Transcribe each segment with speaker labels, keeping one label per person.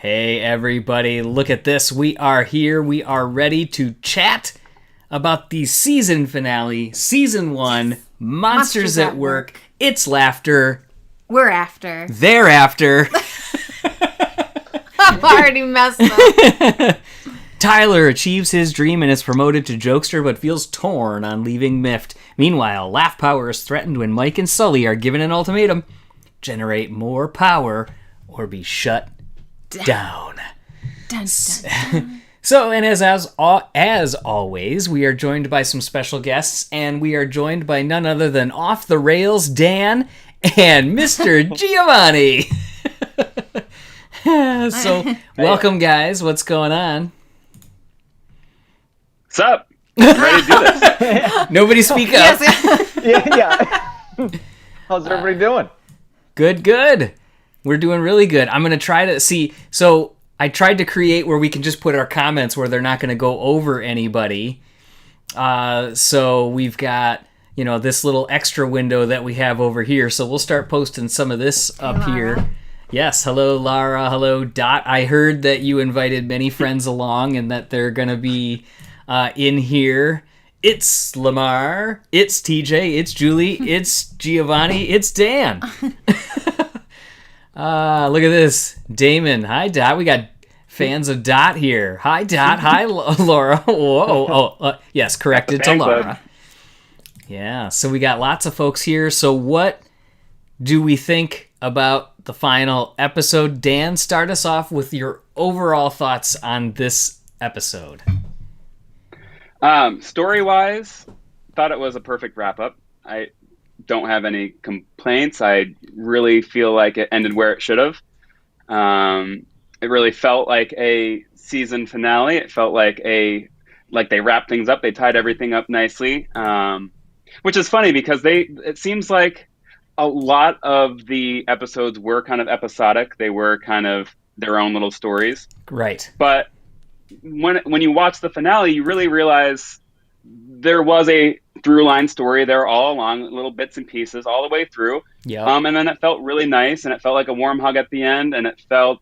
Speaker 1: Hey everybody, look at this. We are here. We are ready to chat about the season finale, Season 1, Monsters at Work. It's laughter.
Speaker 2: We're after.
Speaker 1: They're after.
Speaker 2: I've already messed up.
Speaker 1: Tyler achieves his dream and is promoted to Jokester but feels torn on leaving Miffed. Meanwhile, Laugh Power is threatened when Mike and Sully are given an ultimatum. Generate more power or be shut down.
Speaker 2: Dun, dun, dun.
Speaker 1: So, and as always, we are joined by some special guests, and we are joined by none other than Off the Rails Dan and Mr. Giovanni. So, welcome, guys. What's going on?
Speaker 3: What's up? Ready to do this?
Speaker 1: Nobody speak up.
Speaker 4: Yeah. How's everybody doing?
Speaker 1: Good. We're doing really good. I'm going to try to see. So I tried to create where we can just put our comments where they're not going to go over anybody. So we've got, this little extra window that we have over here. So we'll start posting some of this up here. Yes. Hello, Lara. Hello, Dot. I heard that you invited many friends along and that they're going to be in here. It's Lamar. It's TJ. It's Julie. It's Giovanni. It's Dan. Look at this. Damon. Hi, Dot. We got fans of Dot here. Hi, Dot. Hi, Laura. Whoa. Yes, corrected to Laura. Yeah, so we got lots of folks here. So what do we think about the final episode? Dan, start us off with your overall thoughts on this episode.
Speaker 3: Story-wise, thought it was a perfect wrap-up. I don't have any complaints. I really feel like it ended where it should have. It really felt like a season finale. It felt like they wrapped things up. They tied everything up nicely, which is funny because it seems like a lot of the episodes were kind of episodic. They were kind of their own little stories.
Speaker 1: Right.
Speaker 3: But when you watch the finale, you really realize there was a through line story there all along, little bits and pieces all the way through.
Speaker 1: Yeah.
Speaker 3: And then it felt really nice, and it felt like a warm hug at the end, and it felt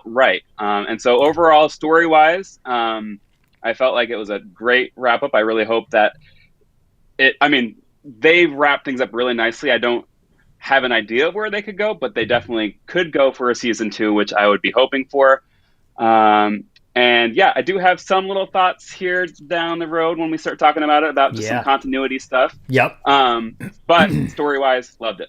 Speaker 3: right. And so overall, story wise, I felt like it was a great wrap up. I really hope that they've wrapped things up really nicely. I don't have an idea of where they could go, but they definitely could go for a season 2, which I would be hoping for. And yeah, I do have some little thoughts here down the road when we start talking about it, about just some continuity stuff.
Speaker 1: Yep.
Speaker 3: But story-wise, loved it.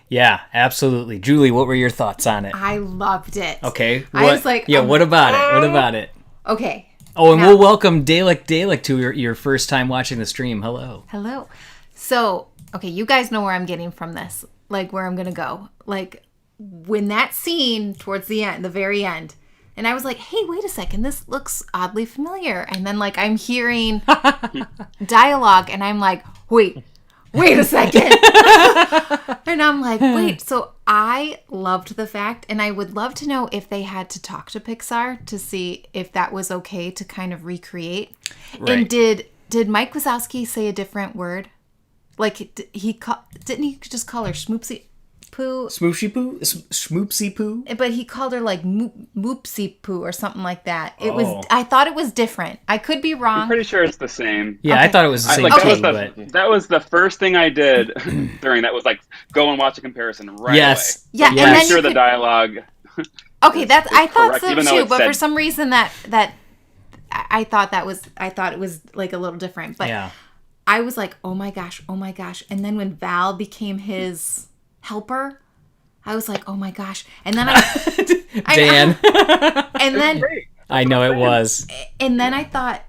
Speaker 1: Yeah, absolutely. Julie, what were your thoughts on it?
Speaker 2: I loved it.
Speaker 1: Okay.
Speaker 2: I was like...
Speaker 1: Yeah, what about it? What about it?
Speaker 2: Okay.
Speaker 1: Oh, and we'll welcome Dalek to your first time watching the stream. Hello.
Speaker 2: So, okay, you guys know where I'm getting from this. Like, where I'm going to go. Like, when that scene towards the end, the very end... And I was like, hey, wait a second, this looks oddly familiar. And then, I'm hearing dialogue, and I'm like, wait a second. And I'm like, wait. So I loved the fact, and I would love to know if they had to talk to Pixar to see if that was okay to kind of recreate. Right. And did Mike Wazowski say a different word? Didn't he just call her Schmoopsy? Poo.
Speaker 1: Smooshy poo? Schmoopsy poo?
Speaker 2: But he called her Moopsy poo or something like that. I thought it was different. I could be wrong.
Speaker 3: I'm pretty sure it's the same.
Speaker 1: Yeah, okay. I thought it was the same
Speaker 3: thing. That was the first thing I did during that was go and watch a comparison right away.
Speaker 2: Yeah,
Speaker 3: so
Speaker 2: and then
Speaker 3: sure the dialogue.
Speaker 2: Okay, I thought so too, but
Speaker 3: said,
Speaker 2: for some reason that I thought it was a little different. But yeah. I was like, oh my gosh. And then when Val became his helper, I was like, oh my gosh. And then
Speaker 1: Dan.
Speaker 2: And then
Speaker 1: I know it was.
Speaker 2: And then I thought,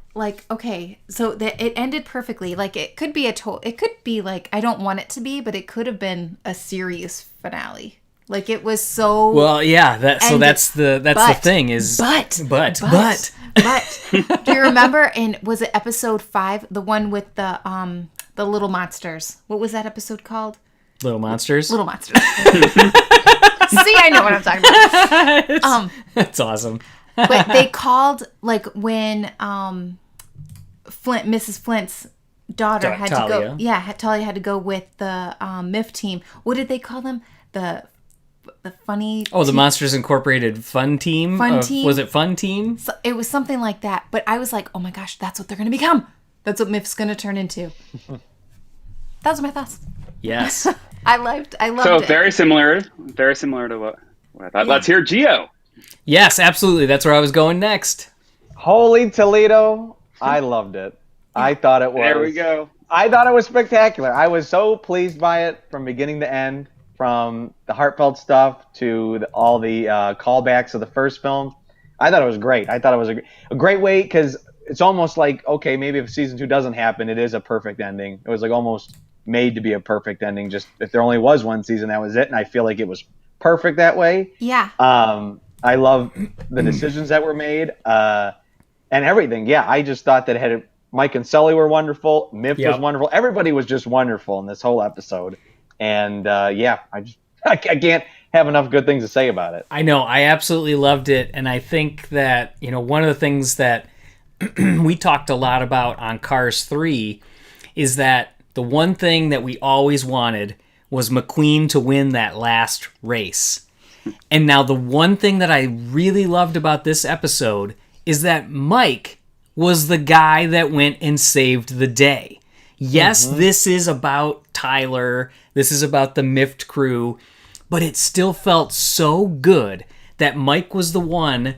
Speaker 2: okay, so that it ended perfectly. It could be I don't want it to be, but it could have been a serious finale. It was so
Speaker 1: well, yeah. That's the thing is.
Speaker 2: But. Do you remember? And was it episode 5, the one with the little monsters? What was that episode called?
Speaker 1: Little Monsters?
Speaker 2: Little Monsters. See, I know what I'm talking about.
Speaker 1: That's awesome.
Speaker 2: But they called, when Mrs. Flint's daughter had
Speaker 1: Talia.
Speaker 2: to go. Yeah, Talia had to go with the MIF team. What did they call them? The the funny.
Speaker 1: Oh, the Monsters Incorporated Fun Team.
Speaker 2: Fun Team.
Speaker 1: Was it Fun Team?
Speaker 2: So it was something like that. But I was like, oh my gosh, that's what they're going to become. That's what Miff's going to turn into. Those are my thoughts.
Speaker 1: Yes.
Speaker 2: I loved
Speaker 3: So
Speaker 2: it.
Speaker 3: very similar to what I thought.
Speaker 2: Yeah.
Speaker 3: Let's hear Geo.
Speaker 1: Yes, absolutely. That's where I was going next.
Speaker 4: Holy Toledo. I loved it. I thought it was.
Speaker 3: There we go.
Speaker 4: I thought it was spectacular. I was so pleased by it from beginning to end, from the heartfelt stuff to all the callbacks of the first film. I thought it was great. I thought it was a great way, because it's almost like, okay, maybe if season 2 doesn't happen, it is a perfect ending. It was like almost made to be a perfect ending. Just if there only was one season, that was it. And I feel like it was perfect that way.
Speaker 2: Yeah.
Speaker 4: I love the decisions that were made and everything. Yeah, I just thought that Mike and Sully were wonderful. Miff was wonderful. Everybody was just wonderful in this whole episode. And I can't have enough good things to say about it.
Speaker 1: I know. I absolutely loved it. And I think that, one of the things that we talked a lot about on Cars 3 is that the one thing that we always wanted was McQueen to win that last race. And now the one thing that I really loved about this episode is that Mike was the guy that went and saved the day. Yes, this is about Tyler. This is about the Miffed crew. But it still felt so good that Mike was the one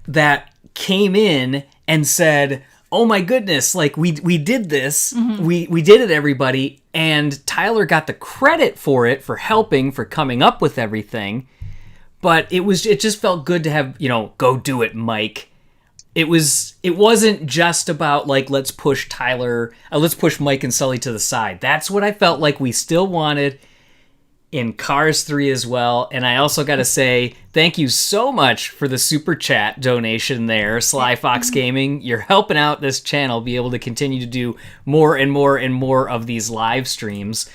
Speaker 1: that came in and said, oh my goodness, like we did this. We did it, everybody. And Tyler got the credit for it, for helping, for coming up with everything. But it just felt good to have, go do it, Mike. It wasn't just about like, let's push Mike and Sully to the side. That's what I felt like we still wanted in Cars 3 as well. And I also got to say, thank you so much for the super chat donation there, Sly Fox Gaming. You're helping out this channel be able to continue to do more and more and more of these live streams.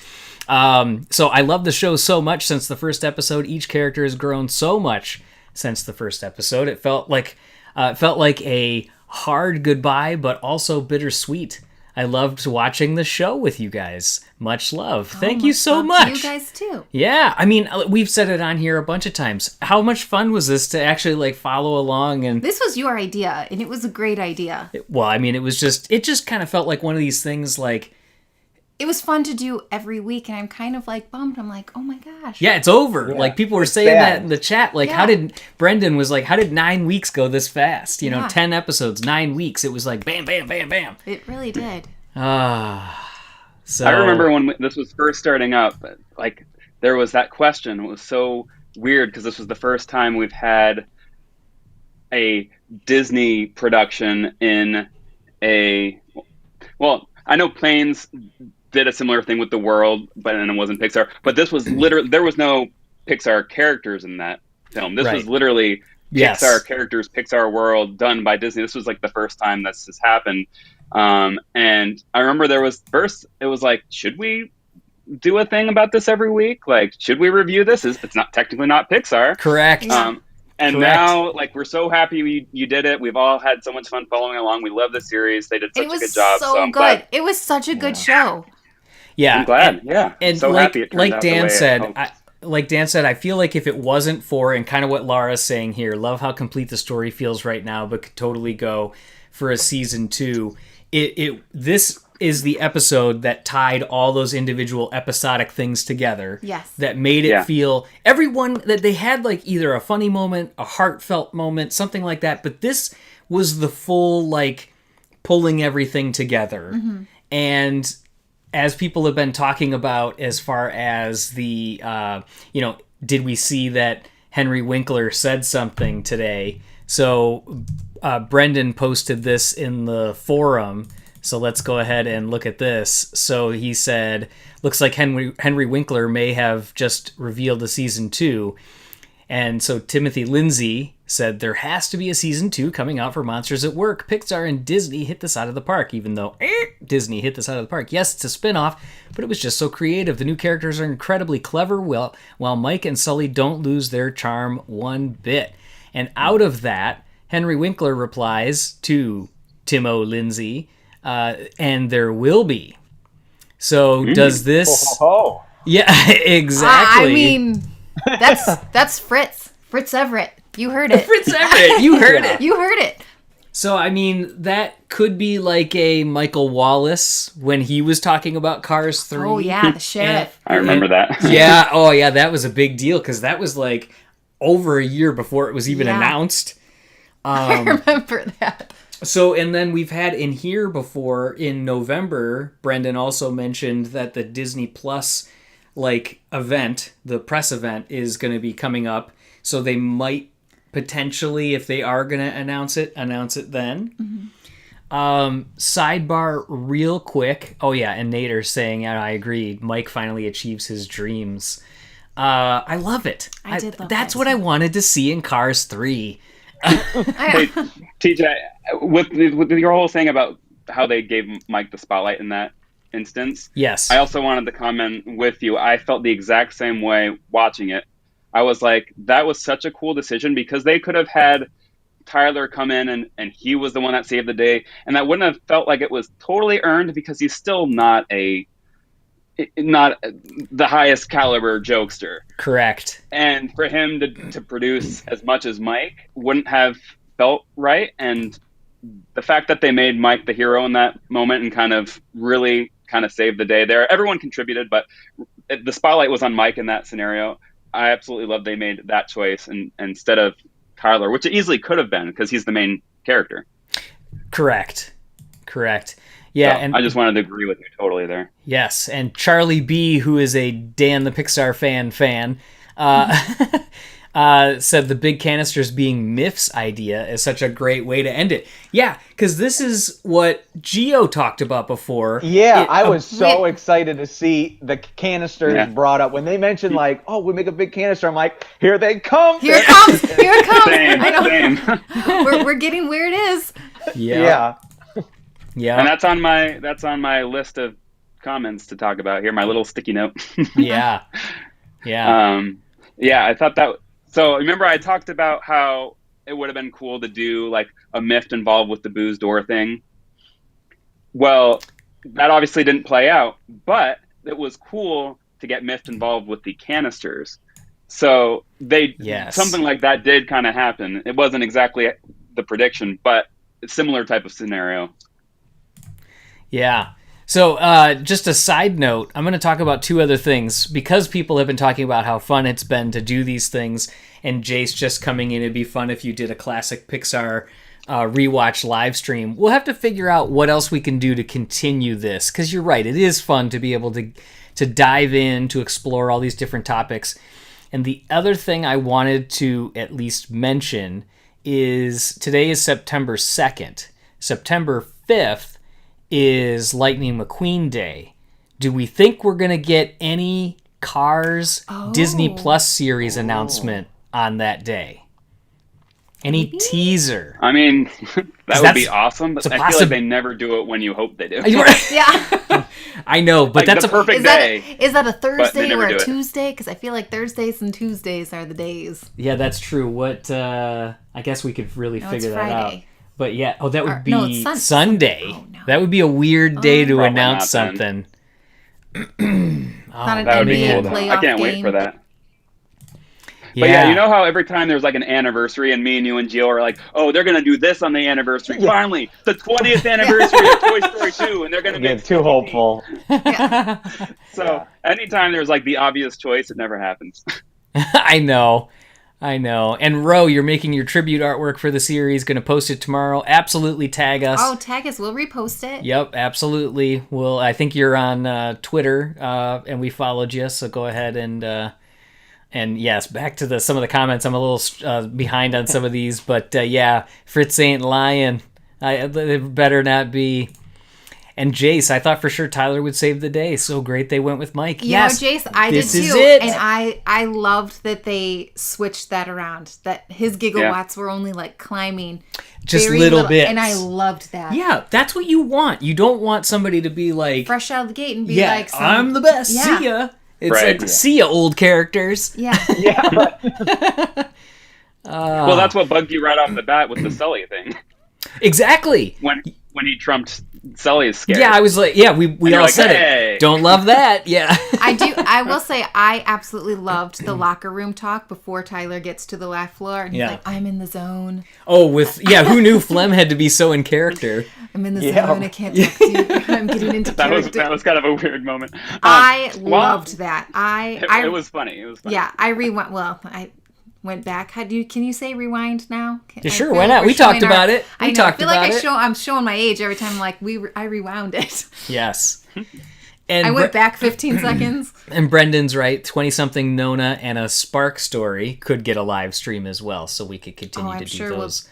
Speaker 1: So I love the show so much since the first episode. Each character has grown so much since the first episode. It felt like a hard goodbye, but also bittersweet. I loved watching the show with you guys. Much love. Thank you so much.
Speaker 2: You guys too.
Speaker 1: Yeah, I mean, we've said it on here a bunch of times. How much fun was this to actually follow along? And
Speaker 2: this was your idea, and it was a great idea.
Speaker 1: It just kind of felt like one of these things
Speaker 2: it was fun to do every week, and I'm kind of bummed. I'm like, oh my gosh.
Speaker 1: Yeah, it's over.
Speaker 4: Yeah.
Speaker 1: People were saying that in the chat. Brendan was like, how did 9 weeks go this fast? 10 episodes, 9 weeks. It was like, bam, bam, bam, bam.
Speaker 2: It really did.
Speaker 1: So
Speaker 3: I remember when this was first starting up, there was that question. It was so weird because this was the first time we've had a Disney production in I know Planes did a similar thing with The World, but then it wasn't Pixar. But this was literally, there was no Pixar characters in that film. This was literally Pixar characters, Pixar World, done by Disney. This was the first time this has happened. And I remember it was should we do a thing about this every week? Should we review this? It's not technically not Pixar.
Speaker 1: Correct.
Speaker 3: And now, we're so happy you did it. We've all had so much fun following along. We love the series. They did such a good job.
Speaker 2: So I'm
Speaker 3: glad.
Speaker 2: good. It was such a good show.
Speaker 1: Yeah,
Speaker 3: I'm glad.
Speaker 1: And
Speaker 3: so happy it turned out
Speaker 1: Dan
Speaker 3: the way
Speaker 1: said,
Speaker 3: it
Speaker 1: I feel like if it wasn't for, and kind of what Laura's saying here, love how complete the story feels right now, but could totally go for a season 2. This is the episode that tied all those individual episodic things together.
Speaker 2: Yes.
Speaker 1: That made it feel, everyone, that they had either a funny moment, a heartfelt moment, something like that, but this was the full, pulling everything together. Mm-hmm. And as people have been talking about as far as the, did we see that Henry Winkler said something today? So Brendan posted this in the forum. So let's go ahead and look at this. So he said, looks like Henry Winkler may have just revealed a season 2. And so Timothy Lindsay said, there has to be a season 2 coming out for Monsters at Work. Pixar and Disney hit this out of the park, even though Disney hit this out of the park. Yes, it's a spinoff, but it was just so creative. The new characters are incredibly clever, while Mike and Sully don't lose their charm one bit. And out of that, Henry Winkler replies to Timo Lindsay, and there will be. So does this...
Speaker 4: Oh.
Speaker 1: Yeah, exactly.
Speaker 2: I mean... That's Fritz. Fritz Everett. You heard it.
Speaker 1: Fritz Everett, you heard it.
Speaker 2: You heard it.
Speaker 1: So, I mean, that could be like a Michael Wallace when he was talking about Cars 3.
Speaker 2: Oh, yeah, the sheriff.
Speaker 3: I remember that.
Speaker 1: Yeah, oh yeah, that was a big deal because that was like over a year before it was even
Speaker 2: Yeah.
Speaker 1: announced.
Speaker 2: I remember that.
Speaker 1: So, and then we've had in here before in November, Brendan also mentioned that the Disney Plus like event, the press event, is going to be coming up. So they might potentially, if they are going to announce it then. Sidebar real quick. Oh yeah, and Nader's saying, and I agree, Mike finally achieves his dreams. I love it.
Speaker 2: I did love
Speaker 1: That's
Speaker 2: that.
Speaker 1: what I wanted to see in Cars 3.
Speaker 3: Hey, TJ, with your whole thing about how they gave Mike the spotlight in that instance,
Speaker 1: Yes.
Speaker 3: I also wanted to comment with you. I felt the exact same way watching it. I was like, that was such a cool decision because they could have had Tyler come in and he was the one that saved the day, and that wouldn't have felt like it was totally earned because he's still not the highest caliber jokester.
Speaker 1: Correct.
Speaker 3: And for him to produce as much as Mike wouldn't have felt right. And the fact that they made Mike the hero in that moment and kind of saved the day there. Everyone contributed, but the spotlight was on Mike in that scenario. I absolutely love they made that choice and instead of Tyler, which it easily could have been because he's the main character.
Speaker 1: Correct. Yeah,
Speaker 3: So
Speaker 1: and
Speaker 3: I just wanted to agree with you totally there.
Speaker 1: yes, and Charlie B, who is a Dan the Pixar fan, said the big canisters being Miff's idea is such a great way to end it. Yeah, because this is what Gio talked about before.
Speaker 4: Yeah, I was so excited to see the canisters
Speaker 3: Yeah.
Speaker 4: brought up. When they mentioned, like, oh, we make a big canister, I'm like, here they come.
Speaker 2: Here it comes. Here it comes.
Speaker 3: Same,
Speaker 2: I know.
Speaker 3: same.
Speaker 2: We're getting where it is.
Speaker 1: Yeah.
Speaker 3: And that's on my list of comments to talk about here. My little sticky note.
Speaker 1: Yeah.
Speaker 3: I thought that. So remember, I talked about how it would have been cool to do like a Miff involved with the booze door thing. Well, that obviously didn't play out, but it was cool to get Miff involved with the canisters. So something like that did kind of happen. It wasn't exactly the prediction, but a similar type of scenario.
Speaker 1: Yeah. So just a side note, I'm going to talk about two other things because people have been talking about how fun it's been to do these things, and Jace just coming in. It'd be fun if you did a classic Pixar rewatch live stream. We'll have to figure out what else we can do to continue this because you're right. It is fun to be able to dive in, to explore all these different topics. And the other thing I wanted to at least mention is today is September 2nd. September 5th is Lightning McQueen Day. Do we think we're going to get any Cars Disney Plus series announcement on that day? Any teaser?
Speaker 3: I mean, that would be awesome, but I feel like they never do it when you hope they do.
Speaker 2: Yeah.
Speaker 1: I know, but
Speaker 3: Like
Speaker 1: that's
Speaker 3: the perfect day.
Speaker 2: Is that a Thursday
Speaker 3: never
Speaker 2: or
Speaker 3: do
Speaker 2: a
Speaker 3: it.
Speaker 2: Tuesday? Because I feel like Thursdays and Tuesdays are the days.
Speaker 1: Yeah, that's true. What I guess we could really
Speaker 2: No,
Speaker 1: figure
Speaker 2: it's
Speaker 1: that out.
Speaker 2: Friday.
Speaker 1: But yeah, that would
Speaker 2: no,
Speaker 1: be
Speaker 2: it's
Speaker 1: Sunday.
Speaker 2: Oh, no.
Speaker 1: That would be a weird day to
Speaker 3: Probably
Speaker 1: announce
Speaker 3: not then.
Speaker 1: something.
Speaker 2: Not an
Speaker 3: That would be
Speaker 2: NBA
Speaker 3: cool.
Speaker 2: playoff
Speaker 3: I can't wait
Speaker 2: game.
Speaker 3: for that. But yeah, you know how every time there's like an anniversary and me and you and Gio are like, oh, they're going to do this on the anniversary.
Speaker 4: Yeah.
Speaker 3: Finally, the 20th anniversary of Toy Story 2, and they're going to
Speaker 4: Get
Speaker 3: make
Speaker 4: too hopeful.
Speaker 3: So anytime there's like the obvious choice, it never happens.
Speaker 1: I know. And Ro, you're making your tribute artwork for the series. Going to post it tomorrow. Absolutely tag us.
Speaker 2: Oh, tag us. We'll repost it.
Speaker 1: Yep, absolutely. Well, I think you're on Twitter, and we followed you. So go ahead and yes, back to some of the comments. I'm a little behind on some of these, but yeah, Fritz ain't lying. It better not be. And Jace, I thought for sure Tyler would save the day. So great they went with Mike.
Speaker 2: You
Speaker 1: Yes,
Speaker 2: know, Jace, I did
Speaker 1: this
Speaker 2: too.
Speaker 1: is it.
Speaker 2: And I loved that they switched that around. That his gigawatts were only like climbing
Speaker 1: just
Speaker 2: very
Speaker 1: little bits.
Speaker 2: And I loved that.
Speaker 1: Yeah, that's what you want. You don't want somebody to be like,
Speaker 2: Fresh out of the gate and be
Speaker 1: yeah,
Speaker 2: like,
Speaker 1: I'm the best.
Speaker 2: Yeah.
Speaker 1: See ya. It's
Speaker 3: Right.
Speaker 1: like, see ya, old characters.
Speaker 2: Yeah.
Speaker 4: Yeah.
Speaker 3: Well, that's what bugged you right off the bat with the Sully thing.
Speaker 1: Exactly.
Speaker 3: when he trumped Sully's scare.
Speaker 1: Yeah, I was like, yeah, we all
Speaker 3: like,
Speaker 1: said
Speaker 3: hey.
Speaker 1: it. Don't love that. Yeah.
Speaker 2: I will say I absolutely loved the locker room talk before Tyler gets to the last floor. And he's
Speaker 1: Yeah.
Speaker 2: like, I'm in the zone.
Speaker 1: Oh, who knew Flem had to be so in character?
Speaker 2: I'm in the zone. I can't talk to you. I'm getting into character.
Speaker 3: That was kind of a weird moment.
Speaker 2: I loved that.
Speaker 3: It was funny. It was funny.
Speaker 2: Yeah, I rewind. Well, I went back. Can you say rewind now?
Speaker 1: Yeah, sure, why not? We talked about it.
Speaker 2: I feel like I'm showing my age every time. Like I rewound it.
Speaker 1: Yes. And
Speaker 2: I went back 15 seconds.
Speaker 1: And Brendan's right. 20-something Nona and a Spark story could get a live stream as well, so we could continue to do those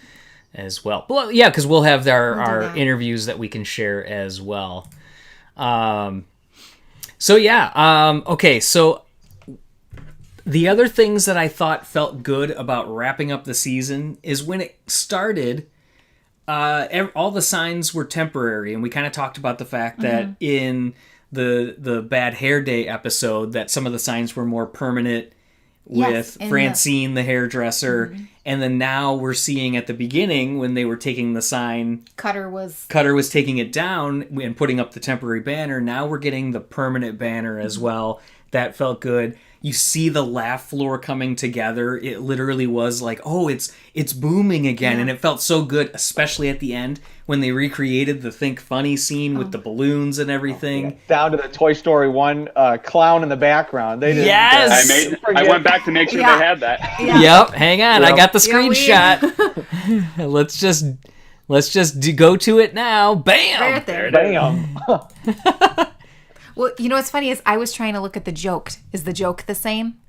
Speaker 1: as well. Well, yeah, because we'll have our interviews that we can share as well. Okay, so the other things that I thought felt good about wrapping up the season is when it started, all the signs were temporary, and we kind of talked about the fact that in the Bad Hair Day episode that some of the signs were more permanent with Francine, the hairdresser, and then now we're seeing at the beginning when they were taking the sign, Cutter was taking it down and putting up the temporary banner. Now we're getting the permanent banner as well. That felt good. You see the laugh floor coming together. It literally was like, oh, it's booming again. And it felt so good, especially at the end when they recreated the Think Funny scene with the balloons and everything.
Speaker 4: Down to the Toy Story 1 clown in the background. They did.
Speaker 1: Yes!
Speaker 3: I went back to make sure they had that.
Speaker 2: Yeah.
Speaker 1: Yep, hang on. I got the screenshot. Let's just go to it now. Bam!
Speaker 2: Right there.
Speaker 4: Bam!
Speaker 2: Well, you know what's funny is I was trying to look at the joke. Is the joke the same?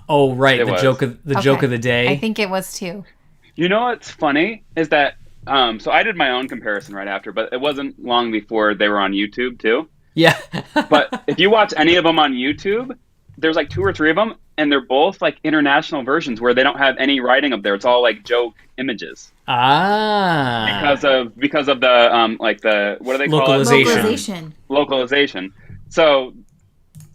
Speaker 1: Oh, right.
Speaker 3: It was.
Speaker 1: Joke of the day.
Speaker 2: I think it was too.
Speaker 3: You know what's funny is that so I did my own comparison right after, but it wasn't long before they were on YouTube too.
Speaker 1: Yeah.
Speaker 3: But if you watch any of them on YouTube, there's like 2 or 3 of them, and they're both like international versions where they don't have any writing up there. It's all like joke images.
Speaker 1: Ah.
Speaker 3: Because of the like the what do they call it? Localization. So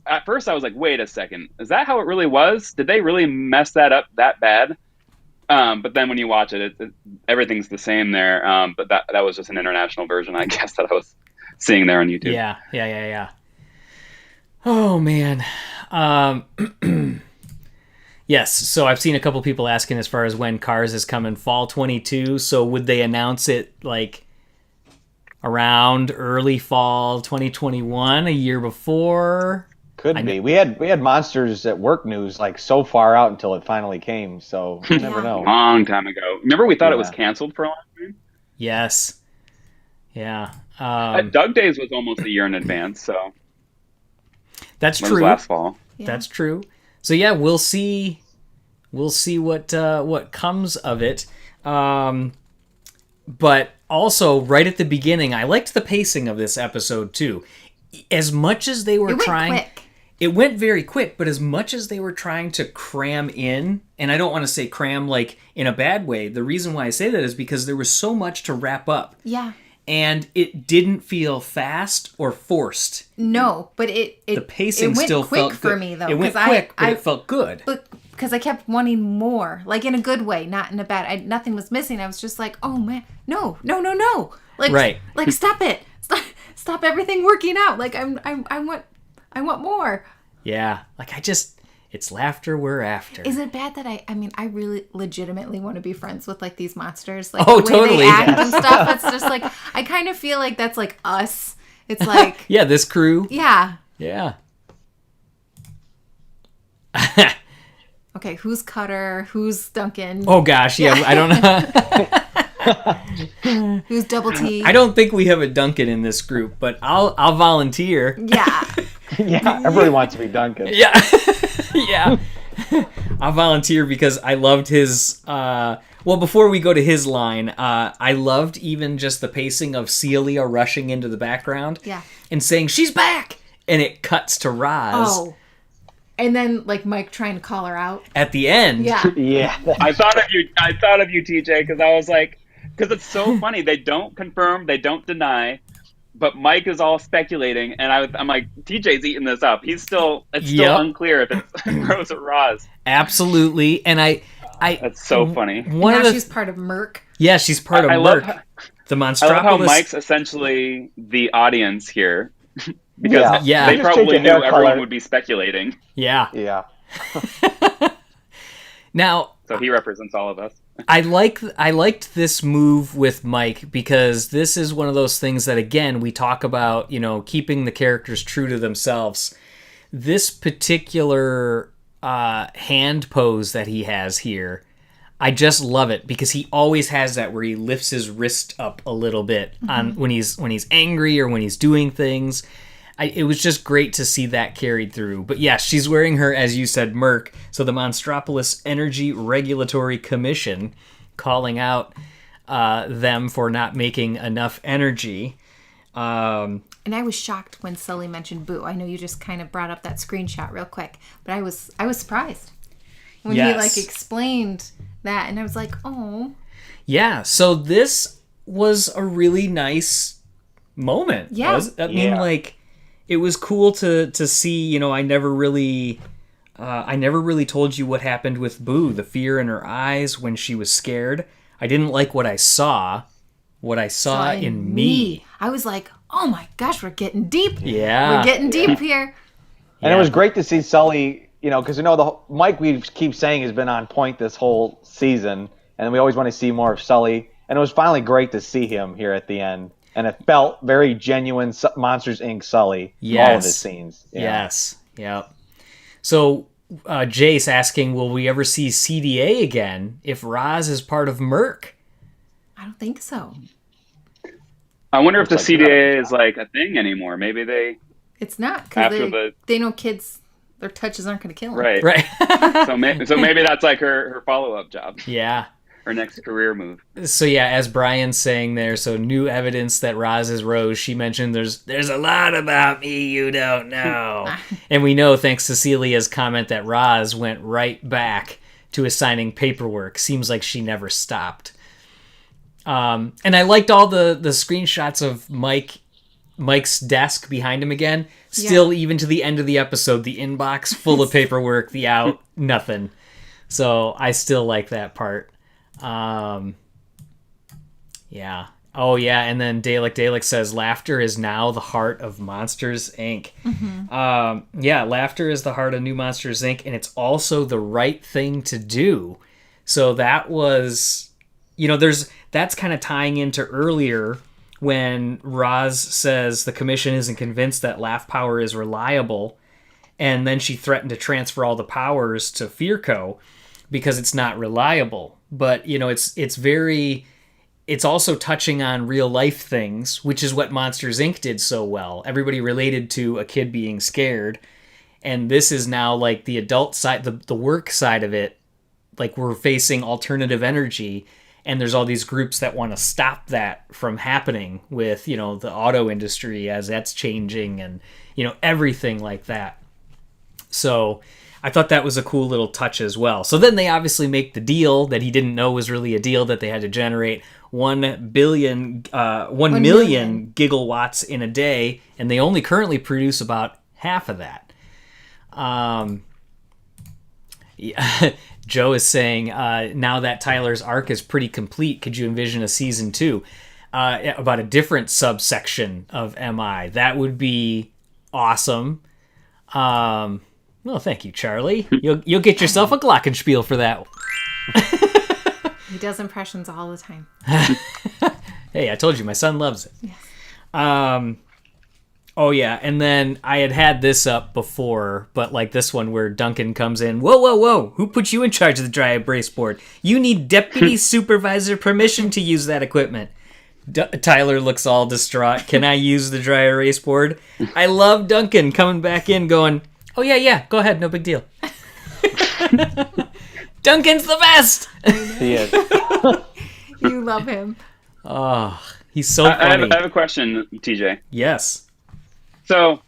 Speaker 3: at first I was like, wait a second, is that how it really was? Did they really mess that up that bad? But then when you watch it, everything's the same there. But that was just an international version, I guess, that I was seeing there on YouTube.
Speaker 1: Yeah. Oh, man. Yes, so I've seen a couple people asking as far as when Cars is coming, fall 22. So would they announce it like around early fall 2021, a year before?
Speaker 4: Could be. We had Monsters at Work news like so far out until it finally came, so you never know.
Speaker 3: Long time ago. Remember we thought it was canceled for a long time?
Speaker 1: Yes. Yeah.
Speaker 3: Doug Days was almost a year in advance, so
Speaker 1: that's
Speaker 3: true.
Speaker 1: true.
Speaker 3: Last fall.
Speaker 1: Yeah. That's true. So yeah, we'll see what comes of it. But also, right at the beginning, I liked the pacing of this episode too. As much as they were trying, it went very quick. But as much as they were trying to cram in, and I don't want to say cram like in a bad way. The reason why I say that is because there was so much to wrap up.
Speaker 2: Yeah.
Speaker 1: And it didn't feel fast or forced.
Speaker 2: No, but the
Speaker 1: pacing still felt good
Speaker 2: for me though.
Speaker 1: It went quick, but it felt good.
Speaker 2: But because I kept wanting more, like in a good way, not in a bad. Nothing was missing. I was just like, oh man, no. Like,
Speaker 1: right.
Speaker 2: Like stop it, stop everything working out. Like I want more.
Speaker 1: Yeah, like it's laughter we're after.
Speaker 2: Is it bad that I really legitimately want to be friends with like these monsters? Like
Speaker 1: the way
Speaker 2: totally. They act and stuff. It's just like I kind of feel like that's like us. It's like
Speaker 1: yeah, this crew.
Speaker 2: Yeah.
Speaker 1: Yeah.
Speaker 2: Okay, who's Cutter? Who's Duncan?
Speaker 1: Oh gosh, yeah, I don't
Speaker 2: know. Who's Double T?
Speaker 1: I don't think we have a Duncan in this group, but I'll volunteer.
Speaker 2: Yeah.
Speaker 4: Yeah, everybody wants to be Duncan.
Speaker 1: Yeah. Yeah. I'll volunteer because I loved his well, before we go to his line, I loved even just the pacing of Celia rushing into the background and saying, "She's back!" And it cuts to Roz.
Speaker 2: Oh. And then like Mike trying to call her out.
Speaker 1: At the end.
Speaker 2: Yeah.
Speaker 4: Yeah.
Speaker 3: I thought of you TJ, because I was like, because it's so funny. They don't confirm, they don't deny, but Mike is all speculating, and I'm like, TJ's eating this up. It's still unclear if it's Rose or Roz.
Speaker 1: Absolutely. And I
Speaker 3: that's so funny.
Speaker 2: Now she's part of Merc.
Speaker 1: Yeah, she's part of Merc. The
Speaker 3: I love how
Speaker 1: Monstropolis.
Speaker 3: Mike's essentially the audience here because
Speaker 1: Yeah.
Speaker 3: they
Speaker 4: You just change
Speaker 3: probably
Speaker 4: your
Speaker 3: knew
Speaker 4: hair
Speaker 3: everyone
Speaker 4: color.
Speaker 3: would be speculating.
Speaker 1: Yeah.
Speaker 4: Yeah.
Speaker 1: Now,
Speaker 3: So he represents all of us.
Speaker 1: I liked this move with Mike because this is one of those things that, again, we talk about, keeping the characters true to themselves. This particular hand pose that he has here, I just love it because he always has that where he lifts his wrist up a little bit on when he's angry or when he's doing things. It was just great to see that carried through. But yeah, she's wearing her, as you said, Merc. So the Monstropolis Energy Regulatory Commission calling out them for not making enough energy.
Speaker 2: And I was shocked when Sully mentioned Boo. I know you just kind of brought up that screenshot real quick, but I was surprised when he explained that, and I was like, oh.
Speaker 1: Yeah, so this was a really nice moment.
Speaker 2: Yeah.
Speaker 1: It was cool to see, I never really told you what happened with Boo, the fear in her eyes when she was scared. I didn't like what I saw. What I saw in me.
Speaker 2: I was like, oh my gosh, we're getting deep.
Speaker 1: Yeah.
Speaker 2: We're getting deep here.
Speaker 4: And it was great to see Sully, because Mike, we keep saying, has been on point this whole season, and we always want to see more of Sully. And it was finally great to see him here at the end. And it felt very genuine Monsters, Inc. Sully.
Speaker 1: Yes.
Speaker 4: All of his scenes. Yeah.
Speaker 1: Yes. Yep. So Jace asking, will we ever see CDA again if Roz is part of Merc?
Speaker 2: I don't think so.
Speaker 3: I wonder if the
Speaker 4: Looks like
Speaker 3: CDA is like a thing anymore. Maybe
Speaker 2: It's not, because
Speaker 3: After
Speaker 2: they know kids, their touches aren't going to kill them.
Speaker 3: right.
Speaker 1: Right.
Speaker 3: So maybe that's like her follow-up job,
Speaker 1: Yeah.
Speaker 3: her next career move.
Speaker 1: So yeah, as Brian's saying there, so new evidence that Roz is Rose. She mentioned there's a lot about me you don't know. And we know, thanks to Celia's comment, that Roz went right back to assigning paperwork. Seems like she never stopped. And I liked all the screenshots of Mike's desk behind him again. Still, even to the end of the episode, the inbox full of paperwork, the out, nothing. So I still like that part. Yeah. Oh, yeah. And then Dalek says, laughter is now the heart of Monsters, Inc. Yeah, laughter is the heart of New Monsters, Inc., and it's also the right thing to do. So that was, that's kind of tying into earlier when Roz says the commission isn't convinced that laugh power is reliable, and then she threatened to transfer all the powers to Fearco because it's not reliable. But, it's also touching on real life things, which is what Monsters, Inc. did so well. Everybody related to a kid being scared. And this is now like the adult side, the work side of it. Like, we're facing alternative energy, and there's all these groups that want to stop that from happening with, the auto industry as that's changing and, everything like that. So I thought that was a cool little touch as well. So then they obviously make the deal that he didn't know was really a deal, that they had to generate 1 million gigawatts in a day, and they only currently produce about half of that. Yeah. Joe is saying, now that Tyler's arc is pretty complete, could you envision a season 2 about a different subsection of MI? That would be awesome. Well, thank you, Charlie. You'll get yourself a Glockenspiel for that.
Speaker 2: He does impressions all the time.
Speaker 1: Hey, I told you, my son loves it.
Speaker 2: Yes.
Speaker 1: Oh, yeah, and then I had this up before, but like this one where Duncan comes in. Whoa, who put you in charge of the dry erase board? You need deputy supervisor permission to use that equipment. Tyler looks all distraught. Can I use the dry erase board? I love Duncan coming back in going, oh, yeah, go ahead, no big deal. Duncan's the best!
Speaker 4: He is.
Speaker 2: You love him.
Speaker 1: Oh, he's so funny.
Speaker 3: I have a question, TJ.
Speaker 1: Yes.
Speaker 3: So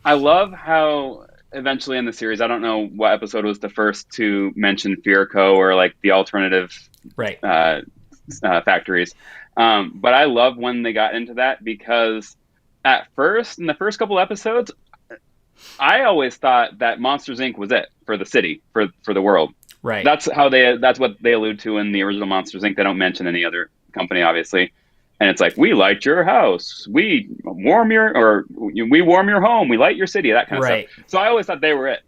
Speaker 3: I love how eventually in the series, I don't know what episode was the first to mention Fearco or like the alternative
Speaker 1: Right.
Speaker 3: factories. But I love when they got into that, because at first, in the first couple episodes, I always thought that Monsters, Inc. was it for the city, for the world.
Speaker 1: Right.
Speaker 3: That's what they allude to in the original Monsters, Inc. They don't mention any other company, obviously. And it's like, we light your house, we warm your home, we light your city, that kind of
Speaker 1: Right.
Speaker 3: stuff. So I always thought they were it.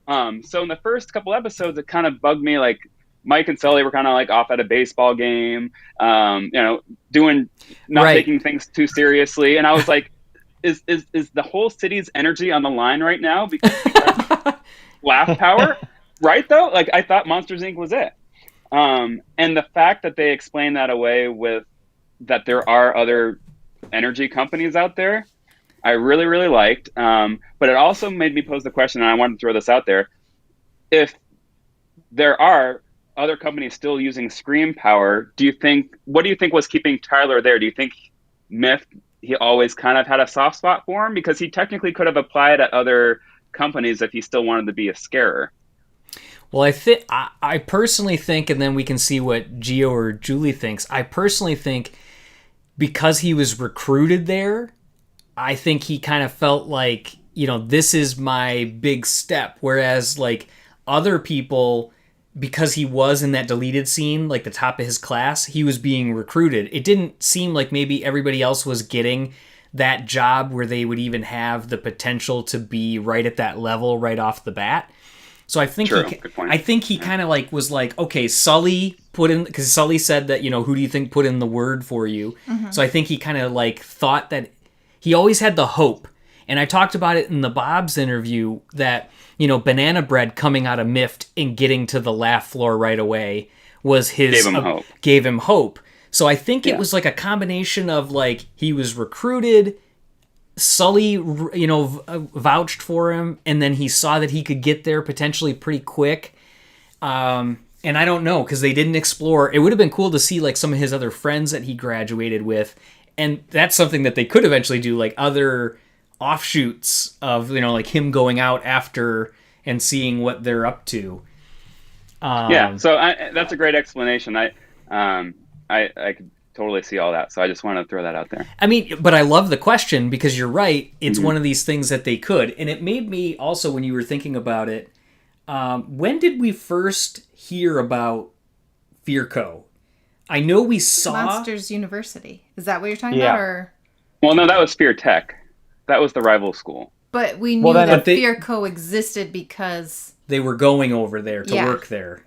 Speaker 3: So in the first couple episodes, it kind of bugged me. Like Mike and Sully were kind of like off at a baseball game, not
Speaker 1: Right.
Speaker 3: taking things too seriously. And I was like, is the whole city's energy on the line right now because laugh power? Right though, like I thought Monsters Inc. was it. And the fact that they explain that away with that there are other energy companies out there, I really, really liked. But it also made me pose the question, and I wanted to throw this out there. If there are other companies still using scream power, what do you think was keeping Tyler there? Do you think Myth, he always kind of had a soft spot for him? Because he technically could have applied at other companies if he still wanted to be a scarer.
Speaker 1: Well, I personally think, and then we can see what Gio or Julie thinks. I personally think because he was recruited there, I think he kind of felt like, this is my big step. Whereas like other people, because he was in that deleted scene, like the top of his class, he was being recruited. It didn't seem like maybe everybody else was getting that job where they would even have the potential to be right at that level right off the bat. So I think he kind of like was like, okay, Sully put in, because Sully said that, who do you think put in the word for you? Mm-hmm. So I think he kind of like thought that he always had the hope. And I talked about it in the Bob's interview that, Banana Bread coming out of Miffed and getting to the laugh floor right away was gave him hope. So I think it was like a combination of like he was recruited, Sully, vouched for him, and then he saw that he could get there potentially pretty quick. And I don't know, because they didn't explore. It would have been cool to see like some of his other friends that he graduated with, and that's something that they could eventually do, like other offshoots of like him going out after and seeing what they're up to.
Speaker 3: So that's a great explanation. I could totally see all that. So I just want to throw that out there.
Speaker 1: I mean, but I love the question because you're right. It's one of these things that they could. And it made me also, when you were thinking about it, when did we first hear about Fearco? I know we saw
Speaker 2: Monsters University. Is that what you're talking about? Or
Speaker 3: well, no, that was Fear Tech. That was the rival school.
Speaker 2: But we knew that Fearco existed because
Speaker 1: they were going over there to work there.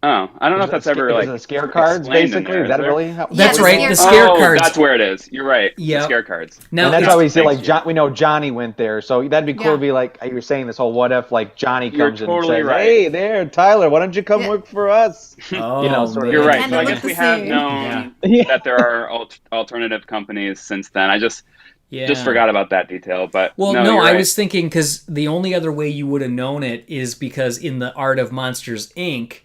Speaker 3: Oh, I don't know if that's ever like
Speaker 4: the scare cards. Basically, is that really how?
Speaker 1: That's right. The scare cards.
Speaker 3: That's where it is. You're right. Yeah, the scare cards.
Speaker 4: Now, and that's why we see like we know Johnny went there, so that'd be cool to be like you were saying this whole what if like Johnny comes in and says, "Hey, there, Tyler, why don't you come work for us?"
Speaker 1: Oh,
Speaker 4: sort of.
Speaker 3: You're right. So I guess we have known that there are alternative companies since then. I just forgot about that detail. But
Speaker 1: I was thinking because the only other way you would have known it is because in the Art of Monsters Inc.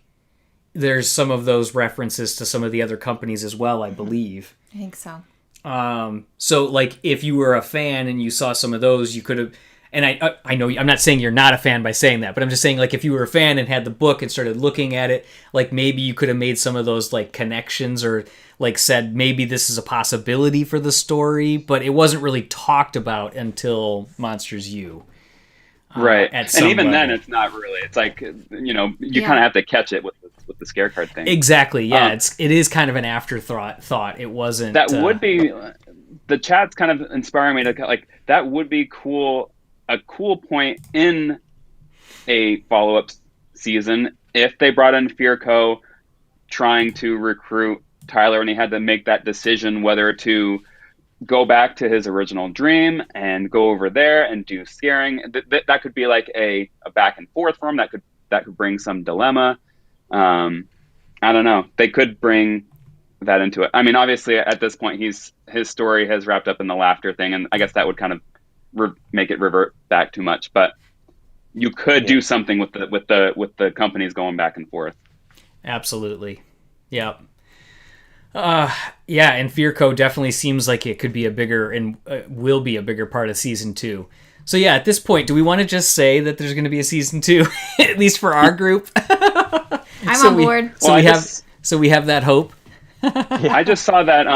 Speaker 1: there's some of those references to some of the other companies as well, I believe.
Speaker 2: I think so.
Speaker 1: So like if you were a fan and you saw some of those, you could have, and I know I'm not saying you're not a fan by saying that, but I'm just saying like if you were a fan and had the book and started looking at it, like maybe you could have made some of those like connections or like said maybe this is a possibility for the story, but it wasn't really talked about until Monsters U.
Speaker 3: Right. And even then it's not really, it's like, you kind of have to catch it with the scare card thing.
Speaker 1: Exactly. Yeah. It is kind of an afterthought. It wasn't.
Speaker 3: That would be, the chat's kind of inspiring me to like, that would be cool. A cool point in a follow-up season if they brought in Fearco trying to recruit Tyler and he had to make that decision whether to go back to his original dream and go over there and do scaring. That could be like a back and forth for him. That could bring some dilemma. I don't know. They could bring that into it. I mean, obviously at this point his story has wrapped up in the laughter thing, and I guess that would kind of make it revert back too much. But you could do something with the companies going back and forth.
Speaker 1: Absolutely. Yeah. And Fearco definitely seems like it could be a bigger and will be a bigger part of season 2. So yeah, at this point, do we want to just say that there's going to be a season 2, at least for our group?
Speaker 2: I'm on board.
Speaker 1: So we have that hope.
Speaker 3: I just saw that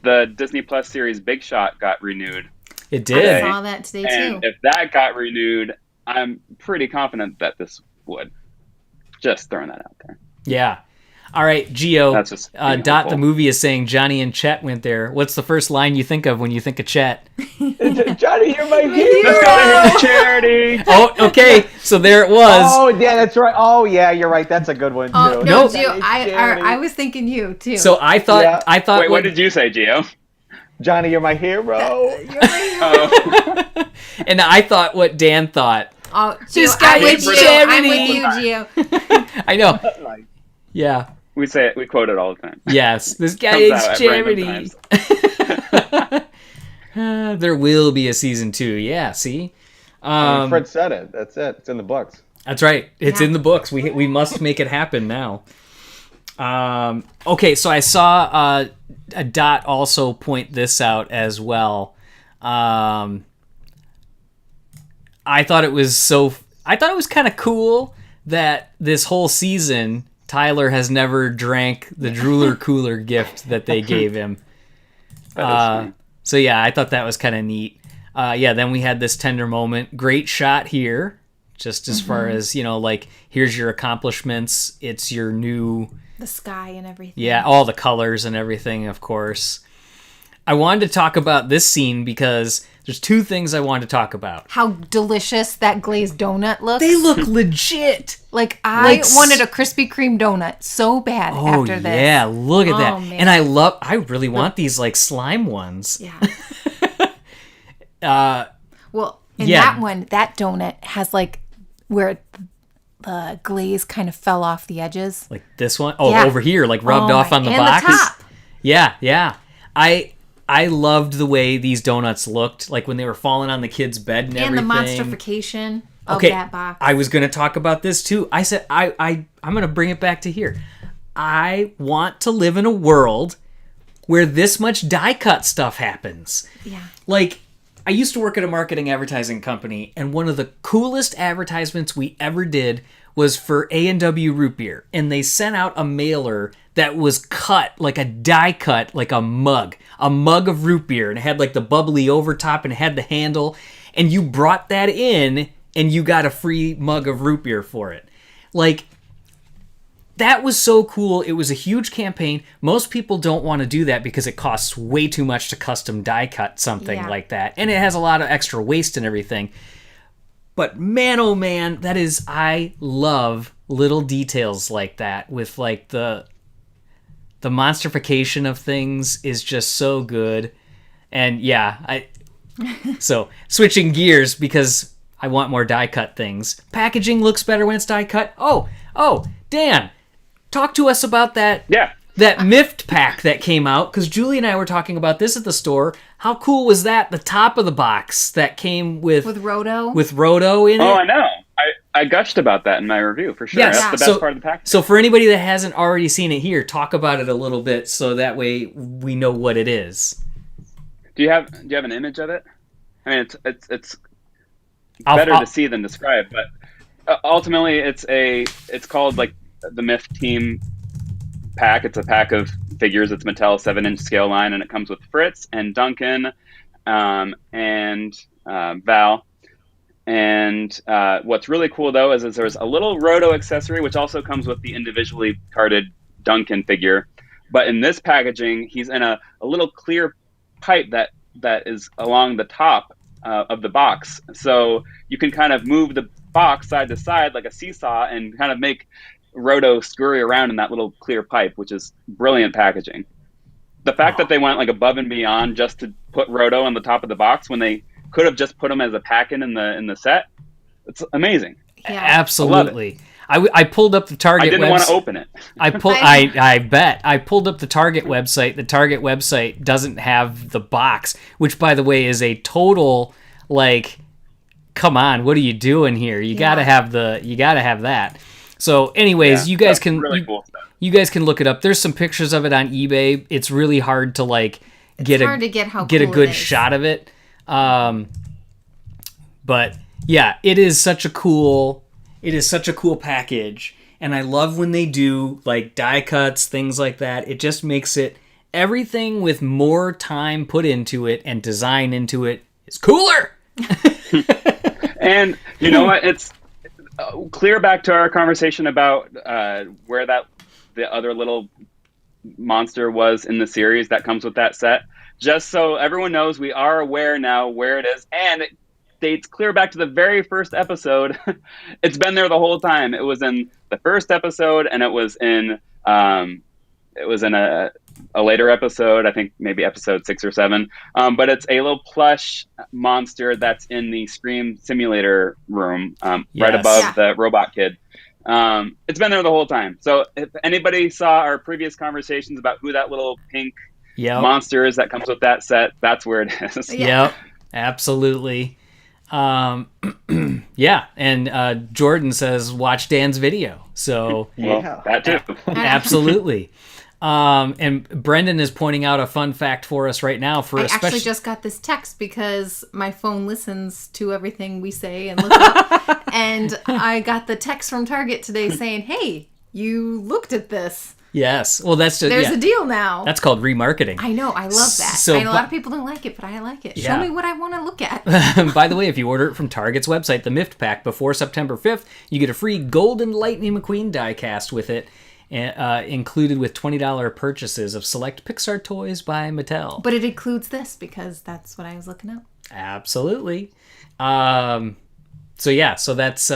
Speaker 3: the Disney Plus series Big Shot got renewed.
Speaker 1: It did.
Speaker 2: I saw that today too.
Speaker 3: And if that got renewed, I'm pretty confident that this would. Just throwing that out there.
Speaker 1: Yeah. All right, Gio.
Speaker 3: That's just
Speaker 1: Dot
Speaker 3: beautiful.
Speaker 1: the movie is saying Johnny and Chet went there. What's the first line you think of when you think of Chet?
Speaker 4: Johnny, you're my
Speaker 3: Let's
Speaker 4: hero.
Speaker 3: go to charity.
Speaker 1: Oh, okay. So there it was.
Speaker 4: Oh yeah, that's right. Oh yeah, you're right. That's a good one too.
Speaker 2: Oh, no,
Speaker 1: Nope.
Speaker 2: Gio, I was thinking you too.
Speaker 1: So I thought
Speaker 4: Yeah.
Speaker 3: Wait, what did you say, Gio?
Speaker 4: Johnny, you're my hero.
Speaker 3: Oh.
Speaker 1: and I thought what Dan thought.
Speaker 2: Oh, Gio,
Speaker 1: This guy
Speaker 2: I'm with
Speaker 1: is
Speaker 2: you.
Speaker 1: charity.
Speaker 2: I'm with you, Gio.
Speaker 1: I know. Yeah.
Speaker 3: We say it. We quote it all the time.
Speaker 1: Yes. This guy
Speaker 3: Comes
Speaker 1: is
Speaker 3: out at random
Speaker 1: charity. There will be a season 2. Yeah. See.
Speaker 4: Fred said it. That's it. It's in the books.
Speaker 1: That's right. It's
Speaker 2: Yeah.
Speaker 1: in the books. We must make it happen now. Okay, so I saw a Dot also point this out as well. I thought it was kind of cool that this whole season Tyler has never drank the Drooler Cooler gift that they gave him. So yeah, I thought that was kind of neat. Then we had this tender moment. Great shot here, just as far as, like, here's your accomplishments. It's your new...
Speaker 2: The sky and everything.
Speaker 1: Yeah, all the colors and everything, of course. I wanted to talk about this scene because there's 2 things I wanted to talk about.
Speaker 2: How delicious that glazed donut looks.
Speaker 1: They look legit.
Speaker 2: like I
Speaker 1: like
Speaker 2: wanted a Krispy Kreme donut so bad after this.
Speaker 1: Yeah, look at that.
Speaker 2: Oh, man.
Speaker 1: And I really want these, like, slime ones.
Speaker 2: Yeah.
Speaker 1: Uh,
Speaker 2: Well, in
Speaker 1: Yeah.
Speaker 2: that one, that donut has like where the glaze kind of fell off the edges.
Speaker 1: like this one. Oh,
Speaker 2: Yeah.
Speaker 1: over here, like rubbed
Speaker 2: Oh
Speaker 1: off
Speaker 2: my-
Speaker 1: on the
Speaker 2: and
Speaker 1: box.
Speaker 2: the top.
Speaker 1: Yeah. I loved the way these donuts looked, like when they were falling on the kid's bed and
Speaker 2: And the
Speaker 1: everything.
Speaker 2: monsterification of
Speaker 1: Okay,
Speaker 2: that box.
Speaker 1: I was going to talk about this too. I said I'm going to bring it back to here. I want to live in a world where this much die cut stuff happens.
Speaker 2: Yeah.
Speaker 1: Like, I used to work at a marketing advertising company, and one of the coolest advertisements we ever did was for A&W Root Beer. And they sent out a mailer that was cut, like a die cut, like a mug of root beer. And it had like the bubbly over top and it had the handle. And you brought that in and you got a free mug of root beer for it. Like, that was so cool. It was a huge campaign. Most people don't want to do that because it costs way too much to custom die cut something
Speaker 2: Yeah.
Speaker 1: like that. And it has a lot of extra waste and everything. But man, oh man, I love little details like that with like the monsterification of things is just so good. And yeah, so switching gears because I want more die cut things. Packaging looks better when it's die cut. Oh, Dan, talk to us about that.
Speaker 3: Yeah.
Speaker 1: That Miffed pack that came out, because Julie and I were talking about this at the store. How cool was that? The top of the box that came with
Speaker 2: Roto.
Speaker 1: Roto in it.
Speaker 3: Oh, I know. I gushed about that in my review for sure.
Speaker 1: Yes.
Speaker 3: That's the best
Speaker 1: So-
Speaker 3: part of the package.
Speaker 1: So for anybody that hasn't already seen it here, talk about it a little bit so that way we know what it is.
Speaker 3: Do you have an image of it? I mean, it's
Speaker 1: I'll-
Speaker 3: better
Speaker 1: I'll-
Speaker 3: to see than describe, but ultimately it's called like the Myth Team pack. It's a pack of figures. It's Mattel 7-inch scale line, and it comes with Fritz and Duncan and Val. And what's really cool though is there's a little Roto accessory, which also comes with the individually carded Duncan figure. But in this packaging, he's in a little clear pipe that is along the top of the box. So you can kind of move the box side to side like a seesaw and kind of make Roto scurry around in that little clear pipe, which is brilliant packaging. The fact that they went like above and beyond just to put Roto on the top of the box when they could have just put him as a pack-in in the set, it's amazing.
Speaker 2: Yeah.
Speaker 1: Absolutely. I pulled up the Target.
Speaker 3: I didn't want to open it.
Speaker 1: I bet I pulled up the Target website. The Target website doesn't have the box, which by the way is a total like, come on, what are you doing here? You gotta have that. So, anyways,
Speaker 3: Yeah,
Speaker 1: you guys
Speaker 3: that's
Speaker 1: can
Speaker 3: really cool stuff.
Speaker 1: you guys can look it up. There's some pictures of it on eBay. It's really hard to like get
Speaker 2: hard to get how
Speaker 1: a
Speaker 2: cool
Speaker 1: good
Speaker 2: it is.
Speaker 1: shot of it. But yeah, it is such a cool package, and I love when they do like die cuts, things like that. It just makes it everything with more time put into it and design into it is cooler.
Speaker 3: And you know what? It's clear back to our conversation about where that the other little monster was in the series that comes with that set. Just so everyone knows, we are aware now where it is, and it dates clear back to the very first episode. It's been there the whole time. It was in the first episode, and it was in a later episode, I think maybe episode 6 or 7. But it's a little plush monster that's in the Scream simulator room, right above the robot kid. It's been there the whole time. So if anybody saw our previous conversations about who that little pink monster is that comes with that set, that's where it is.
Speaker 1: Yep, absolutely. And Jordan says, watch Dan's video. So
Speaker 3: that too.
Speaker 1: Absolutely. And Brendan is pointing out a fun fact for us right now.
Speaker 2: I actually just got this text because my phone listens to everything we say and look up. And I got the text from Target today saying, hey, you looked at this.
Speaker 1: Yes. Well, that's just...
Speaker 2: There's a deal now.
Speaker 1: That's called remarketing.
Speaker 2: I know. I love that.
Speaker 1: So,
Speaker 2: a lot of people don't like it, but I like it. Show me what I want to look at.
Speaker 1: By the way, if you order it from Target's website, the Mift Pack, before September 5th, you get a free Golden Lightning McQueen die-cast with it, included with $20 purchases of select Pixar toys by Mattel.
Speaker 2: But it includes this because that's what I was looking up.
Speaker 1: Absolutely. So that's...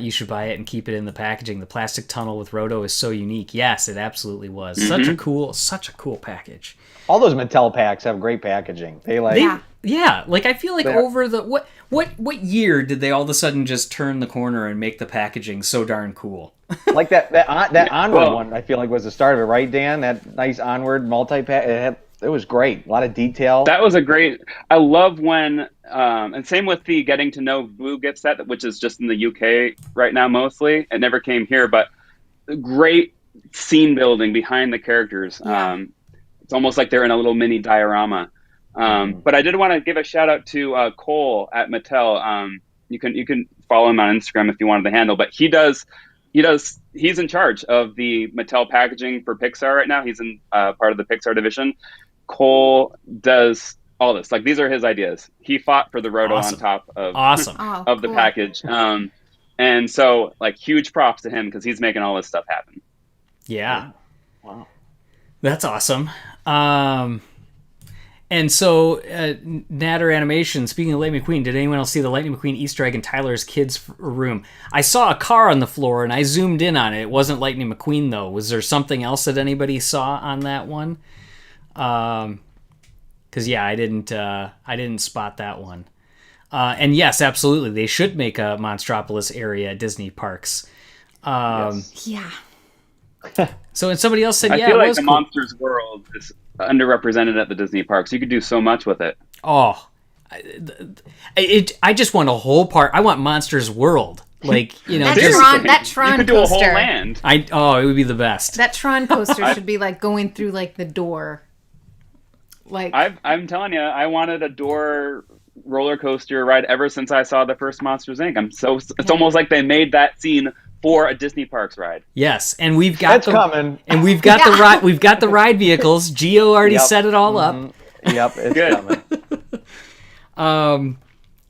Speaker 1: you should buy it and keep it in the packaging. The plastic tunnel with Roto is so unique. Yes, it absolutely was.
Speaker 3: Mm-hmm.
Speaker 1: Such a cool package.
Speaker 4: All those Mattel packs have great packaging.
Speaker 1: Like I feel like over the what year did they all of a sudden just turn the corner and make the packaging so darn cool?
Speaker 4: Like that Onward one, I feel like was the start of it, right, Dan? That nice Onward multi-pack. It was great. A lot of detail.
Speaker 3: That was a great... I love when... and same with the Getting to Know Blue gift set, which is just in the UK right now mostly. It never came here, but great scene building behind the characters. It's almost like they're in a little mini diorama. But I did want to give a shout out to Cole at Mattel. You can follow him on Instagram if you wanted the handle, but he's in charge of the Mattel packaging for Pixar right now. He's in part of the Pixar division. Cole does all this. Like, these are his ideas. He fought for the Roto on top of of the package. And so, like, huge props to him because he's making all this stuff happen.
Speaker 1: Yeah. Wow. That's awesome. And so, Natter Animation, speaking of Lightning McQueen, did anyone else see the Lightning McQueen Easter egg in Tyler's kids' room? I saw a car on the floor, and I zoomed in on it. It wasn't Lightning McQueen, though. Was there something else that anybody saw on that one? Because, I didn't spot that one. And yes, absolutely, they should make a Monstropolis area at Disney parks.
Speaker 2: Yes. Yeah.
Speaker 1: So, and somebody else said,
Speaker 3: I feel like the Monsters World is underrepresented at the Disney parks. You could do so much with it.
Speaker 1: Oh, I just want a whole park. I want Monsters World. Like,
Speaker 2: that Tron
Speaker 3: you could do
Speaker 2: coaster.
Speaker 3: a whole land.
Speaker 1: It would be the best.
Speaker 2: That Tron coaster should be like going through like the door. Like,
Speaker 3: I'm telling you, I wanted a door roller coaster ride ever since I saw the first Monsters Inc. It's almost like they made that scene for a Disney Parks ride.
Speaker 1: Yes, and we've got
Speaker 4: coming.
Speaker 1: And we've got the ride. We've got the ride vehicles. Gio already set it all up.
Speaker 4: Yep, it's
Speaker 1: coming.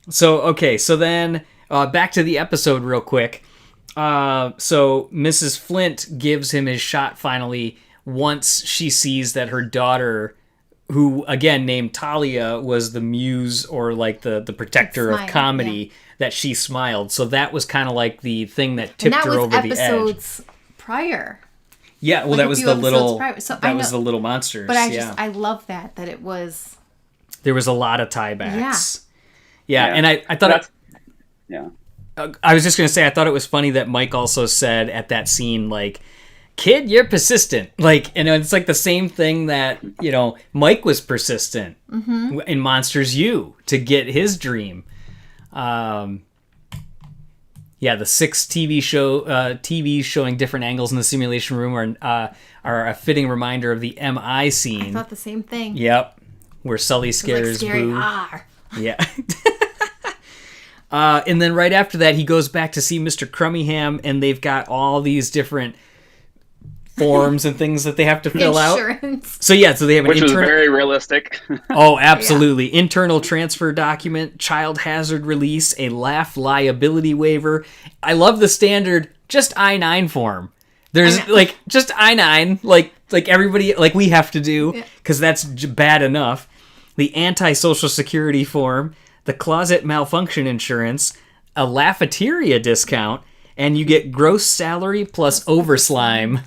Speaker 1: So then back to the episode real quick. So Mrs. Flint gives him his shot finally once she sees that her daughter, who again named Talia, was the muse or like the protector of comedy, that she smiled. So that was kind of like the thing that tipped her over the edge.
Speaker 2: That was episodes prior.
Speaker 1: Yeah, well, that was the little was the little monsters.
Speaker 2: But I love that it was.
Speaker 1: There was a lot of tiebacks.
Speaker 2: Yeah,
Speaker 1: and I thought I was just gonna say I thought it was funny that Mike also said at that scene, like, "Kid, you're persistent." Like, and it's like the same thing that Mike was persistent in Monsters U to get his dream. The 6 TVs showing different angles in the simulation room are a fitting reminder of the MI scene.
Speaker 2: I thought the same thing.
Speaker 1: Yep, where Sully scares Boo. Yeah. And then right after that, he goes back to see Mr. Crummingham, and they've got all these different forms and things that they have to fill out. So they have
Speaker 3: which was very realistic.
Speaker 1: Oh, absolutely. Yeah. Internal transfer document, child hazard release, a laugh liability waiver. I love the standard just I-9 form. There's like just I-9, like everybody, like we have to do, because that's bad enough. The anti-Social Security form, the closet malfunction insurance, a Lafeteria discount, and you get gross salary plus overslime.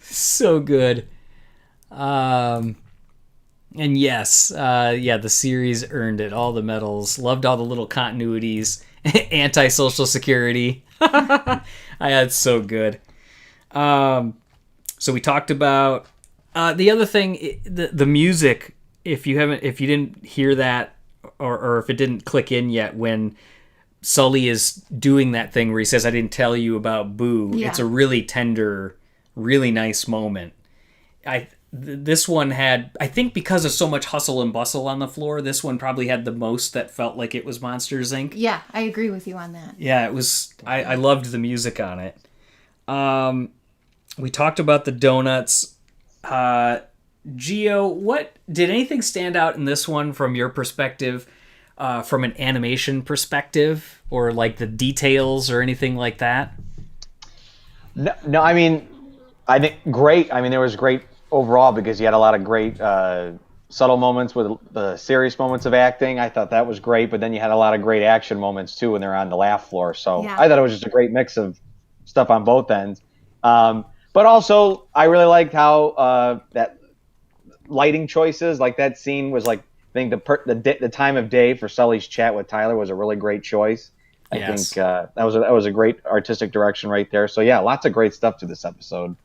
Speaker 1: So good. And yes, the series earned it. All the medals. Loved all the little continuities. Anti-Social Security. It's so good. So we talked about the other thing, the music. If you didn't hear that, or if it didn't click in yet, when Sully is doing that thing where he says, "I didn't tell you about Boo." Yeah. It's a really tender, really nice moment. This one had, I think, because of so much hustle and bustle on the floor, this one probably had the most that felt like it was Monsters, Inc.
Speaker 2: Yeah, I agree with you on that.
Speaker 1: Yeah, it was. I loved the music on it. We talked about the donuts. Gio, what did anything stand out in this one from your perspective, from an animation perspective, or like the details or anything like that?
Speaker 4: No, I mean, I think great. I mean, there was great overall because you had a lot of great subtle moments with the serious moments of acting. I thought that was great, but then you had a lot of great action moments too when they're on the laugh floor. So I thought it was just a great mix of stuff on both ends. But also, I really liked how that lighting choices, like that scene was like, I think the time of day for Sully's chat with Tyler was a really great choice. I think that was a great artistic direction right there. So yeah, lots of great stuff to this episode.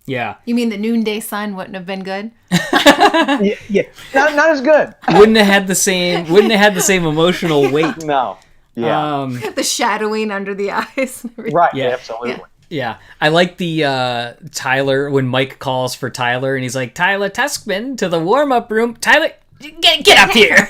Speaker 1: Yeah.
Speaker 2: You mean the noonday sun wouldn't have been good?
Speaker 4: yeah. Not as good.
Speaker 1: Wouldn't have had the same emotional weight.
Speaker 4: No. Yeah.
Speaker 2: The shadowing under the eyes.
Speaker 4: Right. Yeah, absolutely.
Speaker 1: Yeah. I like the Tyler, when Mike calls for Tyler and he's like, "Tyler Tuskman to the warm-up room. Tyler, get up here."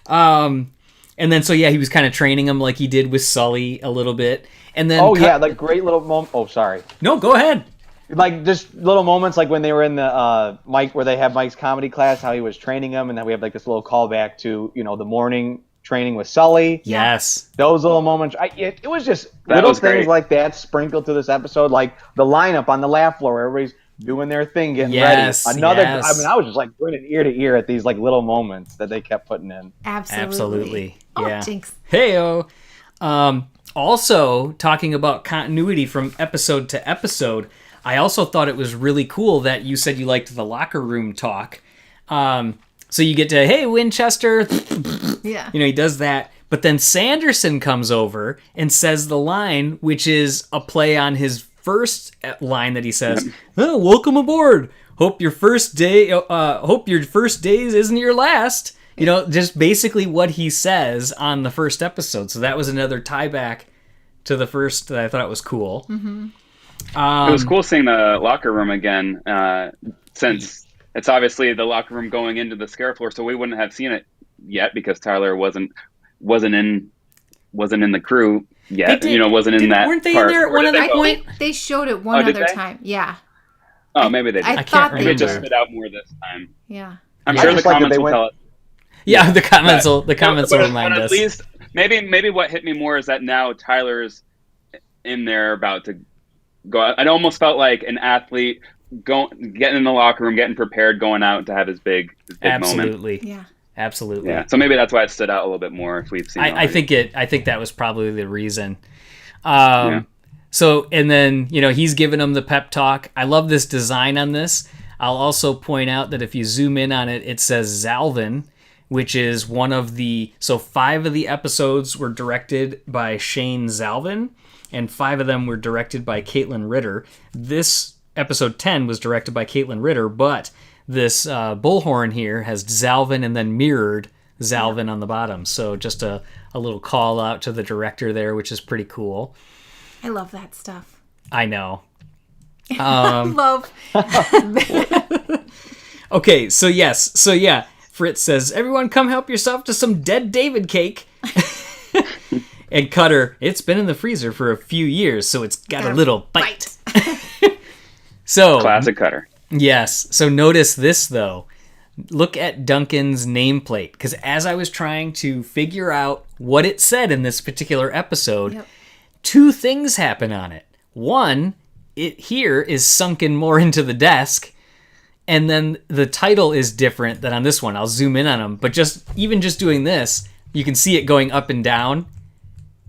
Speaker 1: And then he was kind of training him like he did with Sully a little bit. And then
Speaker 4: like great little moment. Oh, sorry.
Speaker 1: No, go ahead.
Speaker 4: Like just little moments, like when they were in the Mike, where they have Mike's comedy class, how he was training them, and then we have like this little callback to the morning training with Sully.
Speaker 1: Yes,
Speaker 4: those little moments. It was just little things like that sprinkled through this episode, like the lineup on the laugh floor, where everybody's doing their thing, getting ready. I mean, I was just like grinning ear to ear at these like little moments that they kept putting in.
Speaker 2: Absolutely.
Speaker 1: Yeah.
Speaker 2: Oh, jinx.
Speaker 1: Hey-o. Also, talking about continuity from episode to episode, I also thought it was really cool that you said you liked the locker room talk. So you get to, "Hey, Winchester."
Speaker 2: Yeah.
Speaker 1: He does that. But then Sanderson comes over and says the line, which is a play on his first line that he says, "Welcome aboard. Hope your first days isn't your last." Just basically what he says on the first episode. So that was another tie back to the first that I thought was cool.
Speaker 2: Mm-hmm.
Speaker 3: It was cool seeing the locker room again, since it's obviously the locker room going into the scare floor, so we wouldn't have seen it yet because Tyler wasn't in the crew yet. Wasn't in that.
Speaker 1: Weren't they
Speaker 3: part.
Speaker 1: in there at one other point?
Speaker 2: They showed it one other time. Yeah.
Speaker 3: Oh, maybe they did.
Speaker 2: I thought
Speaker 3: maybe it just stood out more this time.
Speaker 2: Yeah.
Speaker 3: I'm sure the comments will tell us.
Speaker 1: Yeah, the comments will remind us.
Speaker 3: At least maybe what hit me more is that now Tyler's in there about to go out. It almost felt like an athlete getting in the locker room, getting prepared, going out to have his big
Speaker 1: Absolutely.
Speaker 3: moment.
Speaker 2: Yeah.
Speaker 1: Absolutely.
Speaker 3: Yeah. So maybe that's why it stood out a little bit more if we've seen it.
Speaker 1: I think that was probably the reason. So, and then, he's giving him the pep talk. I love this design on this. I'll also point out that if you zoom in on it, it says Zalvin, which is one of the... So 5 of the episodes were directed by Shane Zalvin, and 5 of them were directed by Caitlin Ritter. This episode 10 was directed by Caitlin Ritter, but this bullhorn here has Zalvin and then mirrored Zalvin on the bottom. So just a little call out to the director there, which is pretty cool.
Speaker 2: I love that stuff.
Speaker 1: I know.
Speaker 2: Love.
Speaker 1: Okay, so yeah, Fritz says, "Everyone come help yourself to some dead David cake." And Cutter, "It's been in the freezer for a few years, so it's got a little bite." So
Speaker 3: classic Cutter.
Speaker 1: Yes. So notice this though. Look at Duncan's nameplate, because as I was trying to figure out what it said in this particular episode, two things happen on it. One, it here is sunken more into the desk, and then the title is different than on this one. I'll zoom in on them, but just doing this, you can see it going up and down.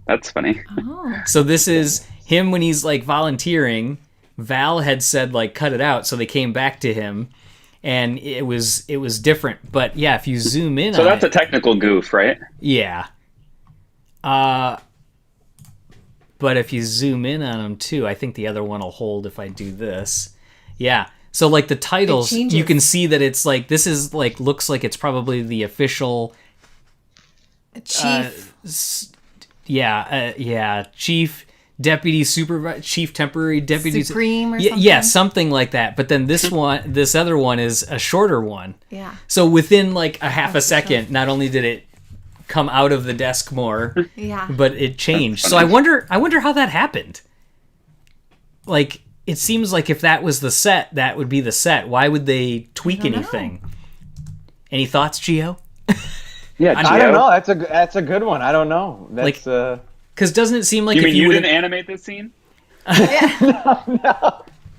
Speaker 3: That's funny.
Speaker 2: Oh.
Speaker 1: So this is him when he's like volunteering. Val had said like cut it out, so they came back to him, and it was different. But yeah, if you zoom in,
Speaker 3: So
Speaker 1: on
Speaker 3: that's
Speaker 1: it,
Speaker 3: a technical goof, right?
Speaker 1: yeah. But if you zoom in on them too, I think the other one will hold if I do this. Yeah. So like the titles, you can see that it's like this is like looks like it's probably the official
Speaker 2: Chief.
Speaker 1: Chief Deputy Supervisor, Chief Temporary Deputy
Speaker 2: Supreme or something?
Speaker 1: Yeah, something like that. But then this other one is a shorter one.
Speaker 2: Yeah.
Speaker 1: So within like a half a second, not only did it come out of the desk more,
Speaker 2: Yeah.
Speaker 1: but it changed. So I wonder how that happened. Like, it seems like if that was the set, that would be the set. Why would they tweak anything? Any thoughts, Gio?
Speaker 3: Yeah,
Speaker 4: I don't know. That's a good one. I don't know. That's
Speaker 1: Because doesn't it seem like
Speaker 3: You
Speaker 1: if
Speaker 3: mean
Speaker 1: you
Speaker 3: you
Speaker 1: would've-
Speaker 3: didn't animate this scene?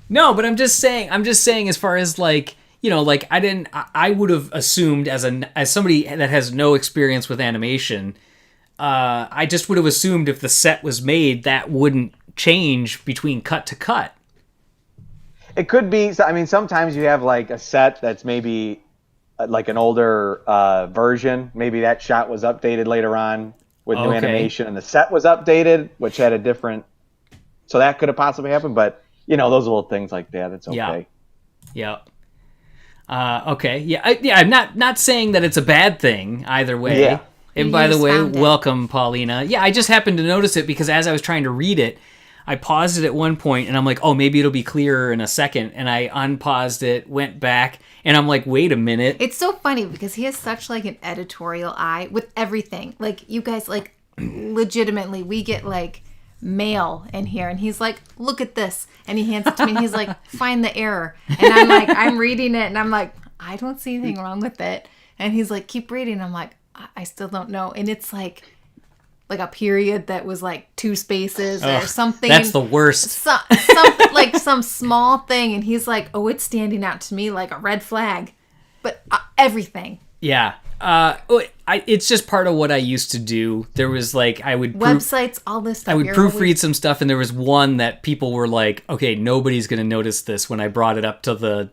Speaker 1: No, but I'm just saying as far as like, you know, like I would have assumed as somebody that has no experience with animation, I just would have assumed if the set was made, that wouldn't change between cut to cut.
Speaker 4: It could be. I mean, sometimes you have like a set that's maybe like an older version. Maybe that shot was updated later on with new animation, and the set was updated, which had a different. So that could have possibly happened, but you know, those little things like that, it's okay.
Speaker 1: Yeah. Okay. Yeah. I'm not saying that it's a bad thing either way.
Speaker 4: Yeah.
Speaker 1: And
Speaker 2: You
Speaker 1: by the
Speaker 2: just
Speaker 1: way,
Speaker 2: found it.
Speaker 1: welcome, Paulina. Yeah, I just happened to notice it because as I was trying to read it, I paused it at one point and I'm like, oh, maybe it'll be clearer in a second. And I unpaused it, went back, and I'm like, wait a minute.
Speaker 2: It's so funny because he has such like an editorial eye with everything. Like you guys, like legitimately, we get like mail in here, and he's like, "Look at this," and he hands it to me, and he's like, "Find the error," and I'm like, I'm reading it, and I'm like, I don't see anything wrong with it, and he's like, keep reading. I'm like, I still don't know, and it's like a period that was like 2 spaces or something.
Speaker 1: That's the worst.
Speaker 2: Something like some small thing, and he's like, oh, it's standing out to me like a red flag, but everything.
Speaker 1: Yeah. It's just part of what I used to do. There was like, I would
Speaker 2: Websites, all this stuff.
Speaker 1: I would
Speaker 2: You're
Speaker 1: proofread
Speaker 2: always-
Speaker 1: some stuff, and there was one that people were like, okay, nobody's going to notice this when I brought it up to the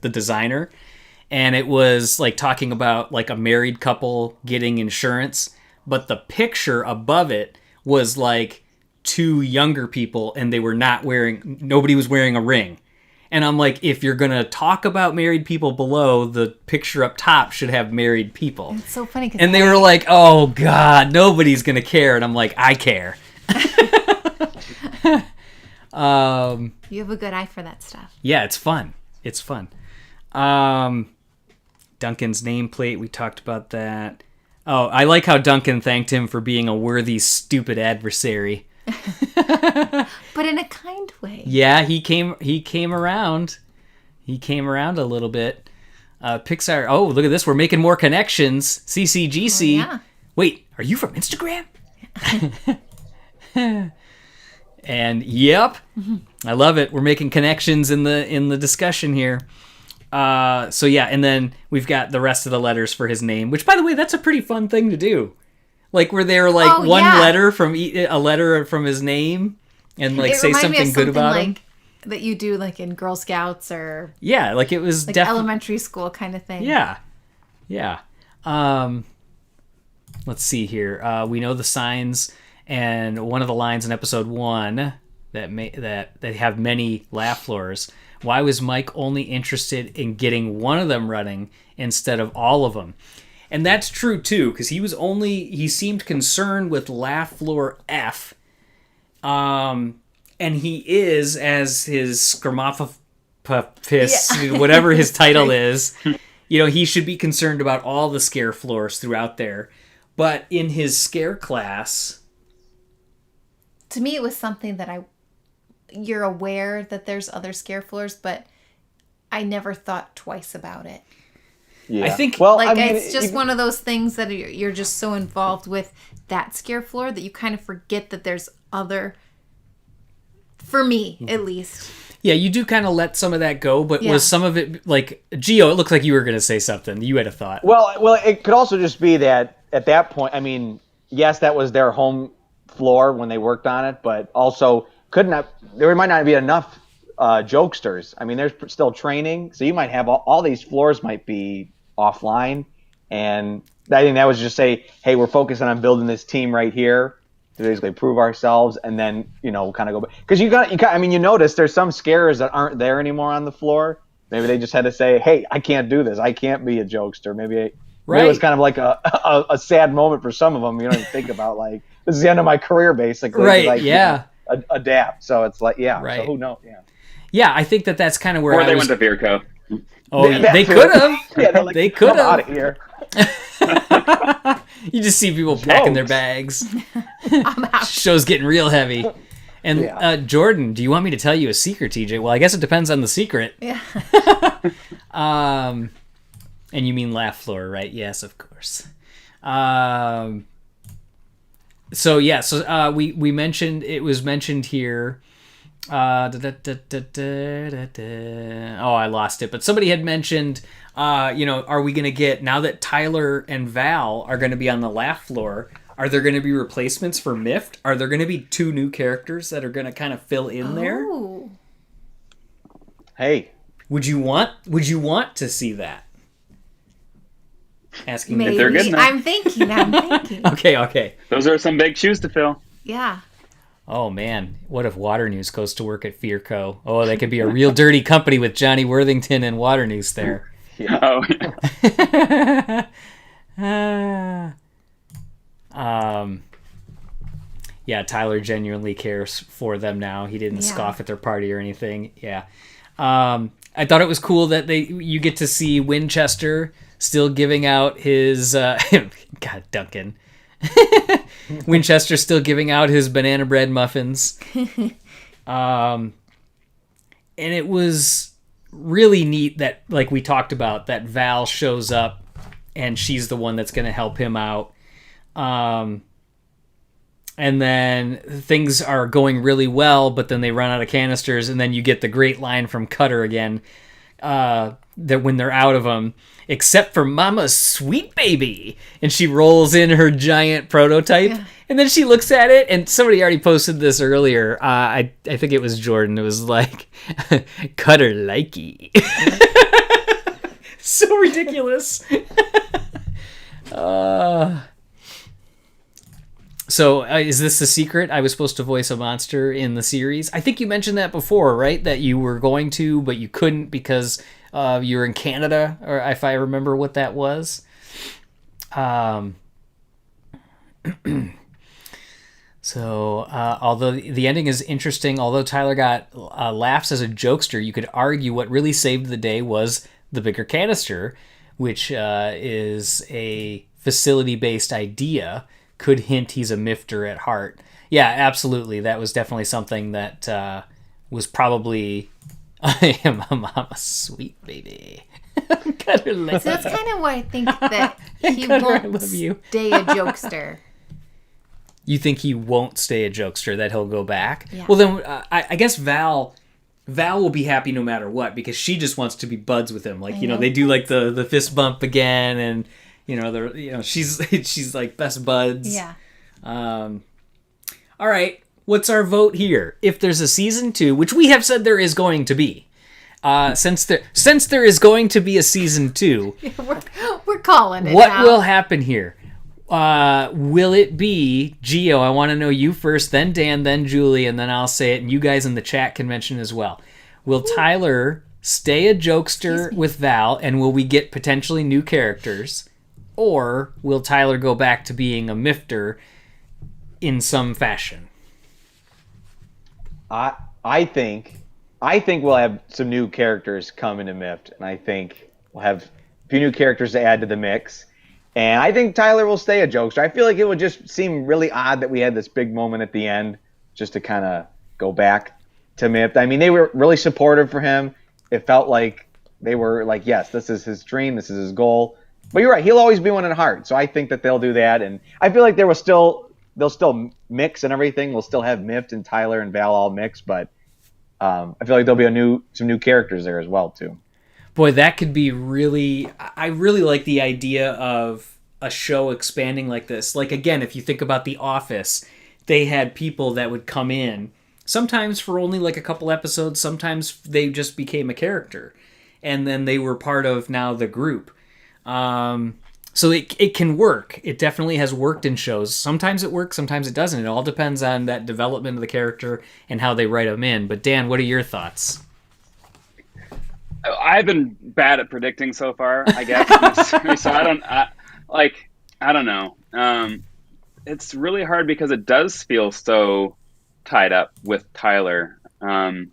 Speaker 1: designer. And it was like talking about like a married couple getting insurance, but the picture above it was like 2 younger people, and nobody was wearing a ring. And I'm like, if you're going to talk about married people below, the picture up top should have married people.
Speaker 2: It's so funny.
Speaker 1: And they were like, oh, God, nobody's going to care. And I'm like, I care.
Speaker 2: You have a good eye for that stuff.
Speaker 1: Yeah, it's fun. It's fun. Duncan's nameplate, we talked about that. Oh, I like how Duncan thanked him for being a worthy, stupid adversary.
Speaker 2: But in a kind way.
Speaker 1: Yeah, he came around. He came around a little bit. Pixar, oh, look at this. We're making more connections. CCGC.
Speaker 2: Oh, yeah.
Speaker 1: Wait, are you from Instagram? And yep. I love it. We're making connections in the discussion here. So yeah, and then we've got the rest of the letters for his name, which by the way, that's a pretty fun thing to do. Like where they were like letter from a letter from his name, and like say something good about him.
Speaker 2: That you do like in Girl Scouts or
Speaker 1: Yeah, like it was
Speaker 2: like
Speaker 1: definitely
Speaker 2: elementary school kind of thing.
Speaker 1: Yeah. Let's see here. We know the signs, and one of the lines in episode 1 that have many laugh floors. Why was Mike only interested in getting one of them running instead of all of them? And that's true too, because he seemed concerned with laugh floor F. And he is, as his Scramophis, whatever his title is, he should be concerned about all the scare floors throughout there. But in his scare class,
Speaker 2: To me, it was something that you're aware that there's other scare floors, but I never thought twice about it.
Speaker 4: Yeah.
Speaker 1: I think,
Speaker 4: well,
Speaker 2: Like,
Speaker 4: I mean,
Speaker 2: it's just one of those things that you're just so involved with that scare floor that you kind of forget that there's other For me, at least.
Speaker 1: Yeah, you do kind of let some of that go, but
Speaker 2: Yeah.
Speaker 1: was some of it like Gio? It looked like you were going to say something. You had a thought.
Speaker 4: Well, it could also just be that at that point, I mean, yes, that was their home floor when they worked on it, but also there might not be enough jokesters. I mean, there's still training, so you might have all these floors might be offline, and I think that was just say, hey, we're focusing on building this team right here to basically prove ourselves, and then kind of go back because I mean, you notice there's some scarers that aren't there anymore on the floor. Maybe they just had to say, hey, I can't do this. I can't be a jokester. Maybe it was kind of like a sad moment for some of them. You don't even think about like this is the end of my career basically.
Speaker 1: Right.
Speaker 4: Like,
Speaker 1: yeah.
Speaker 4: Adapt. So it's like
Speaker 1: Right.
Speaker 4: So who knows? Yeah.
Speaker 1: Yeah, I think that's kind of where
Speaker 3: Or
Speaker 1: I
Speaker 3: they
Speaker 1: was.
Speaker 3: went to Virco.
Speaker 1: Oh,
Speaker 4: That
Speaker 1: they
Speaker 4: too.
Speaker 1: could have.
Speaker 4: Yeah, they're like,
Speaker 1: They could
Speaker 4: come out
Speaker 1: have.
Speaker 4: of here.
Speaker 1: You just see people packing their
Speaker 4: Jokes.
Speaker 1: bags.
Speaker 2: I'm out.
Speaker 1: Show's getting real heavy. And
Speaker 4: Yeah.
Speaker 1: Jordan, do you want me to tell you a secret, TJ? Well, I guess it depends on the secret.
Speaker 2: Yeah.
Speaker 1: And you mean laugh floor, right? Yes, of course. So we mentioned it was mentioned here. Oh, I lost it. But somebody had mentioned, are we going to get, now that Tyler and Val are going to be on the laugh floor, are there going to be replacements for Mift? Are there going to be 2 new characters that are going to kind of fill in there?
Speaker 2: Ooh.
Speaker 4: Hey,
Speaker 1: Would you want to see that? Asking
Speaker 2: Maybe.
Speaker 3: they're good enough.
Speaker 2: I'm thinking.
Speaker 1: Okay.
Speaker 3: Those are some big shoes to fill.
Speaker 2: Yeah.
Speaker 1: Oh man, what if Water News goes to work at Fearco? Oh, that could be a real dirty company with Johnny Worthington and Water News there.
Speaker 3: Oh,
Speaker 1: Yeah, Tyler genuinely cares for them now. He didn't
Speaker 2: Yeah.
Speaker 1: scoff at their party or anything. Yeah. I thought it was cool that you get to see Winchester still giving out his God, Duncan. Winchester still giving out his banana bread muffins. And it was really neat that, like we talked about, that Val shows up and she's the one that's going to help him out. And then things are going really well, but then they run out of canisters, and then you get the great line from Cutter again, that when they're out of them, except for Mama's sweet baby, and she rolls in her giant prototype, and then she looks at it, and somebody already posted this earlier. I think it was Jordan. It was like, Cutter likey. So ridiculous. So is this the secret? I was supposed to voice a monster in the series. I think you mentioned that before, right? That you were going to, but you couldn't because you were in Canada, or if I remember what that was. So although the ending is interesting, although Tyler got laughs as a jokester, you could argue what really saved the day was the bigger canister, which is a facility-based idea. Could hint he's a mifter at heart. Yeah, absolutely. That was definitely something that was probably, I am a mama sweet baby.
Speaker 2: So that's kind of why I think that he
Speaker 1: Cutter, I
Speaker 2: won't
Speaker 1: love you.
Speaker 2: stay a jokester.
Speaker 1: You think he won't stay a jokester, that he'll go back?
Speaker 2: Yeah.
Speaker 1: Well, then I guess Val will be happy no matter what, because she just wants to be buds with him. Like,
Speaker 2: I know.
Speaker 1: they do like the fist bump again, and she's like best buds.
Speaker 2: Yeah.
Speaker 1: All right, what's our vote here? If there's a season 2, which we have said there is going to be, since there is going to be a season 2,
Speaker 2: We're calling it.
Speaker 1: what
Speaker 2: now.
Speaker 1: will happen here? Will it be Gio? I want to know you first, then Dan, then Julie, and then I'll say it, and you guys in the chat can mention as well. Will Tyler stay a jokester with Val, and will we get potentially new characters? Or will Tyler go back to being a mifter in some fashion?
Speaker 4: I think we'll have some new characters come into Mift, and I think we'll have a few new characters to add to the mix. And I think Tyler will stay a jokester. I feel like it would just seem really odd that we had this big moment at the end just to kind of go back to Mift. I mean, they were really supportive for him. It felt like they were like, yes, this is his dream, this is his goal. But you're right, he'll always be one at heart. So I think that they'll do that. And I feel like there was still they'll still mix and everything. We'll still have Mift and Tyler and Val all mix, but I feel like there'll be some new characters there as well too.
Speaker 1: Boy, that could be really... I really like the idea of a show expanding like this. Like, again, if you think about The Office, they had people that would come in, sometimes for only like a couple episodes, sometimes they just became a character. And then they were part of now the group. So it can work. It definitely has worked in shows. Sometimes it works, sometimes it doesn't. It all depends on that development of the character and how they write them in. But Dan, what are your thoughts?
Speaker 3: I've been bad at predicting so far, I guess. So I don't know. It's really hard because it does feel so tied up with Tyler. And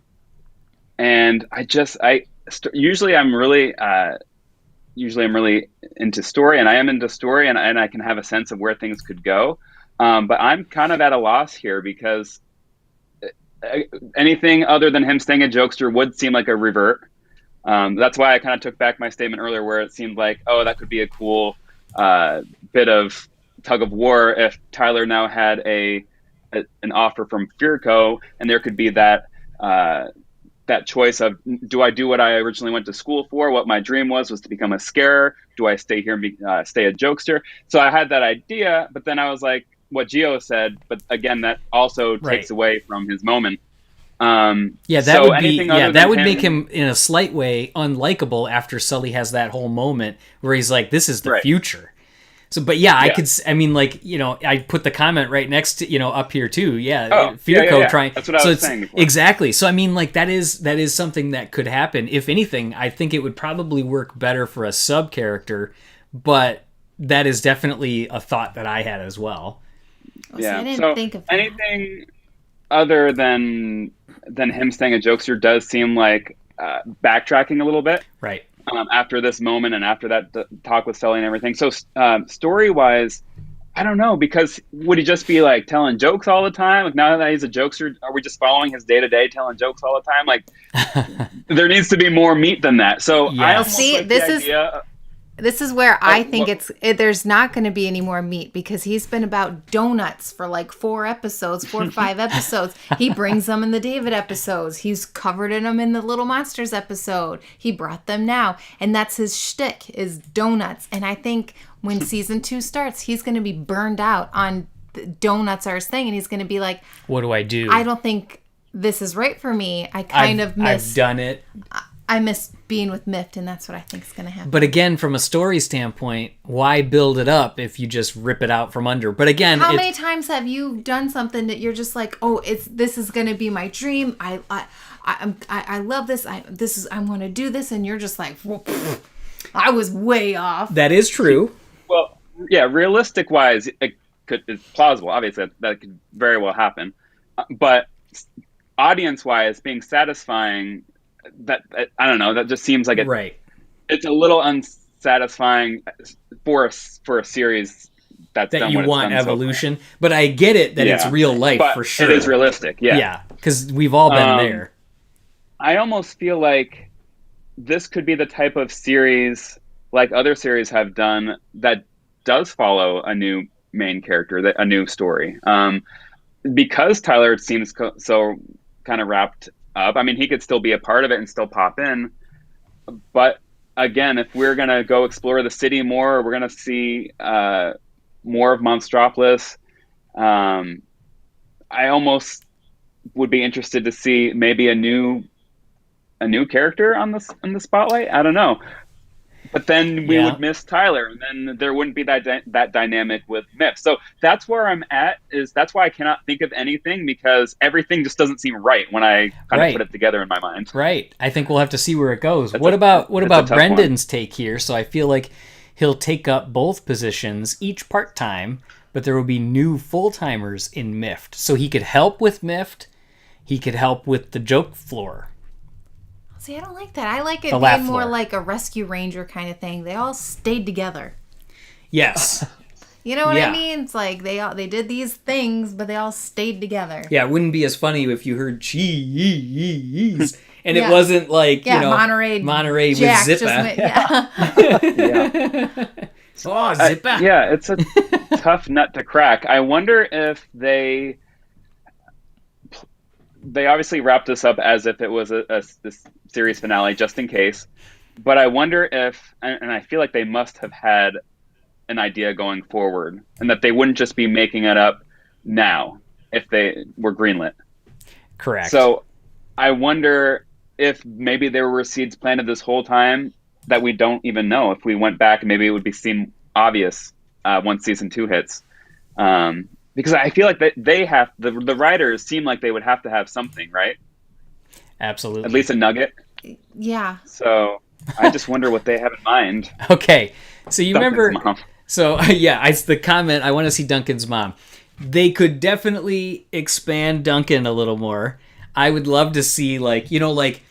Speaker 3: usually I'm really into story, and I am into story, and I can have a sense of where things could go. But I'm kind of at a loss here because anything other than him staying a jokester would seem like a revert. That's why I kind of took back my statement earlier where it seemed like, oh, that could be a cool bit of tug of war if Tyler now had an offer from Fearco, and there could be that choice of, do I do what I originally went to school for? What my dream was to become a scarer. Do I stay here and stay a jokester? So I had that idea, but then I was like, what Gio said, but again, that also takes away from his moment.
Speaker 1: That would make him in a slight way unlikable after Sully has that whole moment where he's like, this is the future. So, but I put the comment right next to, up here too. Fearco trying.
Speaker 3: That's what I was saying before.
Speaker 1: Exactly. So, I mean, like that is something that could happen. If anything, I think it would probably work better for a sub character, but that is definitely a thought that I had as well.
Speaker 2: I didn't think of that.
Speaker 3: Anything other than him staying a jokester does seem like backtracking a little bit.
Speaker 1: Right.
Speaker 3: After this moment and after that talk with Sully and everything. So story-wise, I don't know, because would he just be like telling jokes all the time? Like now that he's a jokester, are we just following his day-to-day telling jokes all the time? Like there needs to be more meat than that. So I almost like the idea.
Speaker 2: This is where I think there's not going to be any more meat because he's been about donuts for like 4 or 5 episodes. He brings them in the David episodes. He's covered in them in the Little Monsters episode. He brought them now. And that's his shtick is donuts. And I think when season 2 starts, he's going to be burned out on donuts are his thing. And he's going to be like,
Speaker 1: what do I do?
Speaker 2: I don't think this is right for me. I've
Speaker 1: done it.
Speaker 2: I miss being with Mift, and that's what I think is going to happen.
Speaker 1: But again, from a story standpoint, why build it up if you just rip it out from under? But again,
Speaker 2: how many times have you done something that you're just like, oh, this is going to be my dream. I love this. I want to do this, and you're just like, I was way off.
Speaker 1: That is true.
Speaker 3: Well, yeah, realistic wise, it's plausible. Obviously, that could very well happen. But audience wise, being satisfying. That I don't know. That just seems like it's a little unsatisfying for a series that's
Speaker 1: that
Speaker 3: done
Speaker 1: you
Speaker 3: what
Speaker 1: want
Speaker 3: it's done
Speaker 1: evolution.
Speaker 3: So
Speaker 1: but I get it that it's real life
Speaker 3: but
Speaker 1: for sure.
Speaker 3: It is realistic. Yeah,
Speaker 1: because we've all been there.
Speaker 3: I almost feel like this could be the type of series like other series have done that does follow a new main character, a new story. Because Tyler seems so kind of wrapped up. I mean, he could still be a part of it and still pop in. But again, if we're going to go explore the city more, we're going to see more of Monstropolis. I almost would be interested to see maybe a new character on the spotlight. I don't know. But then we would miss Tyler, and then there wouldn't be that dynamic with Miff. So that's where I'm at. That's why I cannot think of anything because everything just doesn't seem right when I kind of put it together in my mind.
Speaker 1: Right. I think we'll have to see where it goes. What about Brendan's take here? So I feel like he'll take up both positions, each part-time, but there will be new full-timers in Mift. So he could help with Mift. He could help with the joke floor.
Speaker 2: See, I don't like that. I like it being more like a rescue ranger kind of thing. They all stayed together.
Speaker 1: Yes.
Speaker 2: You know what I mean? It's like they did these things, but they all stayed together.
Speaker 1: Yeah, it wouldn't be as funny if you heard cheese and it wasn't like,
Speaker 2: Monterey
Speaker 1: with
Speaker 2: Jack
Speaker 1: Zippa. Oh, zipper.
Speaker 3: Yeah, it's a tough nut to crack. I wonder if they obviously wrapped this up as if it was this series finale, just in case. But I wonder if, and I feel like they must have had an idea going forward, and that they wouldn't just be making it up now if they were greenlit.
Speaker 1: Correct.
Speaker 3: So I wonder if maybe there were seeds planted this whole time that we don't even know. If we went back, maybe it would seem obvious once season 2 hits. Because I feel like they have the writers seem like they would have to have something, right?
Speaker 1: Absolutely.
Speaker 3: At least a nugget.
Speaker 2: Yeah.
Speaker 3: So I just wonder what they have in mind.
Speaker 1: Okay, so you
Speaker 3: Duncan's
Speaker 1: remember?
Speaker 3: mom.
Speaker 1: So yeah, it's the comment. I want to see Duncan's mom. They could definitely expand Duncan a little more. I would love to see, like, you know, like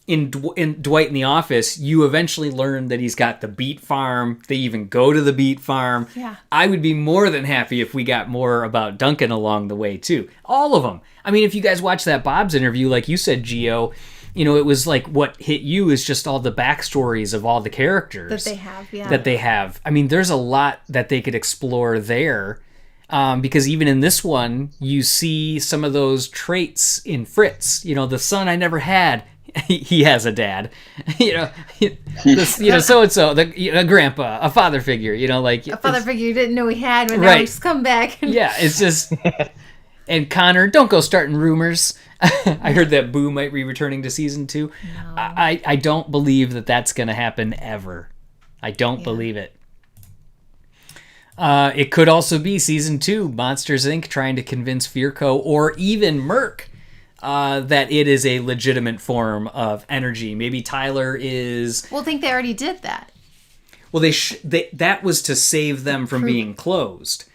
Speaker 1: in Dwight in The Office, you eventually learn that he's got the beet farm. They even go to the beet farm.
Speaker 2: Yeah.
Speaker 1: I would be more than happy if we got more about Duncan along the way too. All of them. I mean, if you guys watch that Bob's interview, like you said, Gio, you know, it was like what hit you is just all the backstories of all the characters
Speaker 2: That they have, yeah.
Speaker 1: that they have. I mean, there's a lot that they could explore there. Because even in this one, you see some of those traits in Fritz. You know, the son I never had, he has a dad. You know, so and so, a grandpa, a father figure. You know, like
Speaker 2: A father figure you didn't know he had, but now
Speaker 1: Right.
Speaker 2: he's come back.
Speaker 1: Yeah, it's just. And Connor, don't go starting rumors. I heard that Boo might be returning to season 2.
Speaker 2: No.
Speaker 1: I don't believe that that's going to happen ever. I don't believe it. It could also be season 2, Monsters Inc. trying to convince Fearco or even Merc that it is a legitimate form of energy. Maybe Tyler is.
Speaker 2: Well, I think they already did that.
Speaker 1: Well, that was to save them from being closed.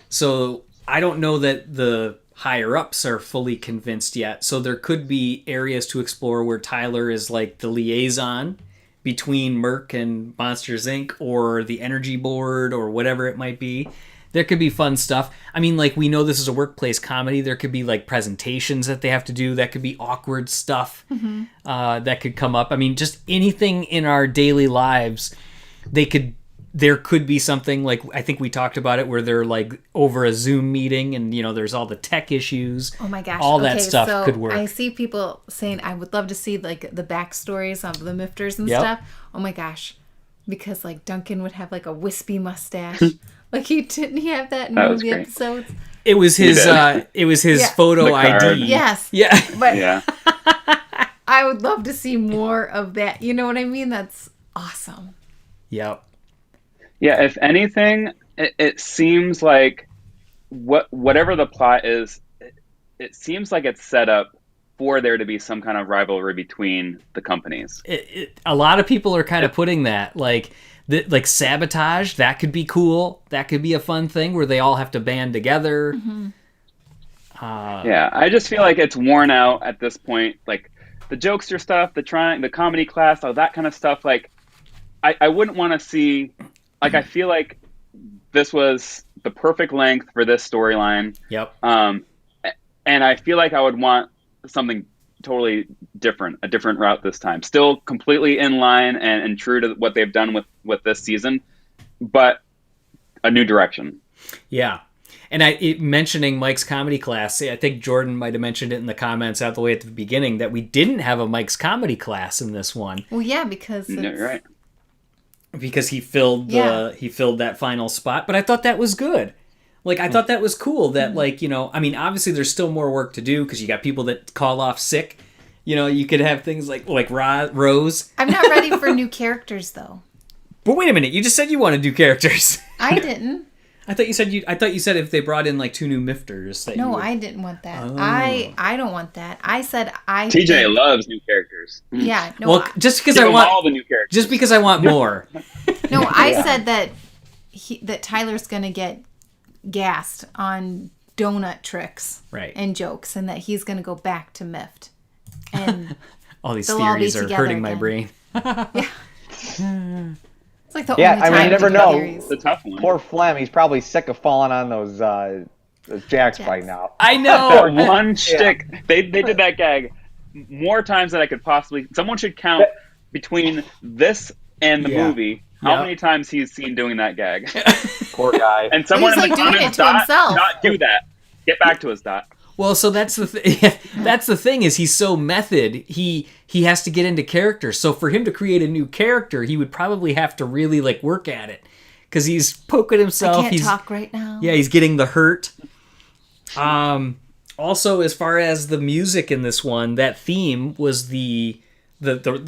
Speaker 1: So I don't know that the higher ups are fully convinced yet. So there could be areas to explore where Tyler is like the liaison between Merc and Monsters Inc. or the Energy Board or whatever it might be. There could be fun stuff. I mean, like, we know this is a workplace comedy. There could be like presentations that they have to do. That could be awkward stuff that could come up. I mean, just anything in our daily lives. There could be something like, I think we talked about it, where they're like over a Zoom meeting and, you know, there's all the tech issues.
Speaker 2: Oh my gosh.
Speaker 1: All that
Speaker 2: Okay,
Speaker 1: stuff
Speaker 2: so
Speaker 1: could work.
Speaker 2: I see people saying, I would love to see like the backstories of the Mifters and
Speaker 1: Yep.
Speaker 2: stuff. Oh my gosh. Because like Duncan would have like a wispy mustache. Like didn't he have that in
Speaker 3: That
Speaker 2: one
Speaker 3: was
Speaker 2: of the
Speaker 3: great.
Speaker 2: episodes?
Speaker 1: It was his
Speaker 2: Yeah.
Speaker 1: photo
Speaker 3: The card.
Speaker 1: ID.
Speaker 2: Yes.
Speaker 1: Yeah.
Speaker 2: But
Speaker 3: Yeah.
Speaker 2: I would love to see more of that. You know what I mean? That's awesome.
Speaker 1: Yep.
Speaker 3: Yeah, if anything, it seems like whatever the plot is, it seems like it's set up for there to be some kind of rivalry between the companies.
Speaker 1: A lot of people are kind of putting that like sabotage. That could be cool. That could be a fun thing where they all have to band together.
Speaker 3: Yeah, I just feel like it's worn out at this point. Like the jokester stuff, the comedy class, all that kind of stuff. Like I wouldn't want to see. Like I feel like this was the perfect length for this storyline.
Speaker 1: Yep.
Speaker 3: And I feel like I would want something totally different, a different route this time. Still completely in line and true to what they've done with this season, but a new direction.
Speaker 1: Yeah. And mentioning Mike's comedy class, I think Jordan might have mentioned it in the comments out the way at the beginning that we didn't have a Mike's comedy class in this one.
Speaker 2: Well, yeah, because
Speaker 3: No, you're right.
Speaker 1: Because he filled that final spot, but I thought that was good. Like I thought that was cool that like, you know, I mean, obviously there's still more work to do because you got people that call off sick. You know, you could have things like Rose.
Speaker 2: I'm not ready for new characters though.
Speaker 1: But wait a minute, you just said you want to do characters.
Speaker 2: I didn't.
Speaker 1: I thought you said if they brought in like 2 new Mifters. That
Speaker 2: No,
Speaker 1: you would...
Speaker 2: I didn't want that.
Speaker 1: Oh.
Speaker 2: I don't want that. I said
Speaker 3: TJ
Speaker 2: think-
Speaker 3: loves new characters.
Speaker 2: Yeah, no.
Speaker 1: Well, just because
Speaker 3: Give
Speaker 1: I
Speaker 3: him
Speaker 1: want
Speaker 3: all the new characters.
Speaker 1: just because I want more.
Speaker 2: No, I said that that Tyler's gonna get gassed on donut tricks
Speaker 1: Right.
Speaker 2: and jokes, and that he's gonna go back to Mift. And
Speaker 1: All these
Speaker 2: They'll all be
Speaker 1: theories are
Speaker 2: together
Speaker 1: hurting my
Speaker 2: again.
Speaker 1: brain.
Speaker 2: it's like the
Speaker 4: Yeah,
Speaker 2: only
Speaker 4: I
Speaker 2: time
Speaker 4: mean, you never
Speaker 2: to do
Speaker 4: know.
Speaker 2: theories.
Speaker 3: It's a tough one.
Speaker 4: Poor Flem, he's probably sick of falling on those jacks by now.
Speaker 1: I
Speaker 3: That
Speaker 1: know.
Speaker 3: one shtick. They did that gag more times than I could possibly. Someone should count between this and the
Speaker 1: Yeah.
Speaker 3: movie how
Speaker 1: Yeah.
Speaker 3: many times he's seen doing that gag.
Speaker 4: Poor guy.
Speaker 3: And someone
Speaker 2: He's,
Speaker 3: in the
Speaker 2: like, doing
Speaker 3: comments,
Speaker 2: it to himself.
Speaker 3: Dot, do that. Get back to us, Dot.
Speaker 1: Well, so that's that's the thing is he's so method. He has to get into character. So for him to create a new character, he would probably have to really like work at it because he's poking himself.
Speaker 2: I can't
Speaker 1: he's
Speaker 2: talk right now.
Speaker 1: Yeah, he's getting the hurt. Also, as far as the music in this one, that theme was the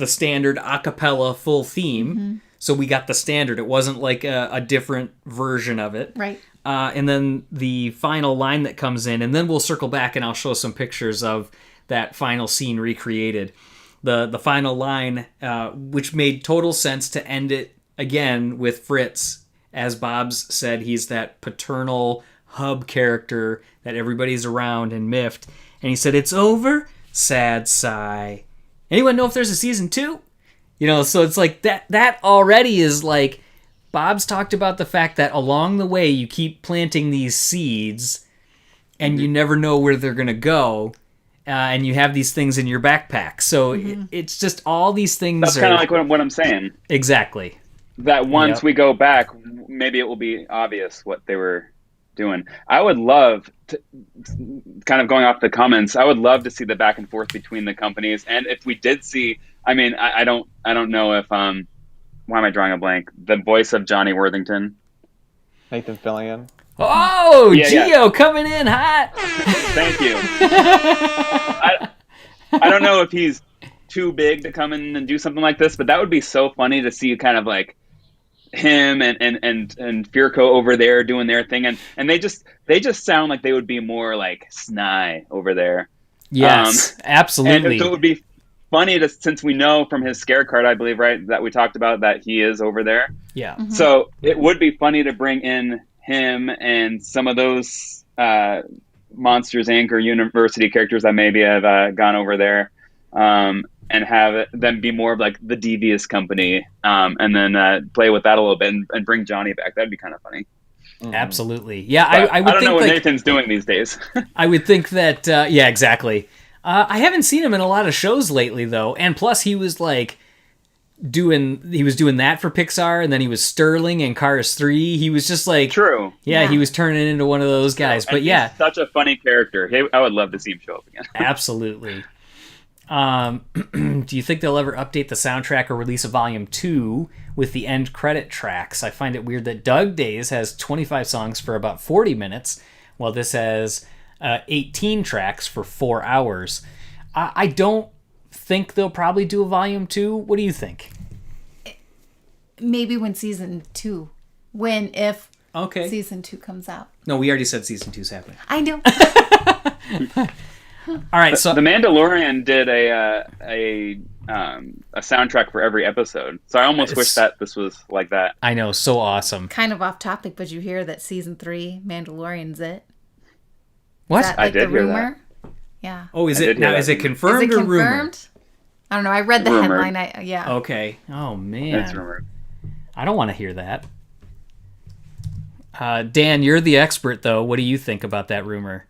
Speaker 1: standard a cappella full theme. So we got the standard. It wasn't like a different version of it.
Speaker 2: Right.
Speaker 1: And then the final line that comes in, and then we'll circle back and I'll show some pictures of that final scene recreated. The final line, which made total sense to end it again with Fritz. As Bob's said, he's that paternal hub character that everybody's around and miffed. And he said, "It's over, sad sigh." Anyone know if there's a season 2? You know, so it's like that already is like, Bob's talked about the fact that along the way you keep planting these seeds and you never know where they're going to go. And you have these things in your backpack. So it's just all these things.
Speaker 3: That's kind of like what I'm saying.
Speaker 1: Exactly.
Speaker 3: That once we go back, maybe it will be obvious what they were doing. I would love to, kind of going off the comments, I would love to see the back and forth between the companies. And if we did see, I mean, I don't know if, why am I drawing a blank? The voice of Johnny Worthington.
Speaker 4: Nathan Fillion.
Speaker 1: Oh,
Speaker 3: Yeah,
Speaker 1: Gio coming in hot.
Speaker 3: Thank you. I don't know if he's too big to come in and do something like this, but that would be so funny to see kind of like him and Firko over there doing their thing. And they just sound like they would be more like Snai over there.
Speaker 1: Yes, absolutely.
Speaker 3: And so it would be funny to, since we know from his scare card, I believe, right, that we talked about that he is over there.
Speaker 1: Yeah.
Speaker 3: So it would be funny to bring in him and some of those Monsters Inc. or University characters that maybe have gone over there, and have them be more of like the devious company, and then play with that a little bit and bring Johnny back. That'd be kind of funny.
Speaker 1: Absolutely. Yeah,
Speaker 3: But
Speaker 1: I would
Speaker 3: don't
Speaker 1: think
Speaker 3: know what
Speaker 1: like,
Speaker 3: Nathan's doing these days.
Speaker 1: I would think that, yeah, exactly. I haven't seen him in a lot of shows lately, though. And plus, he was like doing that for Pixar, and then he was Sterling in Cars 3. He was just like,
Speaker 3: True.
Speaker 1: Yeah, he was turning into one of those guys. But
Speaker 3: And
Speaker 1: yeah,
Speaker 3: he's such a funny character. I would love to see him show up again.
Speaker 1: absolutely. Do you think they'll ever update the soundtrack or release a volume 2 with the end credit tracks? I find it weird that Doug Days has 25 songs for about 40 minutes, while this has 18 tracks for 4 hours. I don't think they'll probably do a volume 2. What do you think?
Speaker 2: Maybe when season 2. If
Speaker 1: Okay.
Speaker 2: season 2 comes out.
Speaker 1: No, we already said season 2's happening.
Speaker 2: I know.
Speaker 1: All right, so
Speaker 3: The Mandalorian did a soundtrack for every episode, so I almost wish that this was like that.
Speaker 1: I know, so awesome.
Speaker 2: Kind of off topic, but you hear that season 3 Mandalorian's it?
Speaker 1: What?
Speaker 2: Is that like
Speaker 3: I did
Speaker 2: the
Speaker 3: hear
Speaker 2: rumor? Yeah.
Speaker 1: Oh, is
Speaker 3: I
Speaker 1: it
Speaker 3: did hear
Speaker 1: now?
Speaker 3: that.
Speaker 1: Is it
Speaker 2: Is
Speaker 1: confirmed
Speaker 2: it
Speaker 1: or rumored?
Speaker 2: confirmed? I don't know. I read the
Speaker 3: Rumored.
Speaker 2: headline. Yeah.
Speaker 1: Okay. Oh man,
Speaker 3: It's rumored.
Speaker 1: I don't want to hear that. Dan, you're the expert, though. What do you think about that rumor?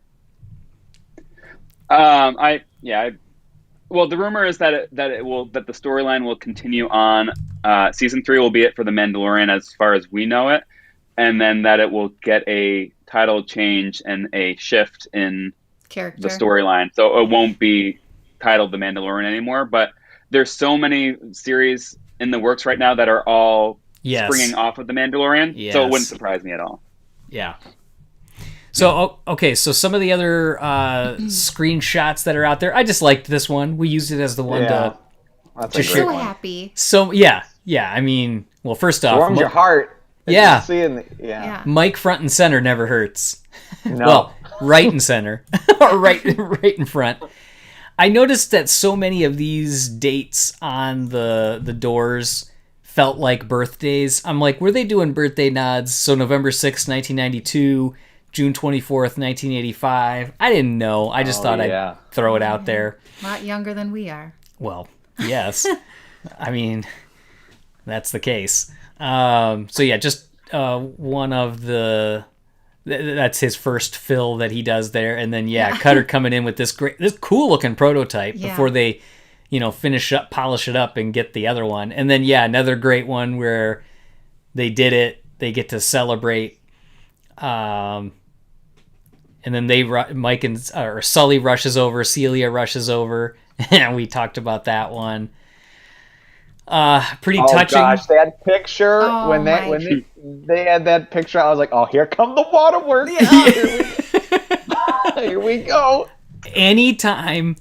Speaker 3: Well, the rumor is that that the storyline will continue on. Season 3 will be it for the Mandalorian as far as we know it, and then that it will get a title change and a shift in
Speaker 2: Character.
Speaker 3: the storyline. So it won't be titled The Mandalorian anymore. But there's so many series in the works right now that are all springing off of The Mandalorian.
Speaker 1: Yes.
Speaker 3: So it wouldn't surprise me at all.
Speaker 1: Yeah. So, okay, so some of the other screenshots that are out there, I just liked this one. We used it as the one
Speaker 4: Yeah. That's a
Speaker 1: to
Speaker 4: great
Speaker 2: So
Speaker 4: one.
Speaker 2: happy.
Speaker 1: So, yeah, I mean, well, first off,
Speaker 4: Warms your heart.
Speaker 1: Yeah.
Speaker 4: Seeing
Speaker 2: Yeah.
Speaker 1: Mike front and center never hurts.
Speaker 4: No.
Speaker 1: Well, right and center, or right in front. I noticed that so many of these dates on the doors felt like birthdays. I'm like, were they doing birthday nods? So November 6th, 1992, June 24th, 1985. I didn't know. I just thought
Speaker 4: yeah.
Speaker 1: I'd throw it out there.
Speaker 2: A lot younger than we are.
Speaker 1: Well, yes. I mean, that's the case. So yeah, just one of the... That's his first fill that he does there, and then Cutter coming in with this cool looking prototype before they, polish it up and get the other one, and then another great one where they did it. They get to celebrate. And then Mike and or Sully rushes over. Celia rushes over. And we talked about that one. Pretty touching.
Speaker 4: Oh gosh, that picture
Speaker 2: Oh,
Speaker 4: when they had that picture, I was like, oh, here come the waterworks. Here we go.
Speaker 1: Anytime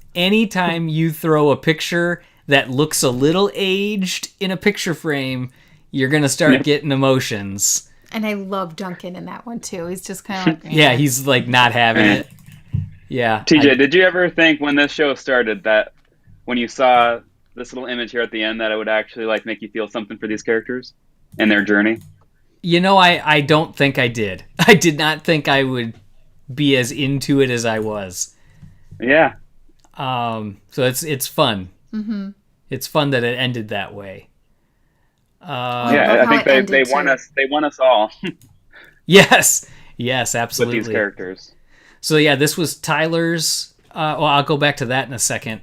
Speaker 1: you throw a picture that looks a little aged in a picture frame, you're gonna start getting emotions.
Speaker 2: And I love Duncan in that one too. He's just kind of like,
Speaker 1: Yeah, he's like not having it. Yeah.
Speaker 3: TJ, did you ever think when this show started that when you saw this little image here at the end that it would actually like make you feel something for these characters and their journey?
Speaker 1: You know, I don't think I did. I did not think I would be as into it as I was.
Speaker 3: Yeah.
Speaker 1: So it's fun. Mm-hmm. It's fun that it ended that way.
Speaker 3: I think they won us. They won us all.
Speaker 1: Yes, absolutely.
Speaker 3: With these characters.
Speaker 1: So yeah, this was Tyler's. Well, I'll go back to that in a second.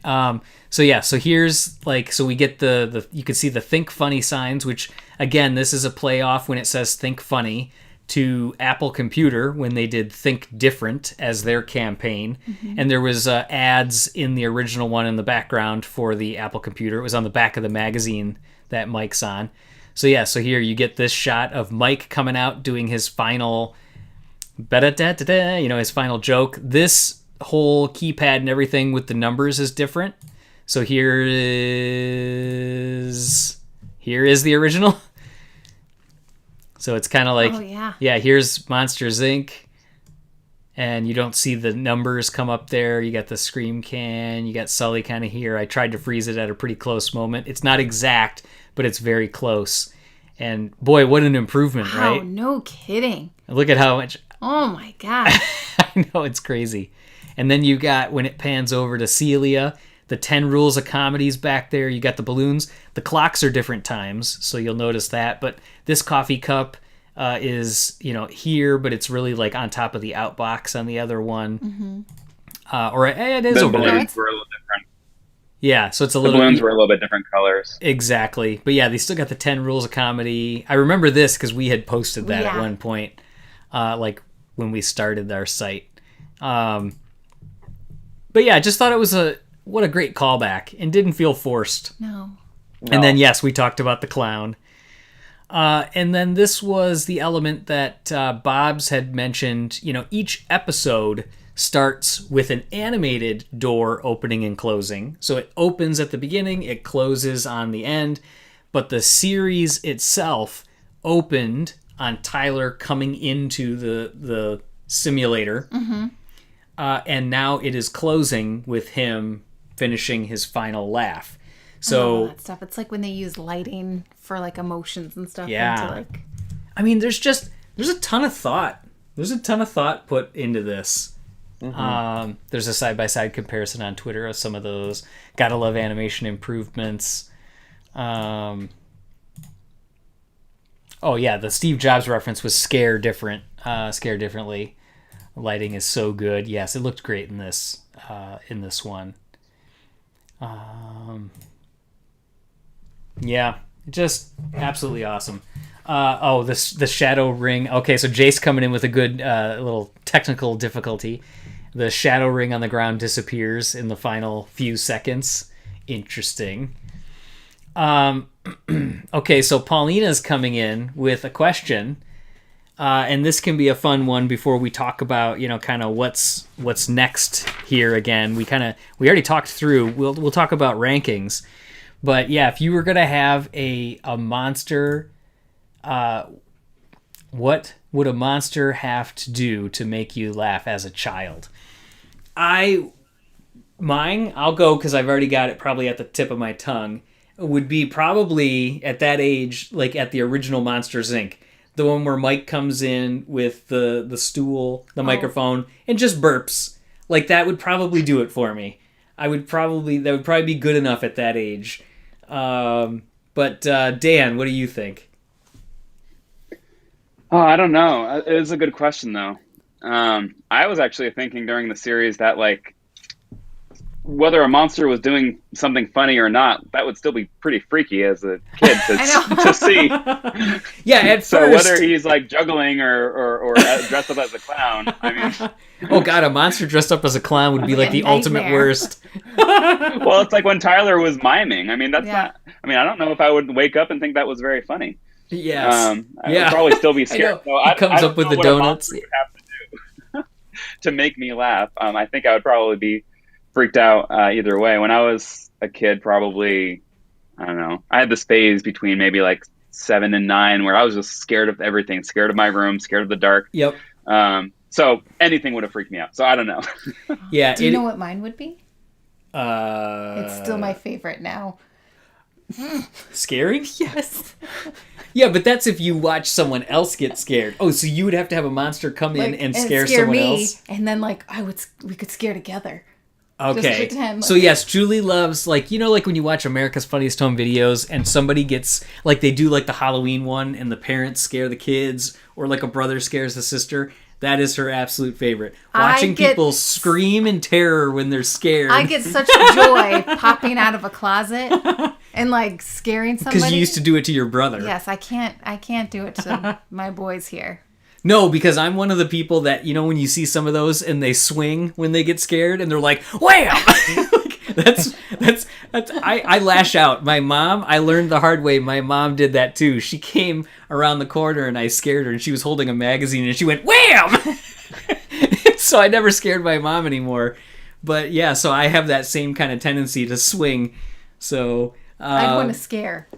Speaker 1: So here's so we get the you can see the Think Funny signs, which again, this is a play off when it says Think Funny to Apple Computer when they did Think Different as their campaign. Mm-hmm. And there was ads in the original one in the background for the Apple Computer. It was on the back of the magazine that Mike's on. So here you get this shot of Mike coming out doing his final his final joke. This whole keypad and everything with the numbers is different. So here is the original. So it's kind of like, here's Monsters Inc. And you don't see the numbers come up there. You got the Scream can. You got Sully kind of here. I tried to freeze it at a pretty close moment. It's not exact, but it's very close. And boy, what an improvement, right?
Speaker 2: Oh, no kidding.
Speaker 1: Look at how much.
Speaker 2: Oh my God.
Speaker 1: I know, it's crazy. And then you got, when it pans over to Celia, the 10 Rules of Comedy's back there. You got the balloons. The clocks are different times, so you'll notice that. But this coffee cup is, here, but it's really like on top of the outbox on the other one. Mm-hmm. It is
Speaker 3: the
Speaker 1: over there.
Speaker 3: Balloons were a little different.
Speaker 1: Yeah, so it's a
Speaker 3: The
Speaker 1: little...
Speaker 3: balloons were a little bit different colors.
Speaker 1: Exactly. But yeah, they still got the 10 Rules of Comedy. I remember this because we had posted that at one point, when we started our site. But yeah, I just thought it was what a great callback and didn't feel forced.
Speaker 2: No.
Speaker 1: And then, yes, we talked about the clown. And then this was the element that Bob's had mentioned. Each episode starts with an animated door opening and closing. So it opens at the beginning, it closes on the end. But the series itself opened on Tyler coming into the simulator. Mm-hmm. And now it is closing with him finishing his final laugh. So
Speaker 2: that stuff. It's like when they use lighting for like emotions and stuff.
Speaker 1: Yeah. I mean, there's a ton of thought. There's a ton of thought put into this. Mm-hmm. There's a side-by-side comparison on Twitter of some of those. Gotta love animation improvements. The Steve Jobs reference was Scare Differently. Lighting is so good. Yes, it looked great in this one. Just absolutely awesome. The shadow ring. Okay, so Jace coming in with a good little technical difficulty. The shadow ring on the ground disappears in the final few seconds. Interesting. Okay, so Paulina's coming in with a question. And this can be a fun one before we talk about, kind of what's next here again. We already talked through, we'll talk about rankings. But yeah, if you were going to have a monster, what would a monster have to do to make you laugh as a child? I'll go because I've already got it probably at the tip of my tongue, would be probably at that age, like at the original Monsters, Inc., the one where Mike comes in with the stool, the microphone, and just burps. Like, that would probably do it for me. That would probably be good enough at that age. But Dan, what do you think?
Speaker 3: Oh, I don't know. It is a good question, though. I was actually thinking during the series that, like whether a monster was doing something funny or not, that would still be pretty freaky as a kid to see.
Speaker 1: Yeah, at
Speaker 3: So
Speaker 1: first.
Speaker 3: whether he's like juggling or dressed up as a clown, I mean,
Speaker 1: Oh god, a monster dressed up as a clown would be like the ultimate
Speaker 2: nightmare.
Speaker 1: worst.
Speaker 3: well, it's like when Tyler was miming. I mean, that's
Speaker 2: Yeah.
Speaker 3: not. I mean, I don't know if I would wake up and think that was very funny.
Speaker 1: Yes.
Speaker 3: I
Speaker 1: Yeah.
Speaker 3: would probably still be
Speaker 1: I
Speaker 3: scared.
Speaker 1: know.
Speaker 3: So
Speaker 1: He
Speaker 3: I
Speaker 1: comes
Speaker 3: don't
Speaker 1: up with
Speaker 3: know
Speaker 1: the
Speaker 3: what a
Speaker 1: donuts.
Speaker 3: monster would have to do to make me laugh. I think I would probably be freaked out either way. When I was a kid, probably, I don't know. I had this phase between maybe like 7 and 9 where I was just scared of everything, scared of my room, scared of the dark.
Speaker 1: Yep.
Speaker 3: So anything would have freaked me out. So I don't know.
Speaker 1: Yeah.
Speaker 2: Do you know what mine would be?
Speaker 1: Uh,
Speaker 2: It's still my favorite now.
Speaker 1: scary?
Speaker 2: Yes.
Speaker 1: Yeah, but that's if you watch someone else get scared. Oh, so you would have to have a monster come in and scare someone
Speaker 2: me,
Speaker 1: else?
Speaker 2: and then like we could scare together.
Speaker 1: Okay.
Speaker 2: pretend,
Speaker 1: So
Speaker 2: like-
Speaker 1: yes, Julie loves, like, you know, like when you watch America's Funniest Home Videos and somebody gets, like, they do like the Halloween one and the parents scare the kids, or like a brother scares the sister. That is her absolute favorite. Watching people scream in terror when they're scared.
Speaker 2: I get such joy popping out of a closet and like scaring somebody.
Speaker 1: Because you used to do it to your brother.
Speaker 2: Yes, I can't do it to my boys here.
Speaker 1: No, because I'm one of the people that, you know, when you see some of those and they swing when they get scared and they're like, wham! I lash out. My mom, I learned the hard way. My mom did that too. She came around the corner and I scared her and she was holding a magazine and she went, wham! So I never scared my mom anymore. But yeah, so I have that same kind of tendency to swing. So,
Speaker 2: I'd want to scare.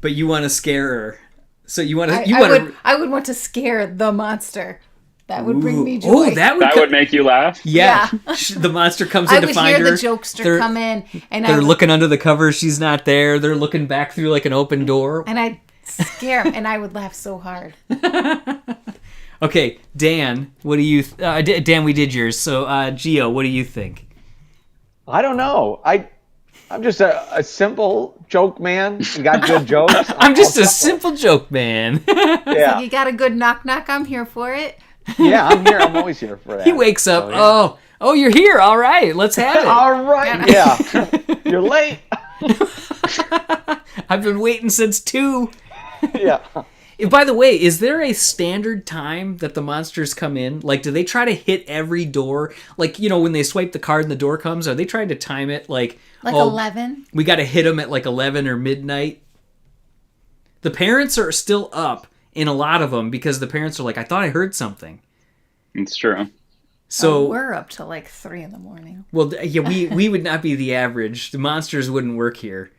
Speaker 1: but you want to scare her. So you want to,
Speaker 2: I would want to scare the monster. That would bring me joy.
Speaker 1: Oh, that
Speaker 3: That would make you laugh.
Speaker 1: Yeah. The monster comes in
Speaker 2: I
Speaker 1: to
Speaker 2: would
Speaker 1: find
Speaker 2: hear
Speaker 1: her.
Speaker 2: the jokester
Speaker 1: They're-
Speaker 2: come in, and
Speaker 1: They're looking under the covers. She's not there. They're looking back through like an open door.
Speaker 2: and I'd scare him, and I would laugh so hard.
Speaker 1: Okay, Dan, what do you... Dan, we did yours. So, Gio, what do you think?
Speaker 4: I don't know. I'm just a simple joke man. You got good jokes.
Speaker 1: I'm just a simple joke man.
Speaker 4: Yeah,
Speaker 2: You got a good knock knock. I'm here for it.
Speaker 4: yeah. I'm here. I'm always here for that.
Speaker 1: He wakes up.
Speaker 4: So, yeah.
Speaker 1: Oh, you're here. All right, let's have it.
Speaker 4: All right. Yeah. You're late.
Speaker 1: I've been waiting since 2.
Speaker 4: Yeah.
Speaker 1: By the way, is there a standard time that the monsters come in? Like, do they try to hit every door? Like, you know, when they swipe the card and the door comes, are they trying to time it like...
Speaker 2: Like
Speaker 1: oh,
Speaker 2: 11.
Speaker 1: we got to hit them at like 11 or midnight? The parents are still up in a lot of them because the parents are like, I thought I heard something.
Speaker 3: It's true.
Speaker 1: So,
Speaker 2: We're up till like 3 in the morning.
Speaker 1: well, yeah, we would not be the average. The monsters wouldn't work here.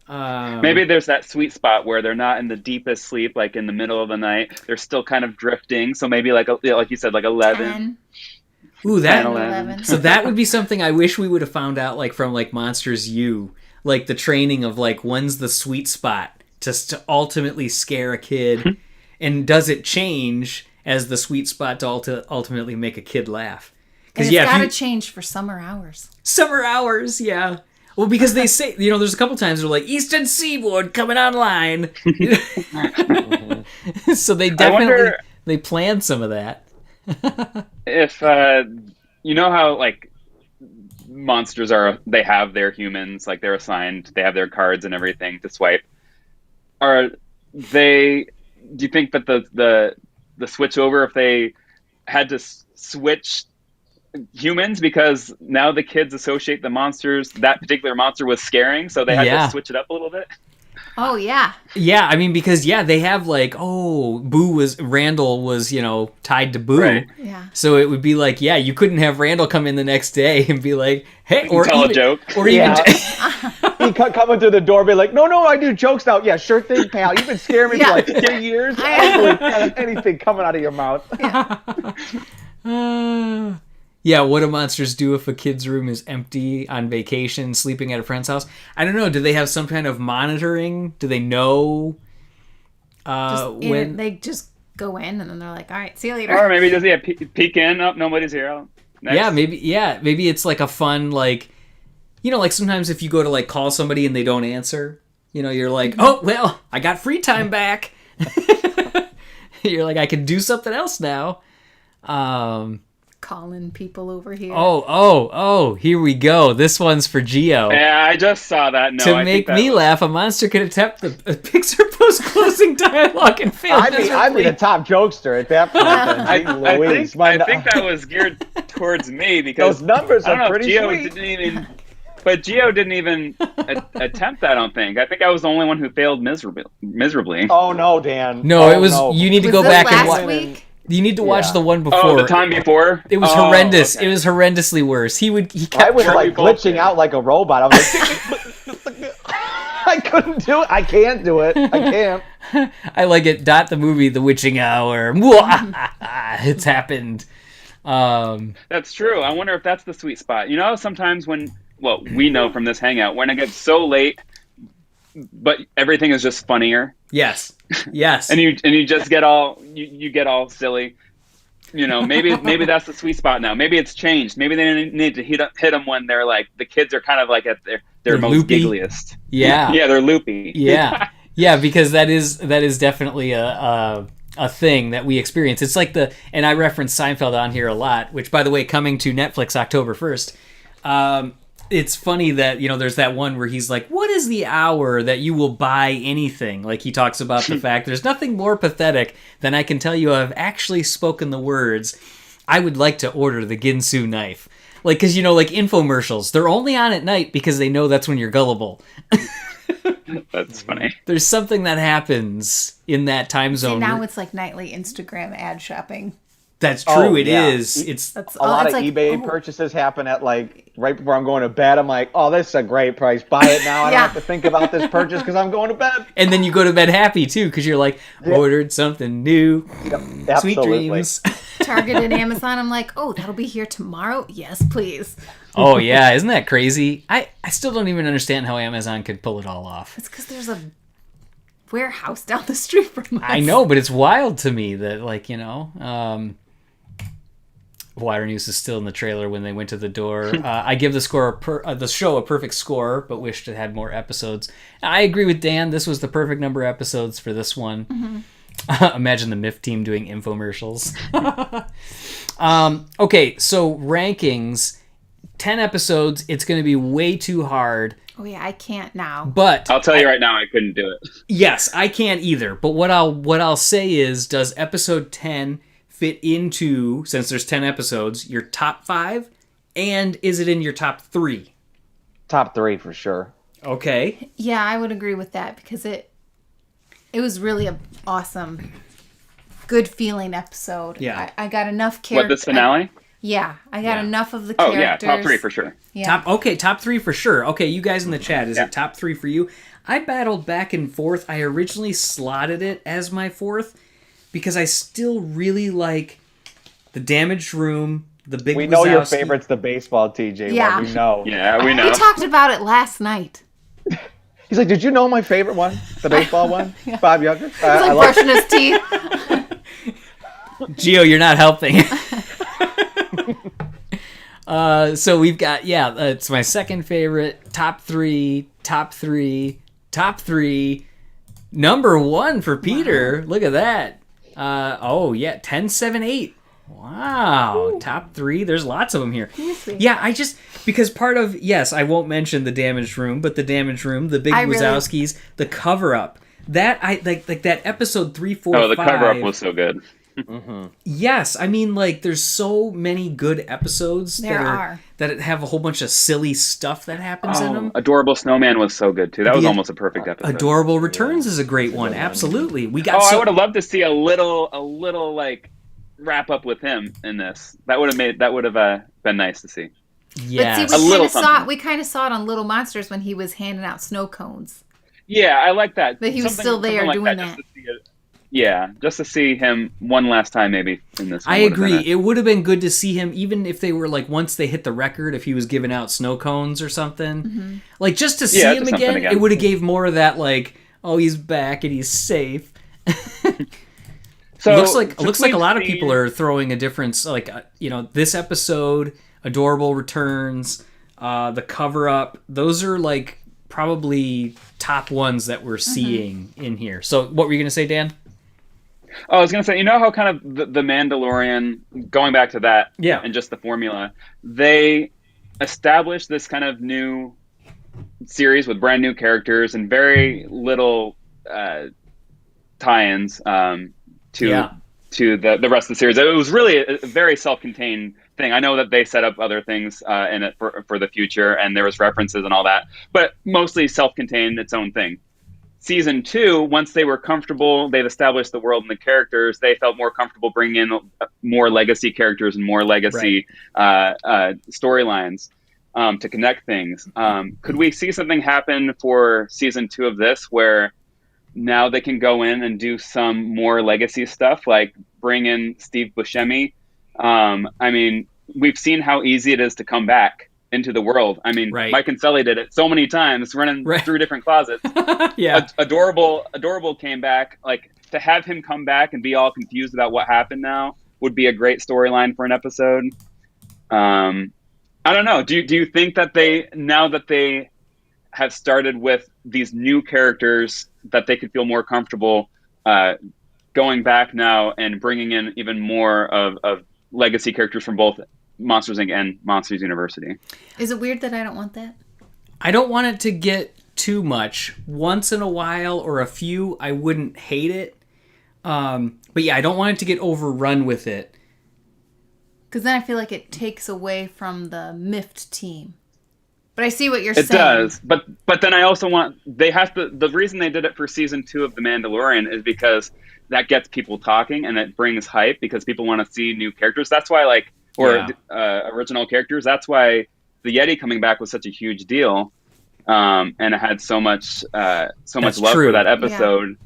Speaker 3: Maybe there's that sweet spot where they're not in the deepest sleep, like in the middle of the night. They're still kind of drifting. So maybe like you said, like 11.
Speaker 2: 10,
Speaker 1: Ooh, that
Speaker 2: 11.
Speaker 1: So that would be something I wish we would have found out, like from like Monsters U, like the training of like when's the sweet spot to ultimately scare a kid, and does it change as the sweet spot to ultimately make a kid laugh?
Speaker 2: And it's got to change for summer hours.
Speaker 1: Summer hours, yeah. Well, because they say, you know, there's a couple times they're like Eastern Seaboard coming online, so they definitely they planned some of that.
Speaker 3: If you know how like monsters are, they have their humans, like they're assigned, they have their cards and everything to swipe. Are they? Do you think that the switch over, if they had to switch humans, because now the kids associate the monsters, that particular monster was scaring, so they had to switch it up a little bit?
Speaker 2: Oh, yeah.
Speaker 1: Yeah, I mean, because, yeah, they have, like, Randall was, you know, tied to Boo.
Speaker 3: Right.
Speaker 2: Yeah.
Speaker 1: So it would be like, yeah, you couldn't have Randall come in the next day and be like, hey, or
Speaker 3: tell
Speaker 1: even,
Speaker 3: a joke.
Speaker 1: Or even,
Speaker 4: He coming through the door, be like, no, I do jokes now. Yeah, sure thing, pal. You've been scaring me for like 10 years. I don't believe anything coming out of your mouth.
Speaker 1: yeah, what do monsters do if a kid's room is empty on vacation, sleeping at a friend's house? I don't know. Do they have some kind of monitoring? Do they know when...
Speaker 2: They just go in, and then they're like, all right, see you later.
Speaker 3: Or maybe just peek in, oh, nobody's here. Oh, next.
Speaker 1: Maybe it's like a fun, like, you know, like sometimes if you go to like call somebody and they don't answer, you know, you're like, oh, well, I got free time back. You're like, I can do something else now.
Speaker 2: calling people over here.
Speaker 1: Oh, here we go. This one's for Geo.
Speaker 3: Yeah, I just saw that. No,
Speaker 1: To
Speaker 3: I
Speaker 1: make
Speaker 3: think
Speaker 1: me
Speaker 3: that
Speaker 1: laugh, a monster can attempt the Pixar post-closing dialogue and fail
Speaker 4: I'd be
Speaker 1: miserably.
Speaker 4: the top jokester at that point.
Speaker 3: I think that was geared towards me because
Speaker 4: Those numbers
Speaker 3: I don't
Speaker 4: are
Speaker 3: know
Speaker 4: pretty
Speaker 3: if Geo
Speaker 4: sweet.
Speaker 3: didn't even. But Geo didn't even attempt that. I don't think. I think I was the only one who failed miserably.
Speaker 4: Oh no, Dan.
Speaker 1: No,
Speaker 4: Oh,
Speaker 1: it was.
Speaker 4: no.
Speaker 1: You need to
Speaker 2: Was
Speaker 1: go
Speaker 2: this
Speaker 1: back and
Speaker 2: last
Speaker 1: watch.
Speaker 2: week?
Speaker 1: You need to watch
Speaker 4: Yeah.
Speaker 1: the one before.
Speaker 3: Oh, the time before.
Speaker 1: It was
Speaker 3: Oh,
Speaker 1: horrendous.
Speaker 3: okay.
Speaker 1: It was horrendously worse. He kept.
Speaker 4: I was like
Speaker 3: people
Speaker 4: glitching
Speaker 3: say.
Speaker 4: out like a robot. I was like, I couldn't do it. I can't do it. I can't.
Speaker 1: I like it. Dot the movie, The Witching Hour. It's happened.
Speaker 3: That's true. I wonder if that's the sweet spot. You know, sometimes we know from this hangout, when it gets so late, but everything is just funnier,
Speaker 1: Yes.
Speaker 3: and you just get all you get all silly. You know, maybe that's the sweet spot now. Maybe it's changed. Maybe they need to hit them when they're like the kids are kind of like at their
Speaker 1: They're
Speaker 3: most
Speaker 1: loopy.
Speaker 3: giggliest.
Speaker 1: Yeah.
Speaker 3: Yeah, they're loopy.
Speaker 1: Yeah. Yeah, because that is definitely a thing that we experience. It's like and I reference Seinfeld on here a lot, which, by the way, coming to Netflix October 1st. It's funny that, there's that one where he's like, what is the hour that you will buy anything? Like, he talks about the fact there's nothing more pathetic than I can tell you I've actually spoken the words, I would like to order the Ginsu knife. Like, because, like infomercials, they're only on at night because they know that's when you're gullible.
Speaker 3: That's funny.
Speaker 1: There's something that happens in that time
Speaker 2: See,
Speaker 1: zone.
Speaker 2: now it's like nightly Instagram ad shopping.
Speaker 1: That's true.
Speaker 4: Oh,
Speaker 1: It
Speaker 4: yeah.
Speaker 1: is. It's
Speaker 2: That's
Speaker 4: A lot
Speaker 2: it's
Speaker 4: of
Speaker 2: like,
Speaker 4: eBay
Speaker 2: oh,
Speaker 4: purchases happen at like right before I'm going to bed. I'm like, oh, this is a great price. Buy it now. I don't
Speaker 2: Yeah.
Speaker 4: have to think about this purchase because I'm going to bed.
Speaker 1: and then you go to bed happy too because you're like, ordered something new. Sweet
Speaker 4: Absolutely.
Speaker 1: dreams.
Speaker 2: Target and Amazon. I'm like, oh, that'll be here tomorrow. Yes, please.
Speaker 1: Oh yeah, isn't that crazy? I still don't even understand how Amazon could pull it all off.
Speaker 2: It's because there's a warehouse down the street from us.
Speaker 1: I know, but it's wild to me that Water News is still in the trailer when they went to the door. I give the show a perfect score, but wished it had more episodes. I agree with Dan. This was the perfect number of episodes for this one. Mm-hmm. Imagine the MIF team doing infomercials. Okay, so rankings. 10 episodes. It's going to be way too hard.
Speaker 2: Oh yeah, I can't now.
Speaker 1: But
Speaker 3: I'll tell you right now, I couldn't do it.
Speaker 1: yes, I can't either. But what I'll say is, does episode 10 fit into, since there's 10 episodes, your top 5? And is it in your top 3?
Speaker 4: Top 3 for sure.
Speaker 1: Okay.
Speaker 2: Yeah, I would agree with that because it was really a awesome, good feeling episode.
Speaker 1: Yeah.
Speaker 2: I got enough characters.
Speaker 3: What, this finale?
Speaker 2: Yeah, I got
Speaker 1: Yeah.
Speaker 2: enough of the
Speaker 3: Oh
Speaker 2: characters.
Speaker 3: yeah, top 3 for sure.
Speaker 2: Yeah.
Speaker 1: Top 3 for sure. Okay, you guys in the chat, is
Speaker 3: Yeah.
Speaker 1: it top 3 for you? I battled back and forth. I originally slotted it as my 4th because I still really like The Damaged Room, The Big
Speaker 4: We know your
Speaker 1: Wazowski.
Speaker 4: favorite's the baseball TJ
Speaker 2: Yeah.
Speaker 4: one. We know.
Speaker 3: Yeah, we know.
Speaker 2: We talked about it last night.
Speaker 4: He's like, did you know my favorite one? The baseball one? Bob Younger?
Speaker 2: He's like brushing his teeth.
Speaker 1: Gio, you're not helping. So we've got, it's my second favorite. Top 3. Number 1 for Peter. Wow. Look at that. 10, 7, 8. Wow. Ooh. Top 3. There's lots of them here. Yeah, because part of, yes, I won't mention The Damaged Room, but The Damaged Room, The Big Wazowskis, The Cover-Up. That, I like that episode 3, 4, 5.
Speaker 3: Oh, The Cover-Up was so good.
Speaker 1: Mm-hmm. Yes, I mean, there's so many good episodes that have a whole bunch of silly stuff that happens in them.
Speaker 3: Adorable Snowman was so good too. That was almost a perfect episode.
Speaker 1: Adorable Returns is a great one. Absolutely, we got.
Speaker 3: I would have loved to see a little like wrap up with him in this. That would have been nice to see.
Speaker 1: Yeah,
Speaker 2: but see, we kind of saw it on Little Monsters when he was handing out snow cones.
Speaker 3: Yeah, I like that.
Speaker 2: But he was still there doing that.
Speaker 3: Yeah, just to see him one last time maybe in this one.
Speaker 1: I agree. It would have been good to see him, even if they were once they hit the record, if he was giving out snow cones or something. Mm-hmm. Just to see him again, it would have gave more of that, oh, he's back and he's safe. So it looks like a lot of people are throwing a difference. This episode, Adorable Returns, The Cover-Up, those are probably top ones that we're seeing in here. So what were you going to say, Dan?
Speaker 3: Oh, I was gonna say, you know how kind of the Mandalorian, going back to that,
Speaker 1: Yeah.
Speaker 3: and just the formula, they established this kind of new series with brand new characters and very little tie-ins to
Speaker 1: Yeah.
Speaker 3: to the rest of the series. It was really a very self-contained thing. I know that they set up other things in it for the future, and there was references and all that, but mostly self-contained, its own thing. Season 2, once they were comfortable, they've established the world and the characters, they felt more comfortable bringing in more legacy characters and more legacy storylines to connect things. Could we see something happen for Season 2 of this where now they can go in and do some more legacy stuff, like bring in Steve Buscemi? I mean, we've seen how easy it is to come back into the world. I mean,
Speaker 1: Right.
Speaker 3: Mike Kinsella did it so many times, running through different closets.
Speaker 1: Yeah.
Speaker 3: Adorable came back. Like, to have him come back and be all confused about what happened now would be a great storyline for an episode. I don't know. Do you think that now that they have started with these new characters, that they could feel more comfortable going back now and bringing in even more of legacy characters from both Monsters Inc. and Monsters University?
Speaker 2: Is it weird that I don't want that?
Speaker 1: I don't want it to get too much. Once in a while or a few, I wouldn't hate it. But yeah, I don't want it to get overrun with it.
Speaker 2: Because then I feel like it takes away from the MIFT team. But I see what you're
Speaker 3: It
Speaker 2: saying.
Speaker 3: does, but then I also want, they have to, the reason they did it for Season 2 of The Mandalorian is because that gets people talking and it brings hype because people want to see new characters. That's why, original characters. That's why the Yeti coming back was such a huge deal, and it had so much love
Speaker 1: true.
Speaker 3: for that episode,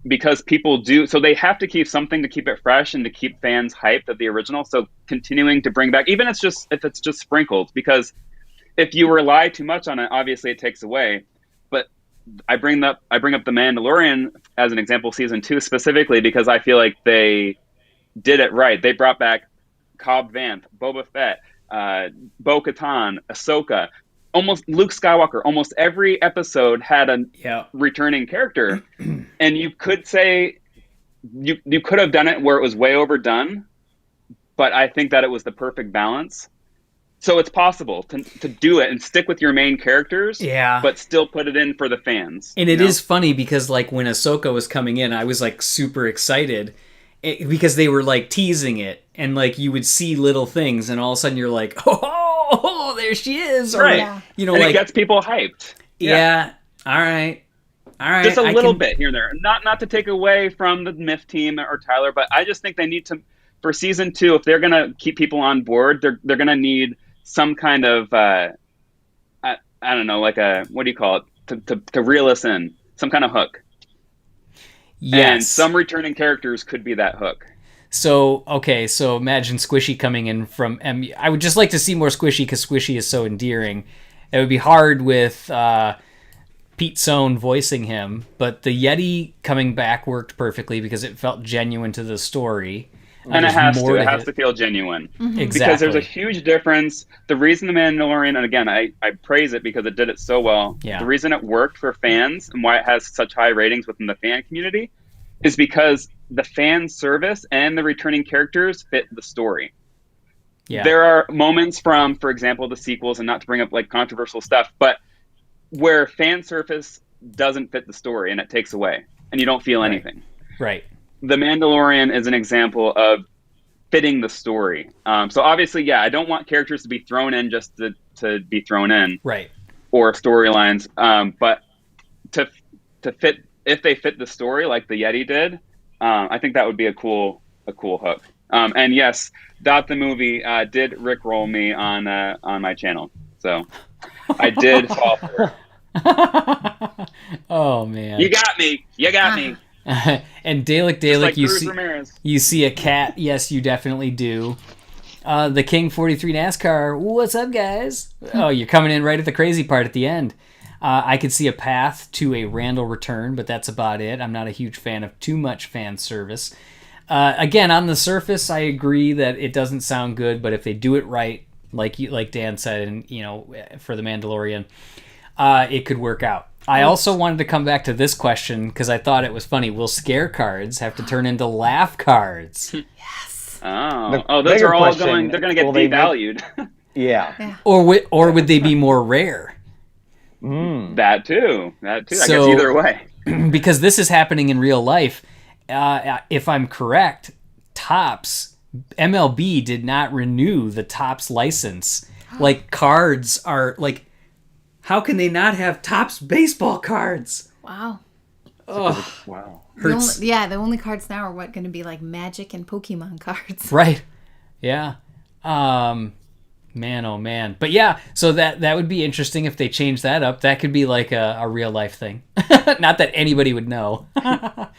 Speaker 3: because people do. So they have to keep something to keep it fresh and to keep fans hyped of the original. So continuing to bring back, even if it's just sprinkled, because if you rely too much on it, obviously it takes away. But I bring up The Mandalorian as an example, Season 2 specifically, because I feel like they did it right. They brought back Cobb Vanth, Boba Fett, Bo-Katan, Ahsoka, almost Luke Skywalker. Almost every episode had a returning character, and you could say you could have done it where it was way overdone, but I think that it was the perfect balance. So it's possible to do it and stick with your main characters, but still put it in for the fans.
Speaker 1: And it is funny because, like, when Ahsoka was coming in, I was, like, super excited because they were, like, teasing it. And, like, you would see little things, and all of a sudden you're like, oh, there she is.
Speaker 3: Right.
Speaker 2: Yeah.
Speaker 1: You know,
Speaker 3: and
Speaker 1: like,
Speaker 3: it gets people hyped.
Speaker 1: Yeah. All right.
Speaker 3: Just a little bit here and there. Not to take away from the MIF team or Tyler, but I just think they need to, for Season 2, if they're going to keep people on board, they're going to need some kind of, I don't know, like what do you call it, to reel us in, some kind of hook.
Speaker 1: Yes.
Speaker 3: And some returning characters could be that hook.
Speaker 1: So imagine Squishy coming in from I would just like to see more Squishy because Squishy is so endearing. It would be hard with Pete Sohn voicing him, but the Yeti coming back worked perfectly because it felt genuine to the story.
Speaker 3: And it has to feel genuine.
Speaker 1: Exactly.
Speaker 3: Because there's a huge difference. The reason The Mandalorian, and again, I praise it because it did it so well.
Speaker 1: Yeah.
Speaker 3: The reason it worked for fans and why it has such high ratings within the fan community is because the fan service and the returning characters fit the story.
Speaker 1: Yeah.
Speaker 3: There are moments from, for example, the sequels, and not to bring up like controversial stuff, but where fan service doesn't fit the story and it takes away and you don't feel anything.
Speaker 1: Right.
Speaker 3: The Mandalorian is an example of fitting the story. So obviously, I don't want characters to be thrown in just to be thrown in,
Speaker 1: right?
Speaker 3: Or storylines, but to fit, if they fit the story like the Yeti did, I think that would be a cool hook. And yes, Dot the Movie did rickroll me on my channel, so I did fall for it.
Speaker 1: Oh man,
Speaker 3: you got me.
Speaker 1: And Dalek,
Speaker 3: like
Speaker 1: you see a cat. Yes, you definitely do. The King 43 NASCAR. What's up, guys? Oh, you're coming in right at the crazy part at the end. I could see a path to a Randall return, but that's about it. I'm not a huge fan of too much fan service. Again, on the surface, I agree that it doesn't sound good, but if they do it right, like Dan said, and for The Mandalorian, it could work out. I also wanted to come back to this question because I thought it was funny. Will scare cards have to turn into laugh cards?
Speaker 2: Yes.
Speaker 3: Those
Speaker 4: bigger
Speaker 3: are all
Speaker 4: question,
Speaker 3: going. They're going to get
Speaker 4: will they make-
Speaker 3: devalued.
Speaker 4: Yeah.
Speaker 1: Or would they be more rare?
Speaker 3: That too. I guess
Speaker 1: So-
Speaker 3: either way.
Speaker 1: Because this is happening in real life. If I'm correct, Topps MLB did not renew the Topps license. Like cards are like, how can they not have Topps baseball cards?
Speaker 2: Wow.
Speaker 1: Oh,
Speaker 4: Wow.
Speaker 1: hurts.
Speaker 2: The only cards now are going to be like Magic and Pokemon cards.
Speaker 1: Right. Yeah. Man, oh man. But yeah, so that would be interesting if they change that up. That could be like a real life thing. Not that anybody would know.
Speaker 3: And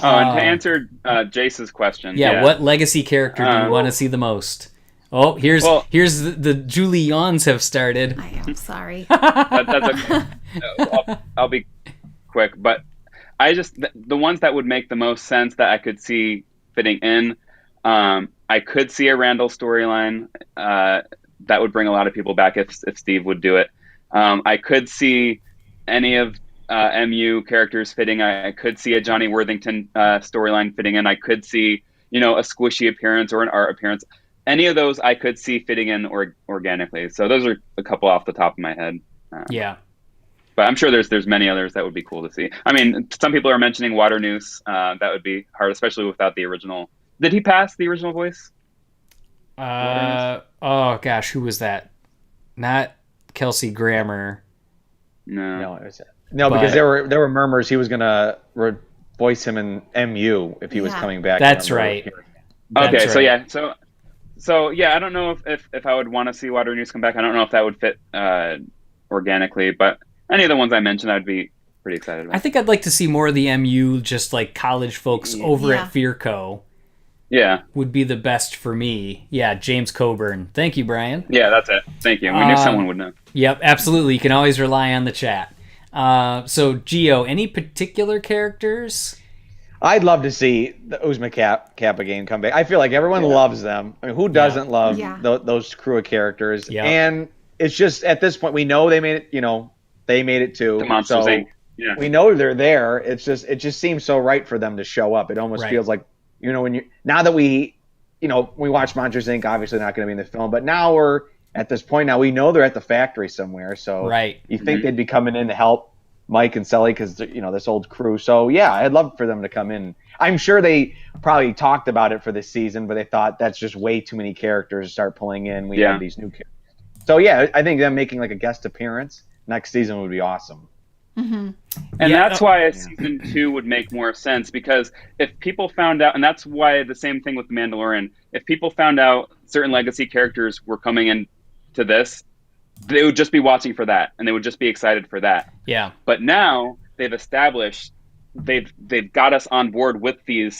Speaker 3: to answer Jace's question.
Speaker 1: Yeah, what legacy character do you want to see the most? Oh, here's the Julie yawns have started.
Speaker 2: I am sorry.
Speaker 3: That's okay. I'll be quick, but I just the ones that would make the most sense that I could see fitting in. I could see a Randall storyline that would bring a lot of people back if Steve would do it. I could see any of MU characters fitting. I could see a Johnny Worthington storyline fitting in. I could see a squishy appearance or an art appearance. Any of those I could see fitting in organically. So those are a couple off the top of my head.
Speaker 1: Yeah.
Speaker 3: But I'm sure there's many others that would be cool to see. I mean, some people are mentioning Water Noose. That would be hard, especially without the original. Did he pass the original voice?
Speaker 1: Oh gosh, who was that? Not Kelsey Grammer.
Speaker 3: No.
Speaker 4: Because there were murmurs he was gonna voice him in MU if he was coming back.
Speaker 1: That's right.
Speaker 3: Okay,
Speaker 1: That's
Speaker 3: so
Speaker 1: right.
Speaker 3: yeah, so yeah, I don't know if I would want to see Water News come back. I don't know if that would fit organically, but any of the ones I mentioned, I'd be pretty excited about.
Speaker 1: I think I'd like to see more of the MU, just like college folks over at Fearco.
Speaker 3: Yeah,
Speaker 1: would be the best for me. Yeah, James Coburn. Thank you, Brian.
Speaker 3: Yeah, that's it. Thank you. We knew someone would know.
Speaker 1: Yep, absolutely. You can always rely on the chat. So, Gio, any particular characters?
Speaker 4: I'd love to see the Uzma Kappa game come back. I feel like everyone loves them. I mean, who doesn't love those crew of characters?
Speaker 1: Yeah.
Speaker 4: And it's just at this point we know they made it. They made it too.
Speaker 3: The Monsters Inc. Yeah.
Speaker 4: We know they're there. It just seems so right for them to show up. It almost feels like now that we watch Monsters Inc. Obviously not going to be in the film, but now we're at this point. Now we know they're at the factory somewhere. So you think they'd be coming in to help Mike and Sully because this old crew. So yeah, I'd love for them to come in. I'm sure they probably talked about it for this season, but they thought that's just way too many characters to start pulling in. We have these new characters. So yeah, I think them making like a guest appearance next season would be awesome.
Speaker 2: Mm-hmm.
Speaker 3: And that's why a season 2 would make more sense, because if people found out, and that's why the same thing with The Mandalorian, if people found out certain legacy characters were coming in to this, they would just be watching for that, and they would just be excited for that.
Speaker 1: Yeah.
Speaker 3: But now they've established, they've got us on board with the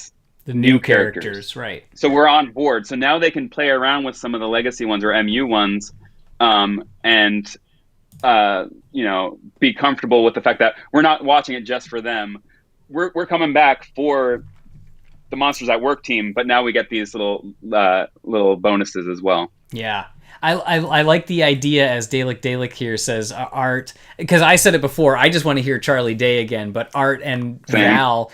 Speaker 1: new characters, right?
Speaker 3: So we're on board. So now they can play around with some of the legacy ones or MU ones, and be comfortable with the fact that we're not watching it just for them. We're coming back for the Monsters at Work team, but now we get these little bonuses as well.
Speaker 1: Yeah. I like the idea, as Dalek here says, Art, because I said it before, I just want to hear Charlie Day again, but Art and Val,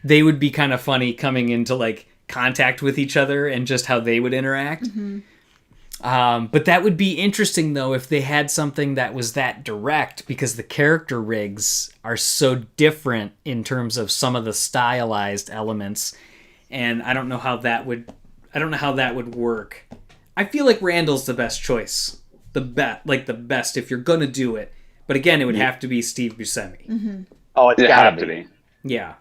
Speaker 1: they would be kind of funny coming into like contact with each other and just how they would interact. Mm-hmm. But that would be interesting, though, if they had something that was that direct, because the character rigs are so different in terms of some of the stylized elements, and I don't know how that would work. I feel like Randall's the best choice, the best if you're gonna do it. But again, it would have to be Steve Buscemi.
Speaker 2: Mm-hmm.
Speaker 4: Oh, it's gotta be.
Speaker 1: Yeah.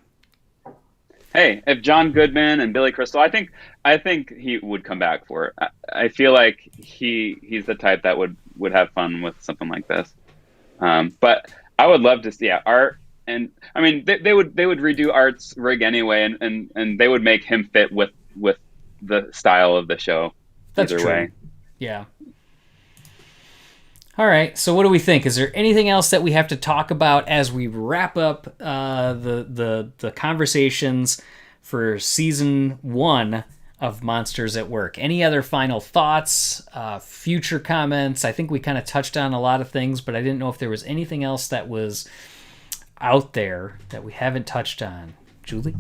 Speaker 3: Hey, if John Goodman and Billy Crystal, I think he would come back for it. I feel like he's the type that would have fun with something like this. But I would love to see Art, and I mean they would redo Art's rig anyway, and they would make him fit with the style of the show.
Speaker 1: That's
Speaker 3: either
Speaker 1: true.
Speaker 3: Way.
Speaker 1: Yeah. All right. So what do we think? Is there anything else that we have to talk about as we wrap up the conversations for season 1 of Monsters at Work? Any other final thoughts, future comments? I think we kind of touched on a lot of things, but I didn't know if there was anything else that was out there that we haven't touched on? Julie?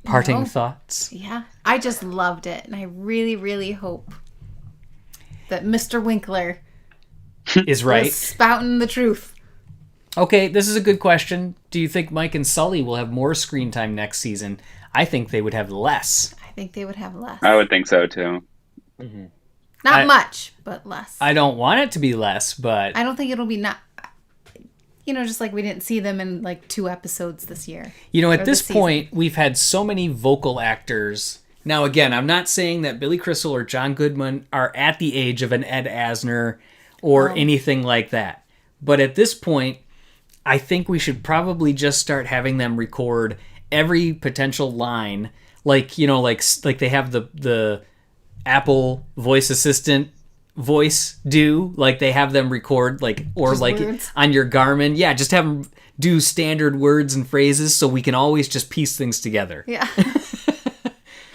Speaker 1: Parting
Speaker 2: No.
Speaker 1: thoughts?
Speaker 2: Yeah, I just loved it, and I really, really hope that Mr. Winkler
Speaker 1: Is right.
Speaker 2: was spouting the truth.
Speaker 1: Okay, this is a good question. Do you think Mike and Sully will have more screen time next season? I think they would have less.
Speaker 2: I think they would have less.
Speaker 3: I would think so too.
Speaker 2: Not much, but less.
Speaker 1: I don't want it to be less, but
Speaker 2: I don't think it'll be not. Just like we didn't see them in like 2 episodes this year.
Speaker 1: at
Speaker 2: or
Speaker 1: this
Speaker 2: this season.
Speaker 1: point, we've had so many vocal actors. Now, again, I'm not saying that Billy Crystal or John Goodman are at the age of an Ed Asner or anything like that. But at this point, I think we should probably just start having them record every potential line, like they have the Apple voice assistant voice do, like they have them record or
Speaker 2: Just
Speaker 1: like
Speaker 2: words.
Speaker 1: on your Garmin. Yeah, just have them do standard words and phrases so we can always just piece things together.
Speaker 2: Yeah.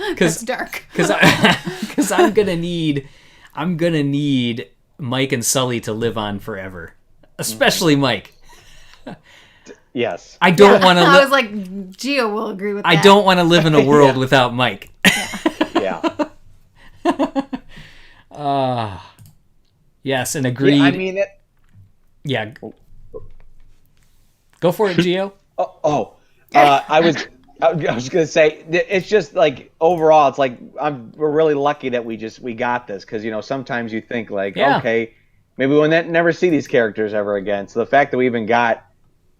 Speaker 1: Because
Speaker 2: It's dark.
Speaker 1: because I'm gonna need Mike and Sully to live on forever, especially Mike.
Speaker 4: Yes.
Speaker 1: I don't want to.
Speaker 2: I was like, Gio will agree with that.
Speaker 1: I don't want to live in a world without Mike.
Speaker 4: Yeah.
Speaker 1: Yes, and agreed.
Speaker 4: Yeah, I mean it.
Speaker 1: Yeah. Go for it, Gio.
Speaker 4: I was gonna say it's just like overall, it's like we're really lucky that we got this because sometimes you think like
Speaker 1: Yeah.
Speaker 4: okay, maybe we'll never see these characters ever again. So the fact that we even got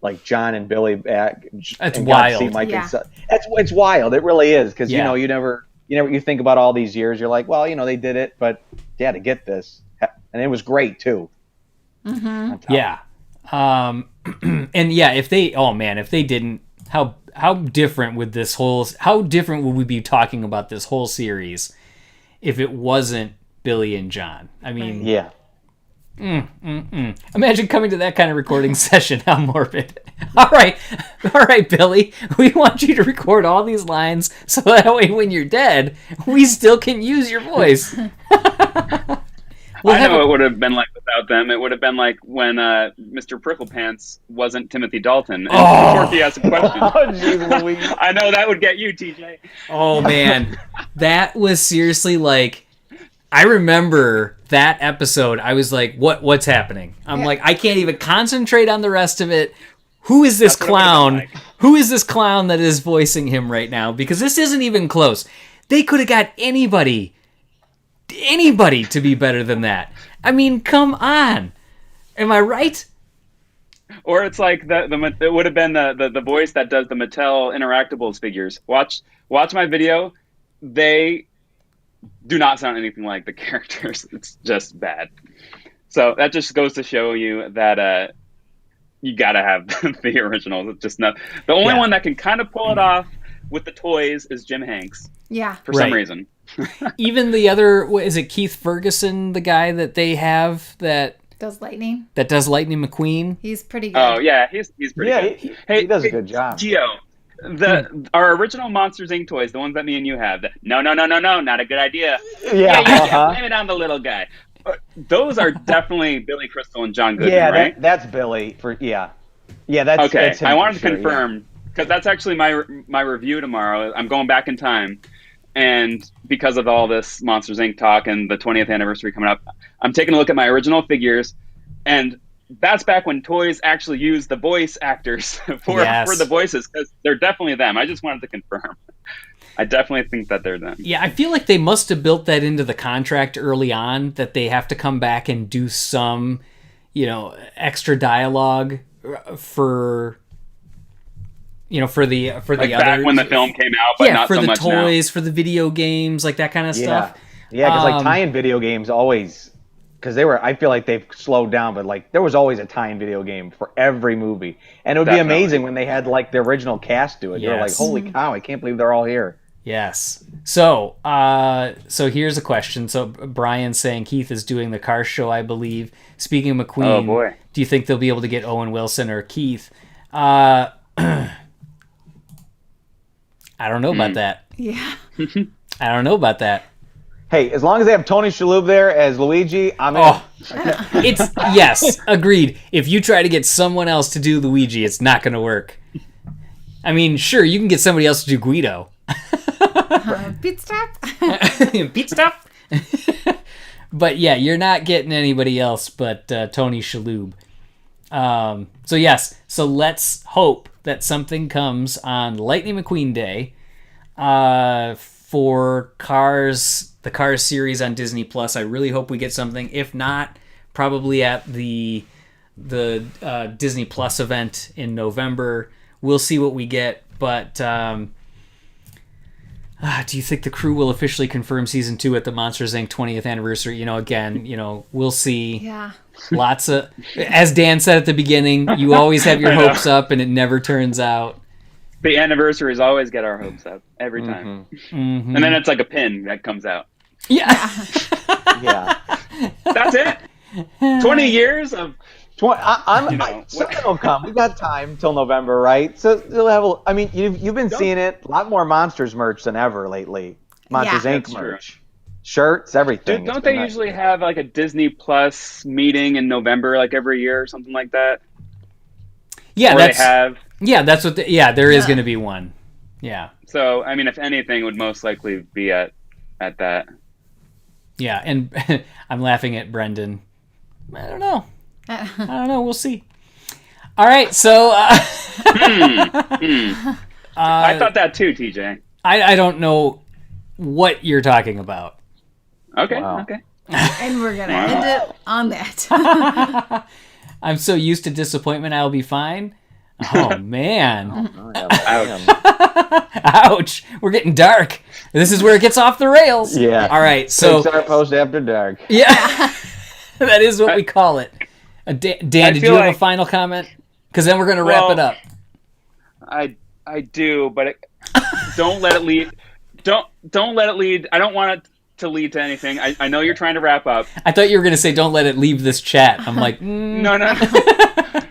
Speaker 4: like John and Billy back,
Speaker 1: That's
Speaker 4: and got to see
Speaker 1: wild.
Speaker 4: Mike
Speaker 2: Yeah.
Speaker 4: and Son, it's wild. It really is because
Speaker 1: Yeah.
Speaker 4: you think about all these years, you're like, well, they did it, but yeah, to get this, and it was great too.
Speaker 2: Mm-hmm.
Speaker 1: Yeah. And yeah, if they didn't, how different would we be talking about this whole series if it wasn't Billy and John? I mean,
Speaker 4: Yeah.
Speaker 1: Imagine coming to that kind of recording session. How morbid. All right, Billy, we want you to record all these lines so that way when you're dead, we still can use your voice.
Speaker 3: I know it would have been like without them. It would have been like when Mr. Pricklepants wasn't Timothy Dalton. And before he asked a question.
Speaker 4: Oh, jeez Louise.
Speaker 3: I know that would get you, TJ.
Speaker 1: Oh man, that was seriously like. I remember that episode. I was like, "What's happening?" I'm like, I can't even concentrate on the rest of it. Who is this
Speaker 3: That's what it would've
Speaker 1: clown?
Speaker 3: been like.
Speaker 1: Who is this clown that is voicing him right now? Because this isn't even close. They could have got anybody to be better than that. I mean, come on. Am I right?
Speaker 3: Or it's like it would have been the voice that does the Mattel Interactables figures. Watch my video. They do not sound anything like the characters. It's just bad. So that just goes to show you that you gotta have the originals. It's just not the only one that can kind of pull it off with the toys is Jim Hanks
Speaker 2: Yeah.
Speaker 3: for some
Speaker 1: Right.
Speaker 3: reason.
Speaker 1: Even the other, is it Keith Ferguson, the guy that they have that
Speaker 2: Does lightning.
Speaker 1: does Lightning McQueen?
Speaker 2: He's pretty good.
Speaker 3: Oh yeah, he's pretty
Speaker 4: Yeah,
Speaker 3: good.
Speaker 4: he does a good job.
Speaker 3: Gio, our original Monsters Inc. toys, the ones that me and you have. No, not a good idea.
Speaker 4: Yeah.
Speaker 3: Yeah, blame it on the little guy. Those are definitely Billy Crystal and John Goodman,
Speaker 4: Yeah,
Speaker 3: right?
Speaker 4: that's Billy for yeah. That's
Speaker 3: Okay,
Speaker 4: that's him
Speaker 3: I
Speaker 4: for
Speaker 3: wanted to
Speaker 4: sure, yeah.
Speaker 3: confirm because that's actually my review tomorrow. I'm going back in time, and because of all this Monsters Inc. talk and the 20th anniversary coming up, I'm taking a look at my original figures, and that's back when toys actually used the voice actors for the voices because they're definitely them. I just wanted to confirm. I definitely think that they're them.
Speaker 1: Yeah, I feel like they must have built that into the contract early on that they have to come back and do some, extra dialogue for the
Speaker 3: Like
Speaker 1: other
Speaker 3: back when the film came out, but not
Speaker 1: for
Speaker 3: so
Speaker 1: the
Speaker 3: much
Speaker 1: toys, for the video games, like that kind of stuff.
Speaker 4: Yeah, because like tie-in video games always, because I feel like they've slowed down, but like there was always a tie-in video game for every movie, and it would
Speaker 3: Definitely.
Speaker 4: be amazing when they had like the original cast do it. You're like,
Speaker 1: Yes.
Speaker 4: holy cow, I can't believe they're all here.
Speaker 1: Yes. So here's a question. So Brian's saying Keith is doing the car show, I believe. Speaking of McQueen,
Speaker 3: Oh, boy.
Speaker 1: do you think they'll be able to get Owen Wilson or Keith? I don't know about that.
Speaker 2: Yeah.
Speaker 1: I don't know about that.
Speaker 4: Hey, as long as they have Tony Shalhoub there as Luigi, I'm in.
Speaker 1: Oh, it's yes, agreed. If you try to get someone else to do Luigi, it's not going to work. I mean, sure, you can get somebody else to do Guido.
Speaker 2: Pit stop.
Speaker 1: Pete stop. But yeah, you're not getting anybody else but Tony Shalhoub. So yes, so let's hope that something comes on Lightning McQueen Day for Cars, the Cars series on Disney Plus. I really hope we get something. If not, probably at the Disney Plus event in November. We'll see what we get, but do you think the crew will officially confirm season 2 at the Monsters Inc. 20th anniversary? Again, we'll see.
Speaker 2: Yeah.
Speaker 1: Lots of, as Dan said at the beginning, you always have your hopes up and it never turns out.
Speaker 3: The anniversaries always get our hopes up every time.
Speaker 1: Mm-hmm.
Speaker 3: And then it's like a pin that comes out.
Speaker 1: Yeah.
Speaker 4: Yeah.
Speaker 3: That's it? 20 years of...
Speaker 4: Something will come. We got time till November, right? So they'll have. I mean, you've been seeing it. A lot more Monsters merch than ever lately. Monsters Inc.
Speaker 3: That's
Speaker 4: merch,
Speaker 3: true.
Speaker 4: shirts, everything.
Speaker 3: Don't they usually have like a Disney Plus meeting in November, like every year or something like that?
Speaker 1: Yeah,
Speaker 3: or
Speaker 1: that's
Speaker 3: they have.
Speaker 1: Yeah, that's what. There is going to be one. Yeah.
Speaker 3: So I mean, if anything, it would most likely be at that.
Speaker 1: Yeah, and I'm laughing at Brendan. I don't know. We'll see. All right, so
Speaker 3: I thought that too, TJ.
Speaker 1: I don't know what you're talking about.
Speaker 3: Okay,
Speaker 4: Wow.
Speaker 3: okay.
Speaker 2: And we're going to end it on that.
Speaker 1: I'm so used to disappointment, I'll be fine. Oh, man. Ouch. We're getting dark. This is where it gets off the rails.
Speaker 4: Yeah.
Speaker 1: All right, so...
Speaker 4: Pixar Post After Dark.
Speaker 1: Yeah. That is what we call it. Dan, did you have a final comment? Because then we're going to wrap it up.
Speaker 3: I do, but don't let it lead. Don't let it lead. I don't want it to lead to anything. I know you're trying to wrap up.
Speaker 1: I thought you were going to say, don't let it leave this chat. I'm like,
Speaker 3: No.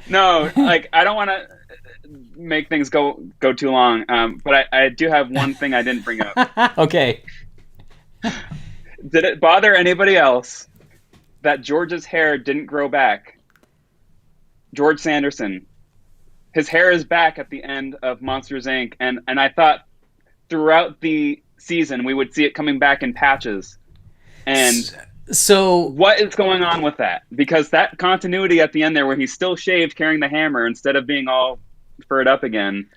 Speaker 3: No, like, I don't want to make things go too long. But I do have one thing I didn't bring up.
Speaker 1: Okay.
Speaker 3: Did it bother anybody else that George's hair didn't grow back? George Sanderson. His hair is back at the end of Monsters, Inc. And I thought throughout the season we would see it coming back in patches. And
Speaker 1: so
Speaker 3: what is going on with that? Because that continuity at the end there where he's still shaved carrying the hammer instead of being all furred up again,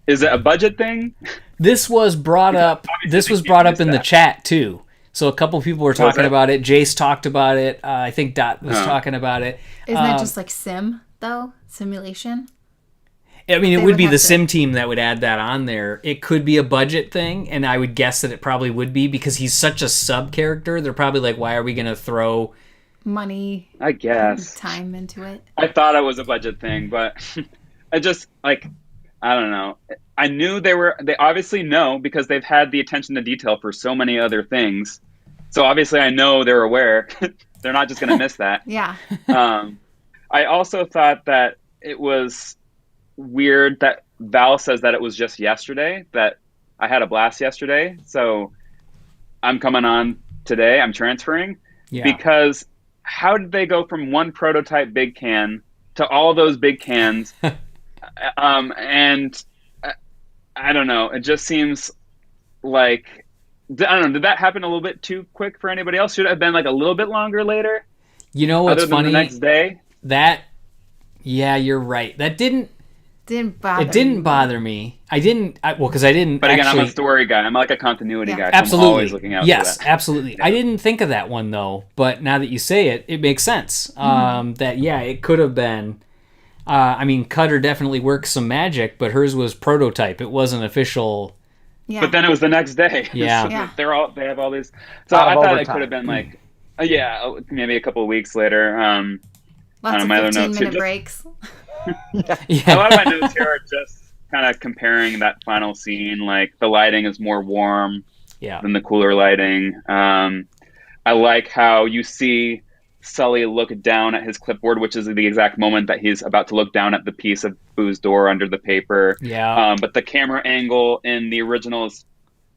Speaker 3: is it a budget thing?
Speaker 1: This was brought up in the chat too. So a couple people were talking about it. Jace talked about it. I think Dot was talking about it.
Speaker 2: Isn't that just like sim, though? Simulation?
Speaker 1: I mean, it
Speaker 2: They
Speaker 1: would
Speaker 2: would
Speaker 1: be
Speaker 2: have
Speaker 1: the
Speaker 2: to-
Speaker 1: sim team that would add that on there. It could be a budget thing, and I would guess that it probably would be because he's such a sub character. They're probably like, why are we going to throw...
Speaker 2: Money,
Speaker 3: I guess.
Speaker 2: time into it.
Speaker 3: I thought it was a budget thing, but I just, like, I don't know. I knew they obviously know because they've had the attention to detail for so many other things. So obviously I know they're aware. They're not just going to miss that.
Speaker 2: Yeah.
Speaker 3: I also thought that it was weird that Val says that it was just yesterday, that I had a blast yesterday. So I'm coming on today. I'm transferring.
Speaker 1: Yeah.
Speaker 3: Because how did they go from one prototype big can to all those big cans? And I don't know. It just seems like, I don't know. Did that happen a little bit too quick for anybody else? Should it have been like a little bit longer later?
Speaker 1: You know what's
Speaker 3: other than
Speaker 1: funny?
Speaker 3: The next day?
Speaker 1: Yeah, you're right. That didn't
Speaker 2: Didn't
Speaker 1: bother me. Because I didn't.
Speaker 3: But again,
Speaker 1: actually,
Speaker 3: I'm a story guy. I'm like a continuity guy. So
Speaker 1: absolutely.
Speaker 3: I'm always looking out for that.
Speaker 1: Absolutely.
Speaker 3: Yeah.
Speaker 1: I didn't think of that one though, but now that you say it, it makes sense. That it could have been. I mean, Cutter definitely works some magic, but hers was prototype. It wasn't official.
Speaker 2: Yeah.
Speaker 3: But then it was the next day.
Speaker 1: Yeah.
Speaker 3: So
Speaker 2: Yeah.
Speaker 3: they have all these. So
Speaker 4: Lot
Speaker 3: I
Speaker 4: of
Speaker 3: thought
Speaker 4: overtime.
Speaker 3: it could have been like, maybe a couple of weeks later.
Speaker 2: Lots of
Speaker 3: my other notes
Speaker 2: 15-minute
Speaker 3: too.
Speaker 2: breaks.
Speaker 3: A lot of my notes here are just kind of comparing that final scene. Like the lighting is more warm than the cooler lighting. I like how you see Sully look down at his clipboard, which is the exact moment that he's about to look down at the piece of Boo's door under the paper.
Speaker 1: Yeah.
Speaker 3: But the camera angle in the original is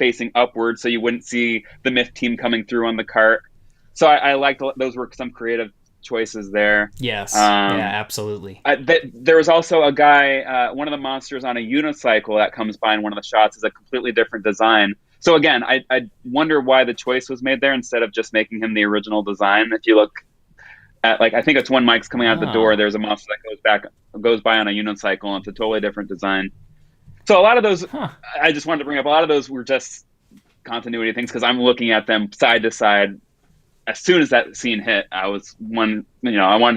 Speaker 3: facing upward, so you wouldn't see the myth team coming through on the cart. So I liked those were some creative choices there.
Speaker 1: Yes.
Speaker 3: Um,
Speaker 1: Absolutely.
Speaker 3: there was also a guy, one of the monsters on a unicycle that comes by in one of the shots is a completely different design. So again, I wonder why the choice was made there instead of just making him the original design. If you look at, like, I think it's when Mike's coming out the door, there's a monster that goes by on a unicycle, and it's a totally different design. So a lot of those, I just wanted to bring up, a lot of those were just continuity things, because I'm looking at them side to side. As soon as that scene hit, I wanted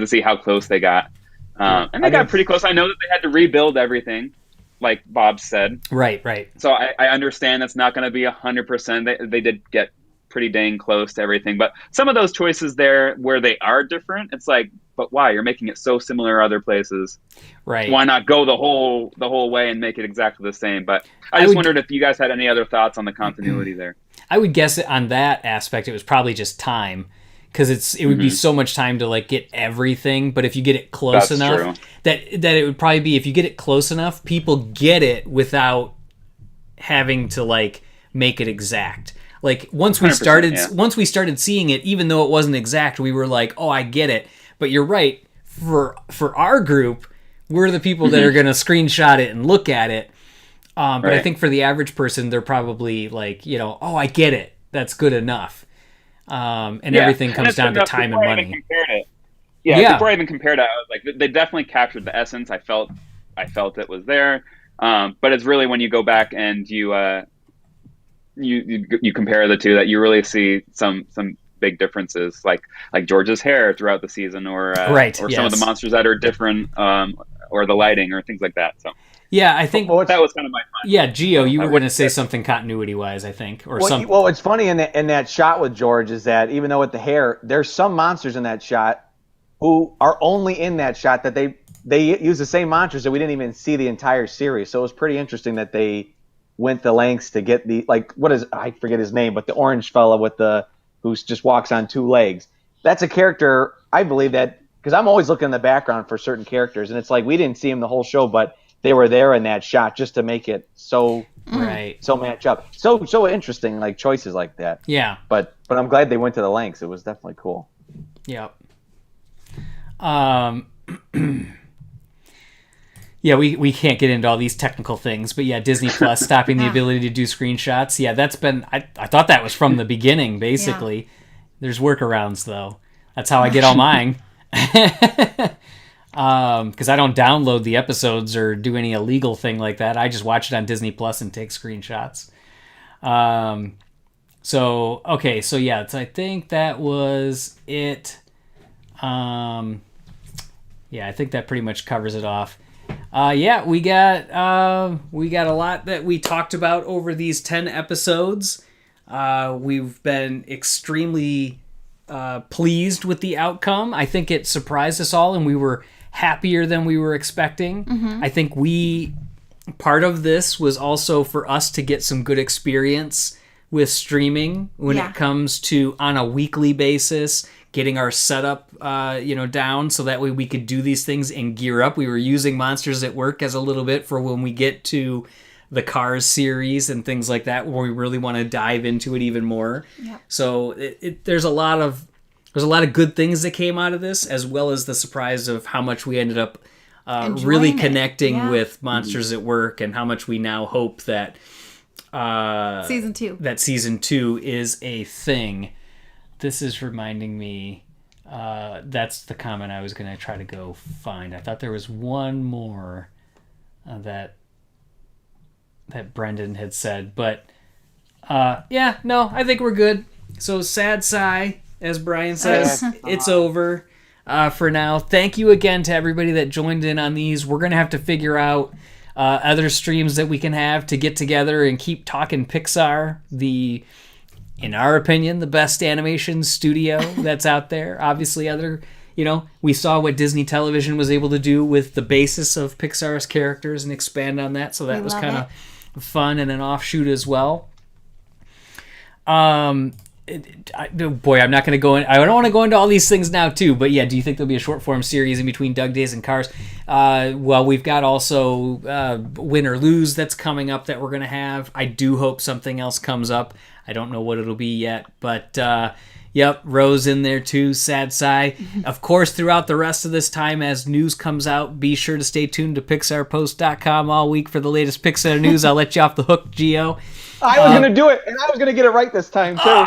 Speaker 3: to see how close they got. And they got pretty close. I know that they had to rebuild everything, like Bob said.
Speaker 1: Right.
Speaker 3: So I understand that's not going to be 100%. They did get pretty dang close to everything. But some of those choices there where they are different, it's like, but why? You're making it so similar other places.
Speaker 1: Right.
Speaker 3: Why not go the whole way and make it exactly the same? But I just wondered if you guys had any other thoughts on the continuity there.
Speaker 1: I would guess on that aspect, it was probably just time, because it would be so much time to like get everything. But if you get it close enough, that it would probably be, if you get it close enough, people get it without having to like make it exact. Like once we started seeing it, even though it wasn't exact, we were like, oh, I get it. But you're right. For our group, we're the people that are going to screenshot it and look at it. But I think for the average person, they're probably like, oh, I get it. That's good enough. Everything comes down to time and money.
Speaker 3: Before I even compared it, I was like, they definitely captured the essence. I felt it was there. But it's really when you go back and you compare the two that you really see some big differences, like George's hair throughout the season, or some of the monsters that are different, or the lighting or things like that. So.
Speaker 1: Yeah, I think
Speaker 3: that was kind of my fun.
Speaker 1: Yeah, Gio, you were going to say something continuity-wise, I think, or something.
Speaker 4: Well, what's funny in that shot with George is that even though with the hair, there's some monsters in that shot who are only in that shot that they use the same monsters that we didn't even see the entire series. So it was pretty interesting that they went the lengths to get I forget his name, but the orange fella who just walks on two legs. That's a character, I believe that, because I'm always looking in the background for certain characters, and it's like we didn't see him the whole show, but they were there in that shot just to make it so match up. So interesting, like choices like that.
Speaker 1: Yeah.
Speaker 4: But I'm glad they went to the lengths. It was definitely cool.
Speaker 1: Yep. Yeah, we can't get into all these technical things, but yeah, Disney Plus stopping the ability to do screenshots. Yeah, that's been, I thought that was from the beginning, basically. Yeah. There's workarounds, though. That's how I get all mine. Because I don't download the episodes or do any illegal thing like that. I just watch it on Disney Plus and take screenshots. So I think that was it. I think that pretty much covers it off. We got a lot that we talked about over these 10 episodes. We've been extremely pleased with the outcome. I think it surprised us all, and we were happier than we were expecting. I think part of this was also for us to get some good experience with streaming when it comes to, on a weekly basis, getting our setup down, so that way we could do these things and gear up. We were using Monsters at Work as a little bit for when we get to the Cars series and things like that, where we really want to dive into it even more. Yep. So there's a lot of good things that came out of this, as well as the surprise of how much we ended up really connecting with Monsters at Work, and how much we now hope that season 2 is a thing. This is reminding me, that's the comment I was going to try to go find. I thought there was one more that Brendan had said, but I think we're good. So sad sigh, as Brian says, it's over for now. Thank you again to everybody that joined in on these. We're going to have to figure out other streams that we can have to get together and keep talking Pixar, in our opinion, the best animation studio that's out there. Obviously, we saw what Disney Television was able to do with the basis of Pixar's characters and expand on that. So that was kind of fun and an offshoot as well. boy, I'm not going to go in. I don't want to go into all these things now too, but yeah, do you think there'll be a short form series in between Doug Days and Cars? Well, we've got also Win or Lose that's coming up that we're going to have. I do hope something else comes up. I don't know what it'll be yet, but yep, Rose in there too, Sad Sigh. Of course, throughout the rest of this time, as news comes out, be sure to stay tuned to PixarPost.com all week for the latest Pixar news. I'll let you off the hook, Gio.
Speaker 4: I was going to do it, and I was going to get it right this time, too.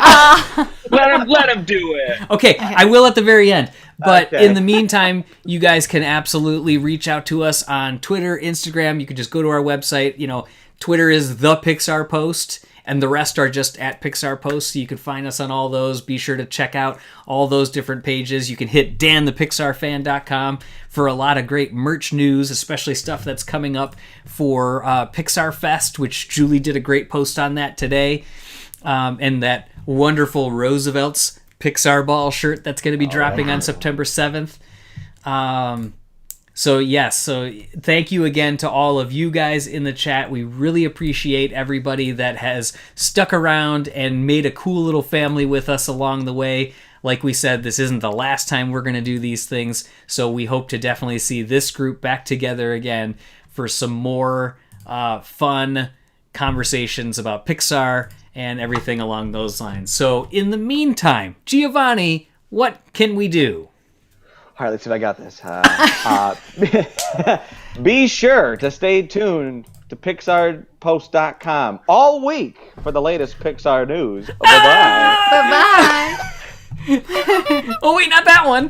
Speaker 3: Let him do it.
Speaker 1: Okay, I will at the very end. But
Speaker 4: Okay.
Speaker 1: in the meantime, you guys can absolutely reach out to us on Twitter, Instagram. You can just go to our website. You know, Twitter is The Pixar Post, and the rest are just at Pixar Post. So you can find us on all those. Be sure to check out all those different pages. You can hit danthepixarfan.com for a lot of great merch news, especially stuff that's coming up for Pixar Fest, which Julie did a great post on that today. And that wonderful Roosevelt's Pixar Ball shirt that's going to be dropping on September 7th. So thank you again to all of you guys in the chat. We really appreciate everybody that has stuck around and made a cool little family with us along the way. Like we said, this isn't the last time we're going to do these things, so we hope to definitely see this group back together again for some more fun conversations about Pixar and everything along those lines. So in the meantime, Giovanni, what can we do?
Speaker 4: All right, let's see if I got this. Be sure to stay tuned to PixarPost.com all week for the latest Pixar news. Bye-bye.
Speaker 2: Bye-bye.
Speaker 1: Oh, wait, not that one.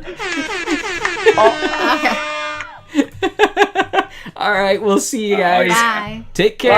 Speaker 2: Okay.
Speaker 1: All right, we'll see you guys.
Speaker 2: Bye.
Speaker 1: Take care.